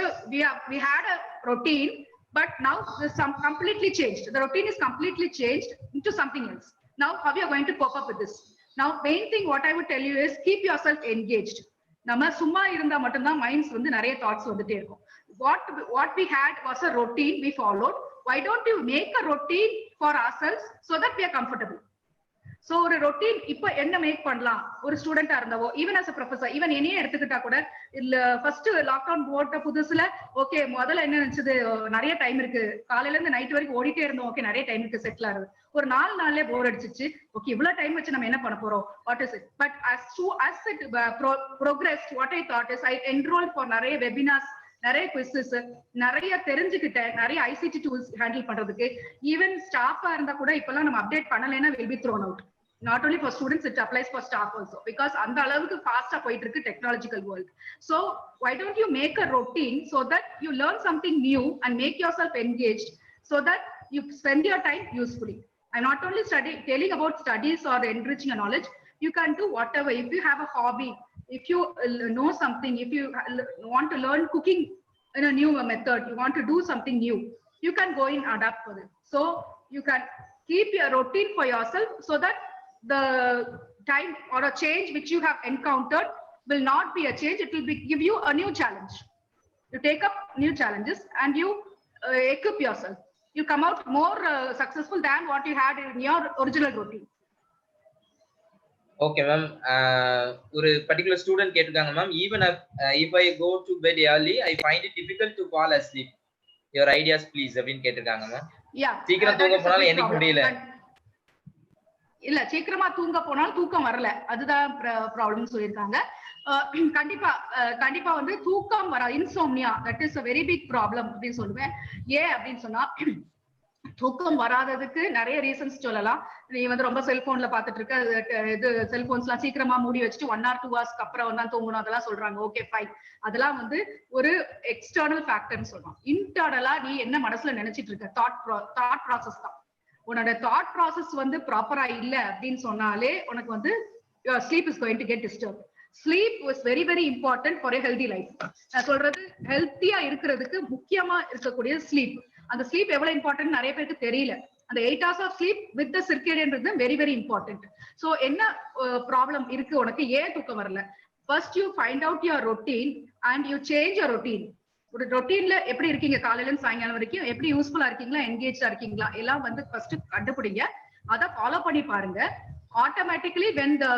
C: we had a routine, but now some completely changed. The routine is completely changed into something else. Now how you are going to cope up with this? Now main thing what I would tell you is keep yourself engaged. நம்ம சும்மா இருந்தா மட்டும்தான் minds வந்து நிறைய thoughts வந்துட்டே இருக்கும். What we had was a routine we followed. Why don't you make a routine for ourselves so that we are comfortable? So ஒரு routine இப்ப என்ன மேக் பண்ணலாம்? ஒரு ஸ்டூடெண்டா இருந்தவோ, even as a professor, even என்னையே எடுத்துக்கிட்டா கூட, இல்ல ஃபர்ஸ்ட் லாக்டவுன் போட்ட புதுசுல ஓகே முதல்ல என்ன நினைச்சது, நிறைய டைம் இருக்கு, காலையில இருந்து நைட் வரைக்கும் ஓடிட்டே இருந்தோம், ஓகே நிறைய டைம் இருக்கு, செட்டில் ஆகுது. ஒரு 4 நாள்லயே போர் அடிச்சிச்சு, ஓகே இவ்வளவு டைம் வச்சு நம்ம என்ன பண்ண போறோம், what is it? But as it progressed, what I thought is I enrolled for நிறைய webinars, நிறைய குவிசஸ், நிறைய தெரிஞ்சுக்கிட்டேன், நிறைய ஐசிடி டூல்ஸ் ஹேண்டில் பண்றதுக்கு. ஈவன் ஸ்டாஃபா இருந்தா கூட இப்பெல்லாம் நம்ம அப்டேட் பண்ணலைன்னா will be thrown out. Not only for students, it applies for staff also, because அந்த அளவுக்கு ஃபாஸ்டா போயிட்டு இருக்கு technological world. So why don't you make a routine so that you learn something new and make yourself engaged so that you spend your time usefully. I'm not only telling about studies or enriching your knowledge. You can do whatever. If you have a hobby, if you know something, if you want to learn cooking in a new method, you want to do something new, you can go in adapt for it. So you can keep your routine for yourself so that the time or a change which you have encountered will not be a change. It will give you a new challenge. You take up new challenges and you equip yourself. You come out more successful than what you had in your original routine.
A: Okay ma'am, ஒரு particular student கேட்டிருக்காங்க ma'am, even if I go to bed early, I find it difficult to fall asleep. Your ideas please அப்படினு கேட்டிருக்காங்க ma'am.
C: Yeah,
A: சீக்கிரம் தூங்க போனாலும் எனக்கு முடியல.
C: இல்ல சீக்கிரமா தூங்க போனாலும் தூக்கம் வரல, அதுதான் ப்ராப்ளம் சொல்லியிருக்காங்க. கண்டிப்பா வந்து தூக்கம் வர insomnia, that is a very big problem அப்படின்னு சொல்லுவேன். ஏன் அப்படின்னு சொன்னா, தூக்கம் வராததுக்கு நிறைய ரீசன்ஸ் சொல்லலாம். நீ வந்து ரொம்ப செல்போன்ல பாத்துட்டு இருக்க, இது செல்போன்ஸ் எல்லாம் சீக்கிரமா மூடி வச்சுட்டு 1 or 2 hours அப்புறம் தான் தூங்கணும் அதெல்லாம் சொல்றாங்க. ஓகே ஃபைன், அதெல்லாம் வந்து ஒரு எக்ஸ்டர்னல் ஃபேக்டர்னு சொல்றோம். இன்டர்னலா நீ என்ன மனசுல நினைச்சிட்டு இருக்க, தாட் ப்ராசஸ் தான். உன்னோட தாட் ப்ராசஸ் வந்து ப்ராப்பரா இல்ல அப்படின்னு சொன்னாலே உனக்கு வந்து your sleep is going to get disturbed. Sleep was very very important for a healthy life. நான் சொல்றது ஹெல்த்தியா இருக்கிறதுக்கு முக்கியமா இருக்கக்கூடிய ஸ்லீப். அந்த ஸ்லீப் எவ்வளவு இம்பார்ட்டன்ட் நிறைய பேருக்கு தெரியல. அந்த 8 hours of sleep with the circadian rhythm very very important. So என்ன ப்ராப்ளம் இருக்கு உனக்கு, ஏன் தூக்கம் வரல? First you find out your routine and you change your routine. ஒரு ரொட்டீன்ல எப்படி இருக்கீங்க, காலையில இருந்து சாயங்காலம் வரைக்கும் எப்படி யூஸ்ஃபுல்லா இருக்கீங்களா, என்கேஜா இருக்கீங்களா, எல்லாம் வந்து ஃபர்ஸ்ட் கண்டுபிடிங்க. அதை ஃபாலோ பண்ணி பாருங்க. Automatically when the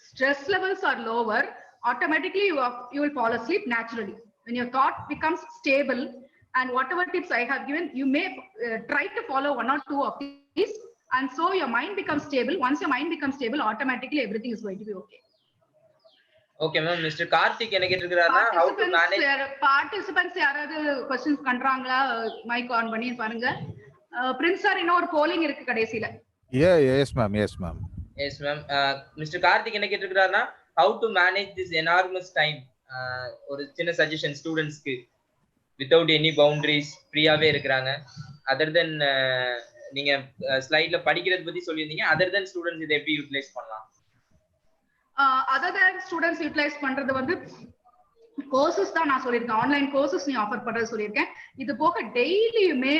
C: stress levels are lower, automatically you will fall asleep naturally. When your thought becomes stable, and whatever tips I have given, you may try to follow 1 or 2 of these, and so your mind becomes stable. Once your mind becomes stable, automatically everything is going to be okay.
A: Okay ma'am, Mr. Karthik என்ன கேட்டிருக்காருன்னா, how to manage
C: participants யாராவது questions பண்றாங்களா? Mic on பண்ணி பாருங்க. Prince sir இன்னொரு polling இருக்கு கடைசில.
D: yes ma'am.
A: Yes ma'am. Mr. Karthik என்ன கேட்டிருக்காருன்னா, how to manage this enormous time? ஒரு சின்ன சஜஷன் ஸ்டூடண்ட்ஸ்க்கு, without any boundaries, ஃப்ரீயாவே இருக்கறாங்க. other than நீங்க ஸ்லைட்ல படிக்கிறது பத்தி சொல்லிருந்தீங்க, other than students இதை எப்படி யூட்டிலைஸ் பண்ணலாம்?
C: other than students utilize பண்றது வந்து கோர்சஸ் தான் நான் சொல்லியிருக்கேன். ஆன்லைன் கோர்சஸ் நீ ஆஃபர் பண்றது சொல்லியிருக்கேன். இது போக டெய்லியுமே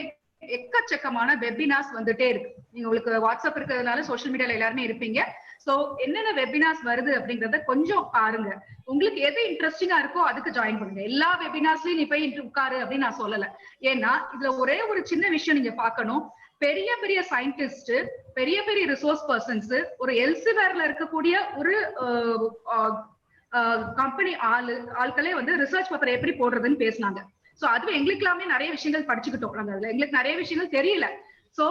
C: எக்கச்சக்கமான வெபினார்ஸ் வந்துட்டே இருக்கு. நீங்க உங்களுக்கு வாட்ஸ்அப் இருக்கிறதுனால சோஷியல் மீடியால எல்லாருமே இருப்பீங்க. சோ என்னென்ன வெபினார்ஸ் வருது அப்படிங்கறத கொஞ்சம் பாருங்க. உங்களுக்கு எது இன்ட்ரெஸ்டிங்கா இருக்கோ அதுக்கு ஜாயின் பண்ணுங்க. எல்லா வெபினார்ஸ்லயும் நீ போய் உட்காரு அப்படின்னு நான் சொல்லல. ஏன்னா இதுல ஒரே ஒரு சின்ன விஷயம் நீங்க பார்க்கணும். பெரிய பெரிய சயின்டிஸ்ட் பெரிய பெரிய ரிசோர்ஸ் பர்சன்ஸ் ஒரு எல்சிவேர்ல இருக்கக்கூடிய ஒரு கம்பெனி ஆட்களே வந்து ரிசர்ச் பேப்பர் எப்படி போடுறதுன்னு பேசினாங்க. சோ அதுவும் எங்களுக்கு எல்லாமே நிறைய விஷயங்கள் படிச்சுக்கிட்டோம். அதுல எங்களுக்கு நிறைய விஷயங்கள் தெரியல. சோ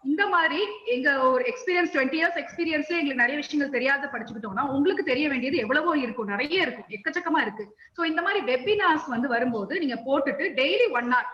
C: இந்த மாதிரி எங்க ஒரு எக்ஸ்பீரியன்ஸ் 20 years எக்ஸ்பீரியன்ஸ்ல எங்களுக்கு நிறைய விஷயங்கள் தெரியாத படிச்சுக்கிட்டோம்னா உங்களுக்கு தெரிய வேண்டியது எவ்வளவோ இருக்கும், நிறைய இருக்கும், எக்கச்சக்கமா இருக்கு. சோ இந்த மாதிரி வெபினார்ஸ் வந்து வரும்போது நீங்க போட்டுட்டு daily 1 hour,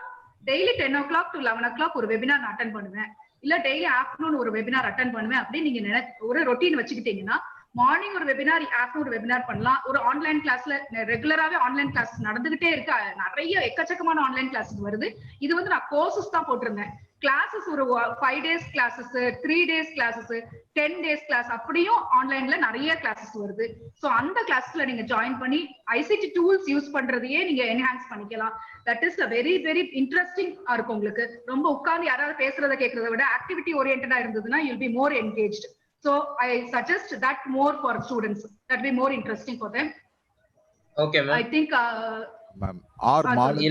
C: daily 10 o'clock to 11 o'clock ஒரு வெபினார் அட்டன் பண்ணுவேன், இல்ல டெய்லி ஆஃப்டர்நூன் ஒரு வெபினார் அட்டன் பண்ணுவேன் அப்படின்னு நீங்க ஒரு ரொட்டீன் வச்சுக்கிட்டீங்கன்னா மார்னிங் ஒரு வெபினார், ஆஃப்டர்நூன் ஒரு வெபினார் பண்ணலாம். ஒரு ஆன்லைன் கிளாஸ்ல ரெகுலராகவே ஆன்லைன் கிளாஸ் நடந்துகிட்டே இருக்கு, நிறைய எக்கச்சக்கமான ஆன்லைன் கிளாஸஸ் வருது. இது வந்து நான் கோர்சஸ் தான் போட்டிருந்தேன். கிளாஸஸ் ஒரு 5 days classes, 3 days classes, 10 days class, அப்படியும் ஆன்லைன்ல நிறைய கிளாஸஸ் வருது. சோ அந்த கிளாஸ்ல நீங்க ஜாயின் பண்ணி ஐசிடி டூல்ஸ் யூஸ் பண்றதையே நீங்க என்ஹான்ஸ் பண்ணிக்கலாம். That is very very interesting இருக்கும். உங்களுக்கு ரொம்ப உட்கார்ந்து யாராவது பேசுறதை கேட்கறத விட ஆக்டிவிட்டி ஓரியன்டா இருந்ததுன்னா you'll be more engaged. So I suggest that more for students. That be more interesting for them.
A: Okay, ma'am.
C: I think
D: ma'am R Malathi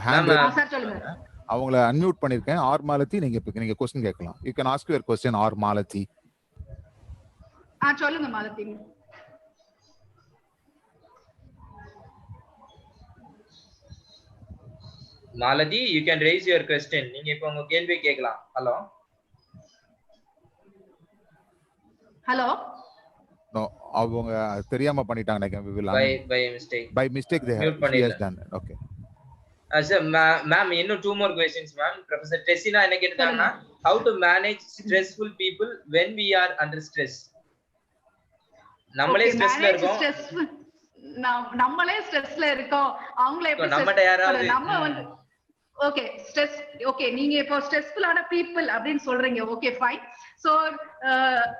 D: hand அவங்கள அன்மியூட் பண்ணிருக்கேன். R Malathi நீங்க क्वेश्चन கேட்கலாம். You can ask your question R Malathi.
C: சொல்லுங்க Malathi.
A: Malathi, you can raise your question. நீங்க இப்போ உங்க கேள்வி கேட்கலாம். Hello
C: hello.
D: No, அவங்க தெரியாம பண்ணிட்டாங்க நினைக்கிறேன். By mistake they have done. Okay.
A: Sir, ma'am, இன்னும் 2 more questions, ma'am. Professor Tessina என்ன கேட்டாங்கன்னா, how to manage stressful people when we are under stress? நம்மளே ஸ்ட்ரெஸ்ல இருக்கோம்.
C: நம்மளே ஸ்ட்ரெஸ்ல இருக்கோம். அவங்கள எப்படி
A: நம்மட்ட யாராவது
C: நம்ம வந்து ஓகே ஸ்ட்ரெஸ் ஓகே நீங்க இப்போ ஸ்ட்ரெஸ்ஃபுல்லான பீப்புள் அப்படின்னு சொல்றீங்க. Okay fine. சோ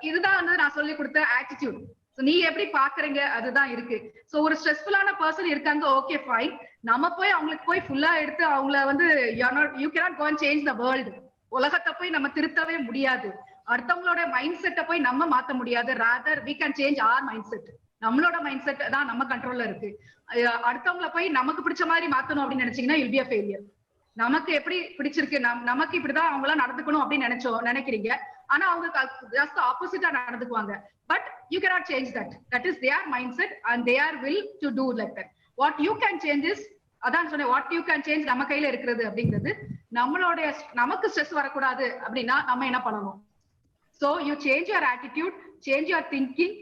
C: இதுதான் வந்து நான் சொல்லி கொடுத்த ஆட்டிடியூட். நீங்க எப்படி பாக்குறீங்க அதுதான் இருக்கு. சோ ஒரு ஸ்ட்ரெஸ்ஃபுல்லான பர்சன் இருக்காங்க, ஓகே ஃபைன். நம்ம போய் அவங்களுக்கு போய் ஃபுல்லா எடுத்து அவங்கள வந்து you cannot go and change the world. உலகத்தை போய் நம்ம திருத்தவே முடியாது. அடுத்தவங்களோட மைண்ட் செட்டை போய் நம்ம மாத்த முடியாது. Rather we can change our mindset. நம்மளோட மைண்ட் செட் தான் நம்ம கண்ட்ரோல்ல இருக்கு. அடுத்தவங்கள போய் நமக்கு பிடிச்ச மாதிரி மாத்தணும் அப்படின்னு நினைச்சீங்கன்னா யூல் பி a failure. நமக்கு எப்படி பிடிச்சிருக்கு, நமக்கு இப்படிதான் அவங்க எல்லாம் நடந்துக்கணும் அப்படின்னு நினைக்கிறீங்க. ஆனா அவங்க ஜஸ்ட் ஆப்போசிட்டா நடந்துக்குவாங்க. But you cannot change that. That is their mindset and they are will to do like that. What you can change is, அதான் சொன்னேன், what you can change நம்ம கையில இருக்கிறது அப்படிங்கிறது. நமக்கு ஸ்ட்ரெஸ் வரக்கூடாது அப்படின்னா நம்ம என்ன பண்ணணும்? So you change your attitude, change your thinking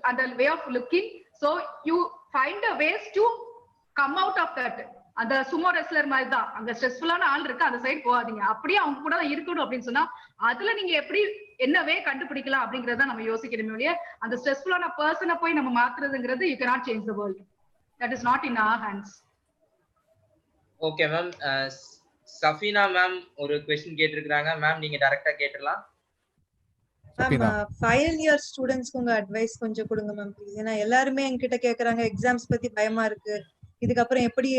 C: and the way of looking. So you find a ways to come out of that. அந்த சுமோ ரெஸ்லர் மாதிரி தான், அங்க ஸ்ட்ரெஸ்ஃபுல்லான ஆள் இருக்கு, அந்த சைடு போகாதீங்க. அப்படியே அவங்க கூட இருக்கணும் அப்படின்னு சொன்னா அதுல நீங்க எப்படி என்னவே கண்டுபிடிக்கலாம் அப்படிங்கறத நம்ம யோசிக்கணும் இல்லையா? அந்த ஸ்ட்ரெஸ்ஃபுல்லான பர்சனை போய் நம்ம மாத்துறதுங்கிறது you cannot change the world. That is not in our hands.
A: Okay ma'am. Safina ma'am ஒரு क्वेश्चन கேட்டிருக்காங்க. மேம் நீங்க டைரக்டா கேட்றலாம்.
F: மேம் ஃபைனல் இயர் ஸ்டூடண்ட்ஸ்க்கு உங்க அட்வைஸ் கொஞ்சம் கொடுங்க மேம் ப்ளீஸ். ஏன்னா எல்லாருமே என்கிட்ட கேக்குறாங்க, எக்ஸாம்ஸ் பத்தி பயமா இருக்கு, இதுக்கப்புறம் எப்படி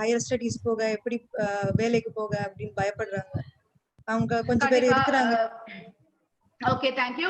F: ஹையர் ஸ்டடீஸ் போக, எப்படி வேலைக்கு போக அப்படின்னு பயப்படுறாங்க. அவங்க கொஞ்சம் பேர் இருக்கிறாங்க.
C: Okay thank you.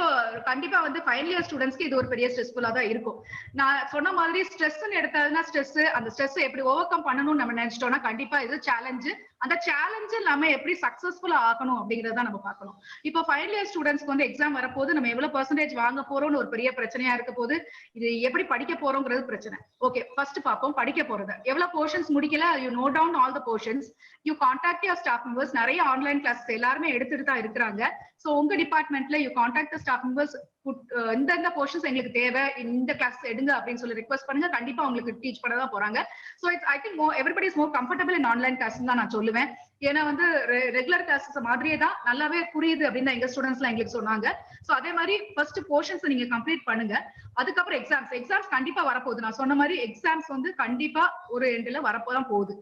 C: கண்டிப்பா வந்து ஃபைனல் இயர் ஸ்டூடெண்ட்ஸ்க்கு இது ஒரு பெரிய ஸ்ட்ரெஸ்ஃபுல்லா தான் இருக்கும். நான் சொன்ன மாதிரி ஸ்ட்ரெஸ்ன்னு எடுத்தாதுன்னா ஸ்ட்ரெஸ், அந்த ஸ்ட்ரெஸ் எப்படி ஓவர் கம் பண்ணணும்னு நம்ம நினைச்சிட்டோம்னா கண்டிப்பா இது சேலஞ்சு. அந்த சேலஞ்சு நம்ம எப்படி சக்சஸ்ஃபுல்லா ஆகணும் அப்படிங்கறத நம்ம பார்க்கணும். இப்போ ஃபைனல் இயர் ஸ்டூடெண்ட்ஸ்க்கு வந்து எக்ஸாம் வரப்போது, நம்ம எவ்வளவு பெர்சன்டேஜ் வாங்க போறோம்னு ஒரு பெரிய பிரச்சனையா இருக்க போது. இது எப்படி படிக்க போறோங்கிறது பிரச்சனை. ஓகே ஃபர்ஸ்ட் பார்ப்போம் படிக்க போறது. எவ்வளவு போர்ஷன்ஸ் முடிக்கல, you note down all the portions, you contact your staff members. நிறைய ஆன்லைன் கிளாஸ் எல்லாருமே எடுத்துட்டு தான் இருக்கிறாங்க. சோ உங்க டிபார்ட்மெண்ட்ல you contact the staff members. இந்த போர்ஷன்ஸ் எங்களுக்கு தேவை, இந்த கிளாஸ் எடுங்க அப்படின்னு சொல்லி ரிக்வெஸ்ட் பண்ணுங்க. கண்டிப்பா உங்களுக்கு டீச் பண்ண தான் போறாங்க. So I think everybody is more comfortable in online class தான் நான் சொல்லுவேன். ஏன்னா வந்து ரெகுலர் கிளாஸஸ் மாதிரியே தான் நல்லாவே புரியுது அப்படின்னு எங்க ஸ்டூடெண்ட்ஸ் எல்லாம் எங்களுக்கு சொன்னாங்க. சோ அதே மாதிரி ஃபர்ஸ்ட் போர்ஷன்ஸ் நீங்க கம்ப்ளீட் பண்ணுங்க. அதுக்கப்புறம் எக்ஸாம்ஸ் கண்டிப்பா வரப்போகுது. நான் சொன்ன மாதிரி எக்ஸாம்ஸ் வந்து கண்டிப்பா ஒரு எண்ட்ல வரப்போதான் போகுது.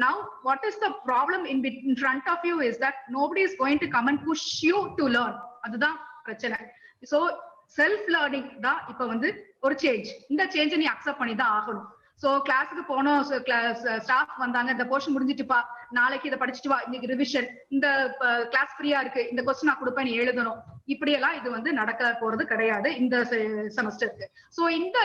C: Now what is the problem in front of you is that nobody is going to come and push you to learn. அதுதான் பிரச்சனை. சோ செல்ஃப் லேர்னிங் தான் இப்ப வந்து ஒரு சேஞ்ச். இந்த சேஞ்சை நீ அக்செப்ட் பண்ணி தான் ஆகணும். சோ கிளாஸுக்கு போனோம், ஸ்டாஃப் வந்தாங்க, இந்த போர்ஷன் முடிஞ்சிட்டுப்பா, நாளைக்கு இதை படிச்சுட்டு வா, இன்னைக்கு ரிவிஷன், இந்த கிளாஸ் ஃப்ரீயா இருக்கு, இந்த கொஸ்டின் நான் கொடுப்பேன், நீ எழுதணும். இப்படி எல்லாம் இது வந்து நடக்க போறது கிடையாது இந்த செமஸ்டருக்கு. சோ இந்த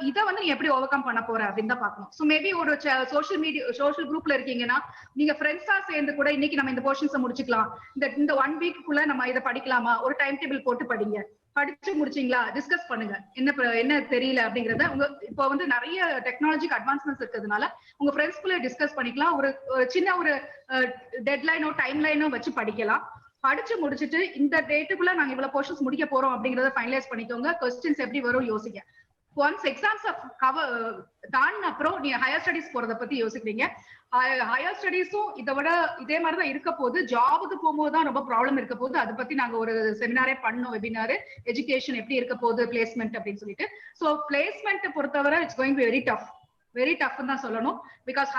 C: இதை வந்து நீ எப்படி ஓவர் கம் பண்ண போற அப்படின்னு தான் பார்க்கணும். சோ மேபி ஒரு சோஷியல் குரூப்ல இருக்கீங்கன்னா நீங்க ஃப்ரெண்ட்ஸா சேர்ந்து கூட இன்னைக்கு நம்ம இந்த போர்ஷன்ஸை முடிச்சுக்கலாம், இந்த 1 வீக்குள்ள நம்ம இதை படிக்கலாமா, ஒரு டைம் டேபிள் போட்டு படிங்க, படிச்சு முடிச்சீங்களா டிஸ்கஸ் பண்ணுங்க, என்ன தெரியல அப்படிங்கறத. உங்க இப்போ வந்து நிறைய டெக்னாலஜிக்கு அட்வான்ஸ்மெண்ட்ஸ் இருக்கிறதுனால உங்க ஃப்ரெண்ட்ஸ்குள்ள டிஸ்கஸ் பண்ணிக்கலாம். ஒரு சின்ன ஒரு டெட்லைனோ டைம் லைனோ வச்சு படிக்கலாம். படிச்சு முடிச்சுட்டு இந்த டேட்டுக்குள்ள நாங்க இவ்வளவு போர்ஷன்ஸ் முடிக்க போறோம் அப்படிங்கறத ஃபைனலைஸ் பண்ணிக்கோங்க. கொஸ்டின்ஸ் எப்படி வரும் யோசிங்க. ஒன்ஸ் எக்ஸாம்ஸ் தாண்டின அப்புறம் நீங்க ஹையர் ஸ்டடிஸ் போறதை பத்தி யோசிக்கிறீங்க. ஹையர் ஸ்டடிஸும் இதை விட இதே மாதிரிதான் இருக்க போது. ஜாபுக்கு போகும்போது தான் ரொம்ப ப்ராப்ளம் இருக்க போது. அதை பத்தி நாங்க ஒரு செமினாரே பண்ணோம், வெபினாரு, எஜுகேஷன் எப்படி இருக்க போகுது, பிளேஸ்மெண்ட் அப்படின்னு சொல்லிட்டு. ஸோ பிளேஸ்மெண்ட் பொறுத்தவரை it's going to very tough தான் சொல்லணும். பிகாஸ்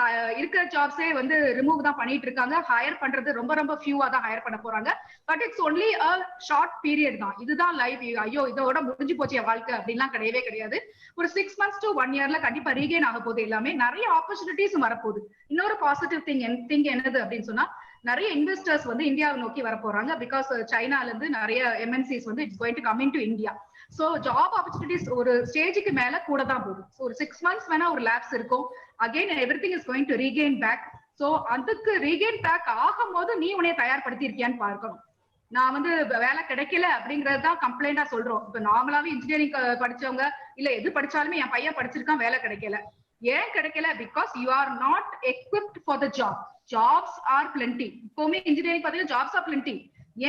C: இருக்கிற ஜாப்ஸே வந்து ரிமூவ் தான் பண்ணிட்டு இருக்காங்க. ஹையர் பண்றது ரொம்ப ரொம்ப ஃபியூவா தான் ஹையர் பண்ண போறாங்க. But it's only a short period தான். இதுதான் லைஃப், ஐயோ இதோட முடிஞ்சு போச்சு என் வாழ்க்கை அப்படின்லாம் கிடையவே கிடையாது. ஒரு 6 months to 1 yearல கண்டிப்பா ரீகெயின் ஆக போகுது. எல்லாமே நிறைய ஆப்பர்ச்சுனிட்டிஸ் வரப்போகுது. இன்னொரு பாசிட்டிவ் திங் என்னது அப்படின்னு சொன்னா, நிறைய இன்வெஸ்டர்ஸ் வந்து இந்தியாவை நோக்கி வர போறாங்க. பிகாஸ் சைனால இருந்து நிறைய MNCs வந்து it's going to come in to India. So job opportunities ஒரு ஸ்டேஜுக்கு மேல கூட தான் போகுது. ஸோ ஒரு 6 months வேணா ஒரு லேப்ஸ் இருக்கும். Again everything is going to regain back. So அதுக்கு ரீகெயின் பேக் ஆகும் போது நீ உன்னைய தயார்படுத்தி இருக்கியான்னு பார்க்கணும். நான் வந்து வேலை கிடைக்கல அப்படிங்கறது தான் கம்ப்ளைண்டா சொல்றோம். இப்ப நார்மலாவே இன்ஜினியரிங் படிச்சவங்க இல்ல எது படிச்சாலுமே என் பையன் படிச்சிருக்கான் வேலை கிடைக்கல. ஏன் கிடைக்கல? Because you are not equipped for the job. Jobs R plenty. இப்பவுமே இன்ஜினியரிங் பாத்தீங்கன்னா ஜாப்ஸ் ஆர் பிளென்டி.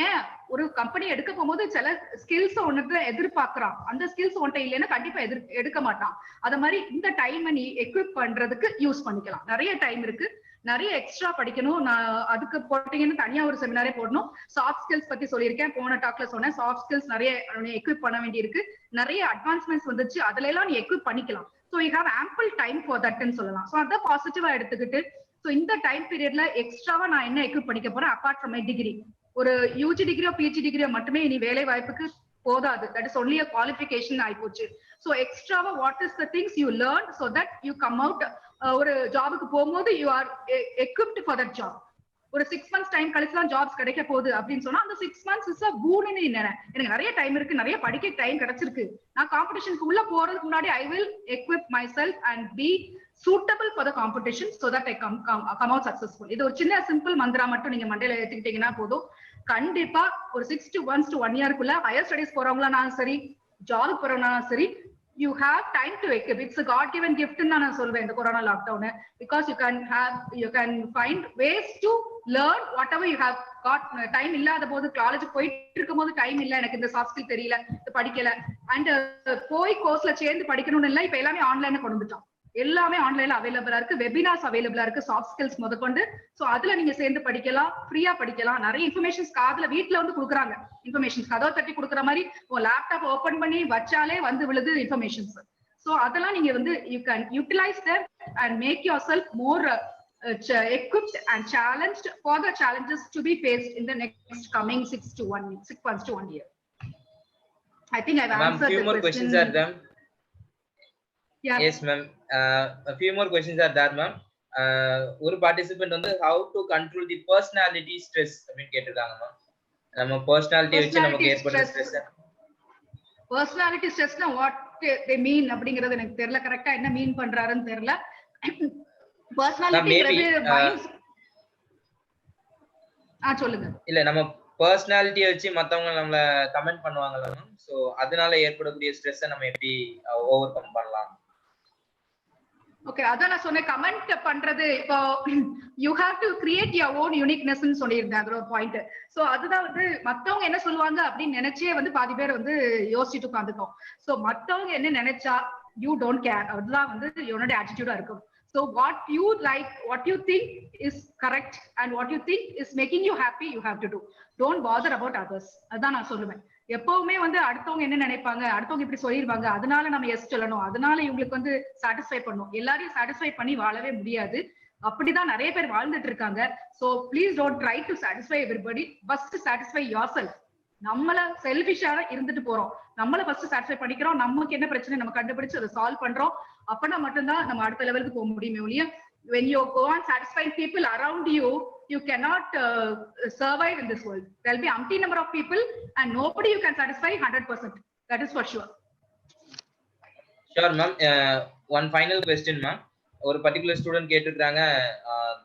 C: ஏன் ஒரு கம்பெனி எடுக்க போகும்போது சில ஸ்கில்ஸ் ஒன்னு எதிர்பார்க்கறான். அந்த ஸ்கில்ஸ் ஒன்ட்ட இல்லைன்னா கண்டிப்பா எடுக்க மாட்டான். அத மாதிரி இந்த டைம் நீ எக்விப் பண்றதுக்கு யூஸ் பண்ணிக்கலாம். நிறைய டைம் இருக்கு. நிறைய எக்ஸ்ட்ரா படிக்கணும். நான் அதுக்கு போட்டீங்கன்னு தனியா ஒரு செமினாரே போடணும். சாஃப்ட் ஸ்கில்ஸ் பத்தி சொல்லியிருக்கேன், போன டாக்ல சொன்னேன். சாஃப்ட் ஸ்கில்ஸ் நிறைய எக்விப் பண்ண வேண்டி இருக்கு. நிறைய அட்வான்ஸ்மெண்ட்ஸ் வந்துச்சு, அதுல எல்லாம் நீ எக்விப் பண்ணிக்கலாம். So you have ample time for தட்னு சொல்லலாம். ஸோ அதை பாசிட்டிவா எடுத்துக்கிட்டு ஸோ இந்த டைம் பீரியட்ல எக்ஸ்ட்ராவா நான் என்ன எக்விப் பண்ணிக்க போறேன் அப்பார்ட் ஃப்ரம் மை டிகிரி. ஒரு யூஜி டிகிரியோ பிஜி டிகிரியோ மட்டுமே இனி வேலை வாய்ப்புக்கு போதாது. That is only a qualification ஆயிப்போச்சு. ஸோ எக்ஸ்ட்ராவா what is the things you learn so that you come out ஒரு ஜாபுக்கு போகும்போது you are equipped for that job. ஒரு 6 months டைம் கழிச்சு தான் ஜாப்ஸ் கிடைக்க போகுது அப்படின்னு சொன்னா அந்த 6 months இஸ் அ பூன்னு எனக்கு நிறைய டைம் இருக்கு, நிறைய படிக்க டைம் கிடைச்சிருக்கு. நான் காம்படிஷனுக்கு உள்ள போறதுக்கு முன்னாடி I will equip myself and be suitable for the competition so that I come out successful. இது ஒரு சின்ன சிம்பிள் மந்திரா மட்டும் நீங்க மண்டையில ஏத்துக்கிட்டீங்கன்னா போதும். கண்டிப்பா ஒரு 6 months to 1 yearக்குள்ள ஹையர் ஸ்டடிஸ் போறவங்களானாலும் சரி, ஜாப் போறவங்களாலும் சரி, you have time to equip. It's a God given gift ன்னு நான் சொல்வேன் இந்த corona lockdown. because you can find ways to learn whatever you have got. Time இல்லாத போது காலேஜ் போயிட்டு இருக்கும் போது டைம் இல்ல, எனக்கு இந்த சாஃப்ட் ஸ்கில் தெரியல, படிக்கல, அண்ட் போய் கோர்ஸ்ல சேர்ந்து படிக்கணும்னு இல்லை. இப்ப எல்லாமே ஆன்லைன்ல கொண்டு வந்துட்டோம். எல்லாமே ஆன்லைன்ல அவைலபிளா இருக்கு, வெபினார்ஸ் அவைலபிளா இருக்கு, சாஃப்ட் ஸ்கில்ஸ் முதற்கொண்டு. சோ அதுல நீங்க சேர்ந்து படிக்கலாம், ஃப்ரீயா படிக்கலாம். நிறைய இன்ஃபர்மேஷன்ஸ் காதுல வீட்டுல வந்து கொடுக்குறாங்க. இன்ஃபர்மேஷன்ஸ் கதவை தட்டி கொடுக்குற மாதிரி லேப்டாப் ஓபன் பண்ணி வச்சாலே வந்து விழுது இன்ஃபர்மேஷன்ஸ். சோ அதெல்லாம் நீங்க வந்து you can utilise that and make yourself more equipped and challenged for the challenges to be faced in the next coming 6 months to 1 year. I think I've answered
A: few
C: the
A: more
C: question.
A: questions are there.
C: Yeah.
A: Yes ma'am, a few more questions are there ma'am. ஒரு participant வந்து how to control the personality stress அப்படினு கேட்டிருக்காங்க ma'am. நம்ம personality வச்சு நமக்கு ஏற்படுற stress.
C: personality stress னா what they mean அப்படிங்கிறது எனக்கு தெரியல. கரெக்ட்டா என்ன மீன் பண்றாருன்னு தெரியல. personality சொல்லுங்க.
A: இல்ல நம்ம personality வச்சு மத்தவங்க நம்மள கமெண்ட் பண்ணுவாங்கல மேம். சோ அதனால ஏற்படக்கூடிய ஸ்ட்ரெஸ்ஸை நம்ம எப்படி ஓவர் கம் பண்ணலாம்?
C: ஓகே, அதான் நான் சொன்னேன். கமெண்ட் பண்றது இப்போ you have to create your own யூனிக்னஸ்ன்னு சொல்லியிருந்தேன். அது ஒரு பாயிண்ட். சோ அதுதான் வந்து மத்தவங்க என்ன சொல்லுவாங்க அப்படின்னு நினைச்சே வந்து பாதி பேர் வந்து யோசிச்சுட்டு உட்காந்துட்டோம். சோ மத்தவங்க என்ன நினைச்சா யூ டோன்ட் கேர், அதுதான் வந்து என்னோட ஆட்டிடியூடா இருக்கும். So what you like, what you think is correct and what you think is making you happy, you have to do. Don't bother about others. அதான் நான் சொல்லுவேன். எப்பவுமே வந்து அடுத்தவங்க என்ன நினைப்பாங்க, அடுத்தவங்க இப்படி சொல்லிருவாங்க, அதனால நம்ம எஸ் சொல்லணும், அதனால இவங்களுக்கு வந்து சாட்டிஸ்ஃபை பண்ணணும். எல்லாரையும் சாட்டிஸ்ஃபை பண்ணி வாழவே முடியாது. அப்படிதான் நிறைய பேர் வாழ்ந்துட்டு இருக்காங்க. So please don't try to satisfy everybody. First satisfy yourself. நம்மள செல்ஃபிஷா இருந்துட்டு போறோம், நம்மள ஃபர்ஸ்ட் சாட்டிஸ்ஃபை பண்ணிக்கிறோம். நமக்கு என்ன பிரச்சனை நம்ம கண்டுபிடிச்சு அதை சால்வ் பண்றோம். அப்பனா மட்டும்தான் நம்ம அடுத்த லெவலுக்கு போக முடியுமே ஒழிய when you go on satisfying people around you, you cannot survive in this world. There will be umpty number of people and nobody you can satisfy 100%. That is for sure.
A: Sure, ma'am. One final question, ma'am. ஒரு particular student கேட்டிருக்காங்க,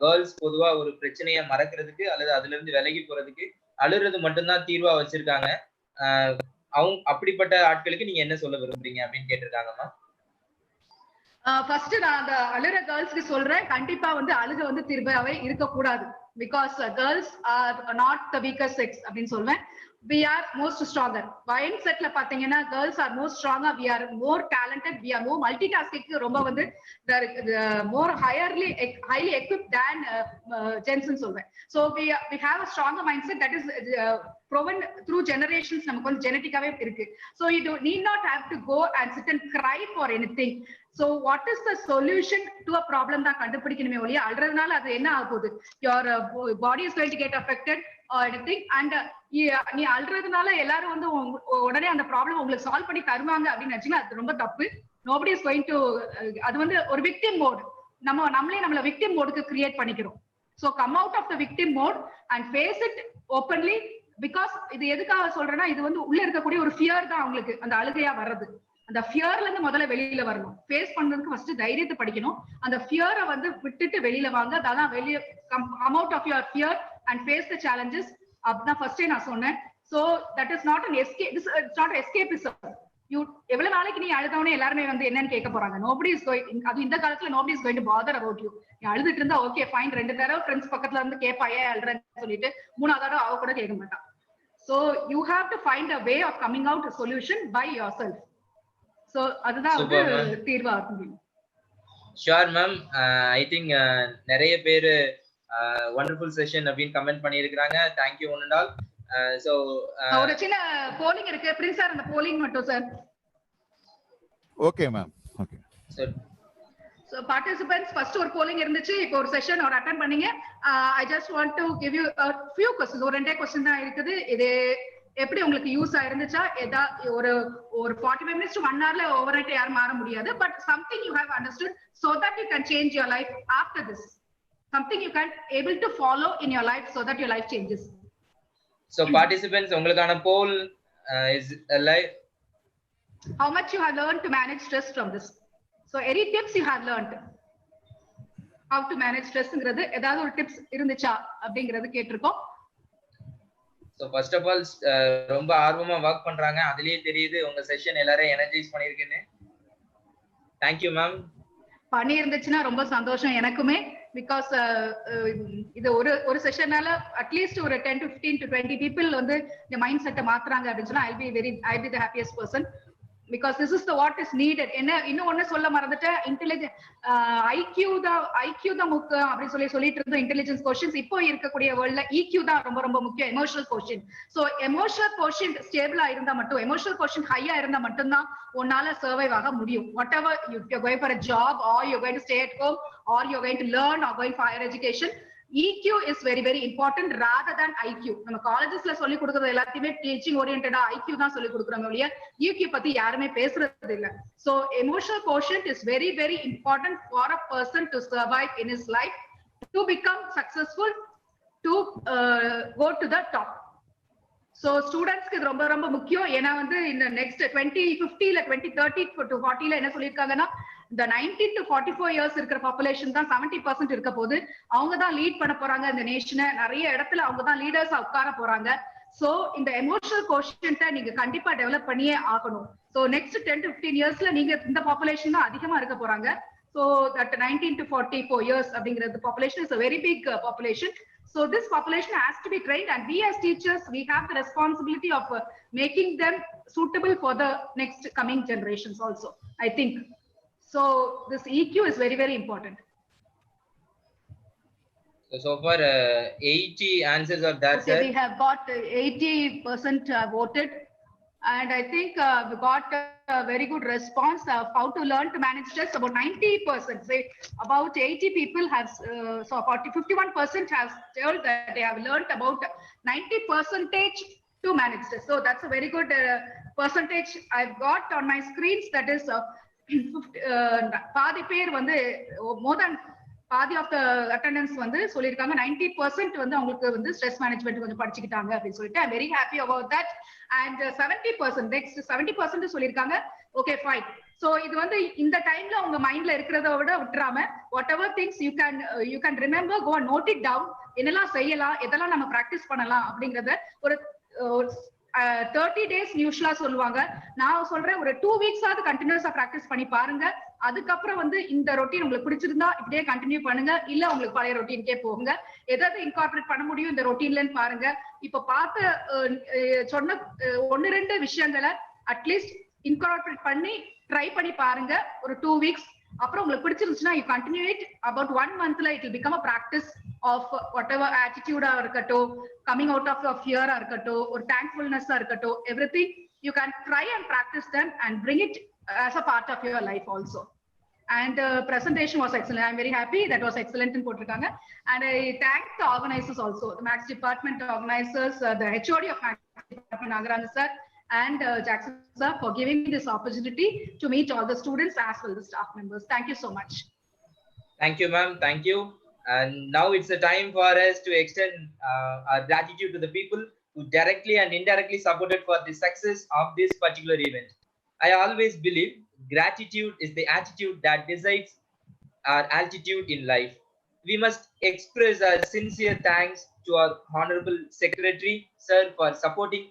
A: girls பொதுவா ஒரு பிரச்சனையை மறக்கிறதுக்கு அல்லது அதுல இருந்து விலகி போறதுக்கு அழுறது மட்டும்தான் தீர்வா வச்சிருக்காங்க. அவங்க அப்படிப்பட்ட ஆட்களுக்கு நீங்க என்ன சொல்ல விரும்புறீங்க அப்படின்னு கேட்டிருக்காங்க மேம்.
C: ஃபர்ஸ்ட் நான் அந்த அழுற கேர்ள்ஸ்க்கு சொல்றேன், கண்டிப்பா வந்து அழுக வந்து தீர்வாவே இருக்கக்கூடாது. Because girls are not the weakest sex அப்படின்னு சொல்வேன். We are most stronger. Mindset la pathina girls are more stronger, we are more talented, we are more multitasking, romba vandu more highly equipped than gents nu solven. So we have a stronger mindset that is proven through generations, namakku genetic ave irukku. So you do need not have to go and sit and cry for anything. So what is the solution to a problem da kandupidikkanume oliya alradnala adu enna agudhu, your body is going to get affected or anything, and நீ அல்றதுனால எல்லாரும் வந்து உடனே அந்த problem உங்களுக்கு solve பண்ணி தருவாங்க அப்படின்னு நினைச்சீங்கன்னா அது ரொம்ப தப்பு. நோபடி இஸ் கோயிங் டு, அது வந்து ஒரு விக்டிம் மோட், நம்மளே நம்மள விக்டிம் மோடுக்கு கிரியேட் பண்ணிக்கிறோம். So come out of the victim mode and face it openly. Because இது எதுக்காக சொல்றேன்னா, இது வந்து உள்ள இருக்கக்கூடிய ஒரு ஃபியர் தான் அவங்களுக்கு அந்த அழுகையா வர்றது. அந்த ஃபியர்ல இருந்து முதல்ல வெளியில வரணும். ஃபேஸ் பண்றதுக்கு ஃபர்ஸ்ட் தைரியத்தை படிக்கணும். அந்த ஃபியரை வந்து விட்டுட்டு வெளியில வாங்க. அதான் வெளியே come out of your fear and face the challenges. அப்படிதான் ஃபர்ஸ்டே நான் சொன்னேன். So that is not an escape, it's not escapism. you எவ்வளவு நாளைக்கு நீ அழுதவனே எல்லாருமே வந்து என்னன்னு கேட்க போறாங்க. nobody is going, அது இந்த காலத்துல nobody is going to bother about you. நீ அழுதுட்டு இருந்தா ஓகே ஃபைன், 2 தடவை ஃப்ரெண்ட்ஸ் பக்கத்துல இருந்து கேட்பா ஏன் அழுறேன்னு சொல்லிட்டு, 3ஆவது தடவை அவ கூட கேட்க மாட்டான். so you have to find a way of coming out a solution by yourself. so அதுதான் வந்து தீர்வா இருக்கும்.
A: Sure ma'am. ஐ திங்க் நிறைய பேரு wonderful session அப்படின்னு கமெண்ட் பண்ணியிருக்காங்க. thank you one and all. so
C: ஒரு சின்ன போலிங் இருக்கு பிரின்ஸ் சார், அந்த போலிங் மட்டும் sir.
D: Okay ma'am. Okay.
C: so participants first ஒரு போலிங் இருந்துச்சு, இப்போ ஒரு செஷன் ஒரு அட்டெண்ட் பண்ணீங்க. I just want to give you a few questions. ஒரு 2 क्वेश्चन தான் இருக்குது. இது எப்படி உங்களுக்கு யூஸ் ஆயிருந்துச்சா? ஏதா ஒரு 45 minutes to 1 hourல ஓவர்நைட் யாரும் மாற முடியாது. but something you have understood so that you can change your life after this. something you can able to follow in your life so that your life changes.
A: so participants, உங்களுக்கான poll is alive.
C: how much you have learned to manage stress from this? so any tips you have learned how to manage stress ங்கிறது ஏதாவது ஒரு tips இருந்துச்சா அப்படிங்கறது கேட்டிருக்கோம்.
A: so first of all, ரொம்ப ஆர்வமா work பண்றாங்க, அதுலயே தெரியுது உங்க செஷன் எல்லாரும் எனர்ஜைஸ் பண்ணிருக்கீங்க. thank you ma'am.
C: பண்ணி இருந்துச்சுன்னா ரொம்ப சந்தோஷம் எனக்குமே. பிகாஸ் இது ஒரு செஷனால அட்லீஸ்ட் ஒரு 10 to 15 to 20 people வந்து இந்த மைண்ட் செட்டை மாத்துறாங்க அப்படின்னு சொன்னா I'll be the happiest person. because this is the what is needed. என்ன இன்னும் ஒண்ணு சொல்ல மறந்துட்டேன், இன்டெலிஜென்ஸ் ஐக்யூ தான் முக்கியம் அப்படின்னு சொல்லிட்டு இருந்தோம். இன்டெலிஜென்ஸ் கொஸ்டின்ஸ் இப்போ இருக்கக்கூடிய வேர்ல்ட்ல EQ தான் ரொம்ப ரொம்ப முக்கியம். Emotional question. So emotional question ஸ்டேபிளா இருந்தா மட்டும், எமோஷனல் கொஸ்டின் ஹையா இருந்தா மட்டும்தான் உன்னால சர்வைவ் ஆக முடியும். What ever you're going for a job or you're going to stay at home or you're going to learn or going for higher education, EQ is very very important rather than IQ. நம்ம காலேஜஸ்ல சொல்லி கொடுக்கிறது எல்லாத்தையுமே teaching ஓரியன்டடா IQ தான் சொல்லி கொடுக்குறாங்க ஒழிய EQ பத்தி யாருமே பேசுறது இல்ல. So emotional quotient is very very important for a person to survive in his life, to become successful, to go to the top. So ஸ்டூடெண்ட்ஸ்க்கு இது ரொம்ப ரொம்ப முக்கியம். ஏன்னா வந்து இந்த நெக்ஸ்ட் 2050ல 2030 to 40ல என்ன சொல்லியிருக்காங்கன்னா, இந்த 19 to 44 இயர்ஸ் இருக்கிற பாப்புலேஷன் தான் 70% இருக்க போது. அவங்க தான் லீட் பண்ண போறாங்க இந்த நேஷனை. நிறைய இடத்துல அவங்க தான் லீடர்ஸா உட்கார போறாங்க. சோ இந்த எமோஷனல் கோஷன்ட்டை நீங்க கண்டிப்பா டெவலப் பண்ணியே ஆகணும். சோ நெக்ஸ்ட் 10 to 15 இயர்ஸ்ல நீங்க இந்த பாப்புலேஷன் தான் அதிகமா இருக்க போறாங்க. So that 19 to 44 years அப்படிங்கிறது population is a very big population. So this population has to be trained, and we as teachers, we have the responsibility of making them suitable for the next coming generations also, I think. So this EQ is very very important.
A: So far 80 answers are there,
C: okay,
A: sir.
C: We have got 80% voted, and I think we got a very good response of how to learn to manage stress. About 90%, say about 80 people have, so 51% has told that they have learned about 90% to manage stress. So that's a very good percentage I've got on my screens. That is பாதி பேர் வந்து more than பாதி of the attendance வந்து சொல்லியிருக்காங்க 90% வந்து அவங்களுக்கு வந்து stress management கொஞ்சம் படிச்சுக்கிட்டாங்க அப்படின்னு சொல்லிட்டு I very happy about that. And 70% next 70% சொல்லியிருக்காங்க ஓகே ஃபைன். சோ இது வந்து இந்த டைம்ல உங்க மைண்ட்ல இருக்கிறத விட விட்டுறாம whatever things you can remember, go and note it down. என்னெல்லாம் செய்யலாம், எதெல்லாம் நம்ம பிராக்டிஸ் பண்ணலாம் அப்படிங்கறத ஒரு 30 days யூஸ்வலா சொல்லுவாங்க. நான் சொல்றேன் ஒரு 2 weeks ஆவது கண்டினியூஸா பிராக்டிஸ் பண்ணி பாருங்க. அதுக்கப்புறம் வந்து இந்த ரொட்டீன் உங்களுக்கு பிடிச்சிருந்தா இப்படியே கண்டினியூ பண்ணுங்க, இல்ல உங்களுக்கு பழைய ரொட்டீனுக்கே போங்க. எதாவது இன்கார்பரேட் பண்ண முடியும் இந்த ரொட்டீன்லன்னு பாருங்க. இப்ப பார்த்த சொன்ன 1-2 விஷயங்களை அட்லீஸ்ட் இன்கார்பரேட் பண்ணி ட்ரை பண்ணி பாருங்க ஒரு 2 weeks. அப்புறம் உங்களுக்கு பிடிச்சிருந்துச்சுன்னா யூ கண்டினியூ இட். அபவுட் 1 monthல it will become a practice of whatever ஆட்டிடியூடா இருக்கட்டும், கமிங் அவுட் ஆஃப் ஃபியரா இருக்கட்டும், ஒரு தேங்க்ஃபுல்னஸா இருக்கட்டும், everything you can try and practice them and bring it as a part of your life also. And presentation was excellent. I'm very happy that was excellent in potrikanga. And I thank the organizers also, the Maths department organizers, the HOD of Maths department Nagaraj sir and Jackson sir for giving me this opportunity to meet all the students as well the staff members. Thank you so much.
A: Thank you ma'am, thank you. And now it's the time for us to extend our gratitude to the people who directly and indirectly supported for the success of this particular event. I always believe gratitude is the attitude that decides our altitude in life. We must express our sincere thanks to our Honorable Secretary, sir, for supporting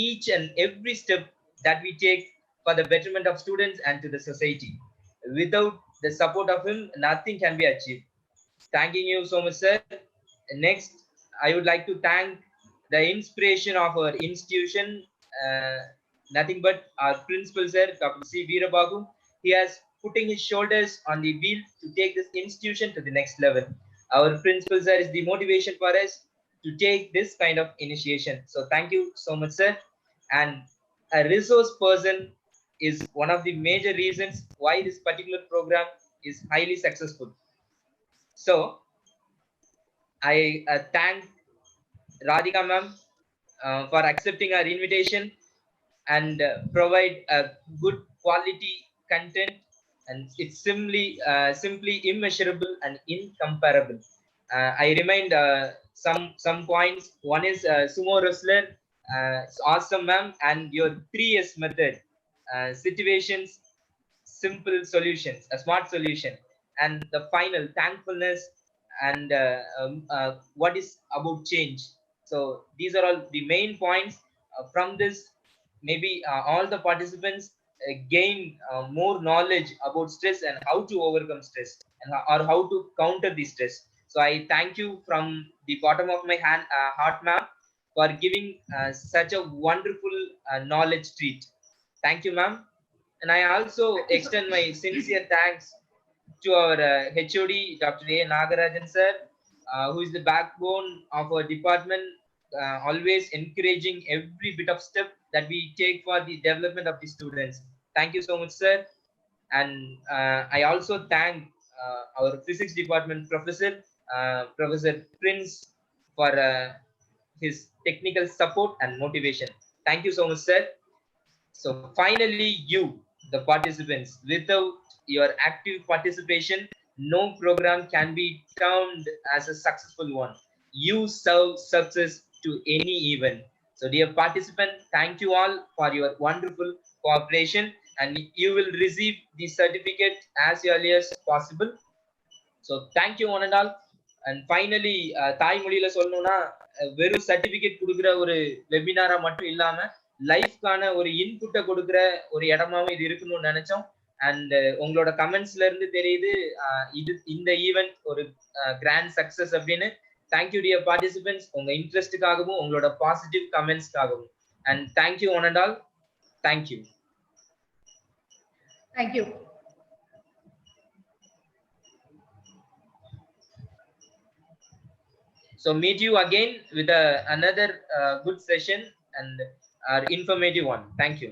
A: each and every step that we take for the betterment of students and to the society. Without the support of him, nothing can be achieved. Thanking you so much, sir. Next, I would like to thank the inspiration of our institution, nothing but our principal sir, Dr. C. Veerabagu. He has putting his shoulders on the wheel to take this institution to the next level. Our principal sir is the motivation for us to take this kind of initiation. So thank you so much, sir. And a resource person is one of the major reasons why this particular program is highly successful. So I thank Radhika ma'am for accepting our invitation and provide a good quality content, and it's simply immeasurable and incomparable. I remind some points. One is sumo wrestler, it's awesome ma'am, and your 3S method, situations, simple solutions, a smart solution, and the final thankfulness and what is about change. So these are all the main points. From this, maybe all the participants gain more knowledge about stress and how to overcome stress, and or how to counter the stress. So I thank you from the bottom of my heart ma'am, for giving such a wonderful knowledge treat. Thank you ma'am. And I also extend my sincere thanks to our HOD, Dr. A. Nagarajan sir, who is the backbone of our department, always encouraging every bit of step that we take for the development of the students. Thank you so much, sir. And I also thank our physics department professor, Professor Prince, for his technical support and motivation. Thank you so much, sir. So finally, you, the participants, without your active participation, no program can be termed as a successful one. You serve success to any event. So dear participant, thank you all for your wonderful cooperation, and you will receive the certificate as early as possible. So thank you one and all. And finally, தாய் மொழியில சொல்லணும்னா வெறும் certificate கொடுக்குற ஒரு வெபினாரா மட்டும் இல்லாம லைஃப்கான ஒரு இன்புட்டை கொடுக்குற ஒரு இடமாவும் இது இருக்கணும்னு நினைச்சோம். அண்ட் உங்களோட கமெண்ட்ஸ்ல இருந்து தெரியுது இது இந்த ஈவெண்ட் ஒரு கிராண்ட் சக்சஸ் அப்படின்னு. தேங்க்யூ டியர் பார்ட்டிசிபென்ட்ஸ், உங்க இன்ட்ரெஸ்டுக்காகவும் உங்களோட பாசிட்டிவ் கமெண்ட்ஸ்க்காகவும். And thank you one and all. Thank you.
C: Thank you.
A: So meet you again with another good session and informative one. Thank you.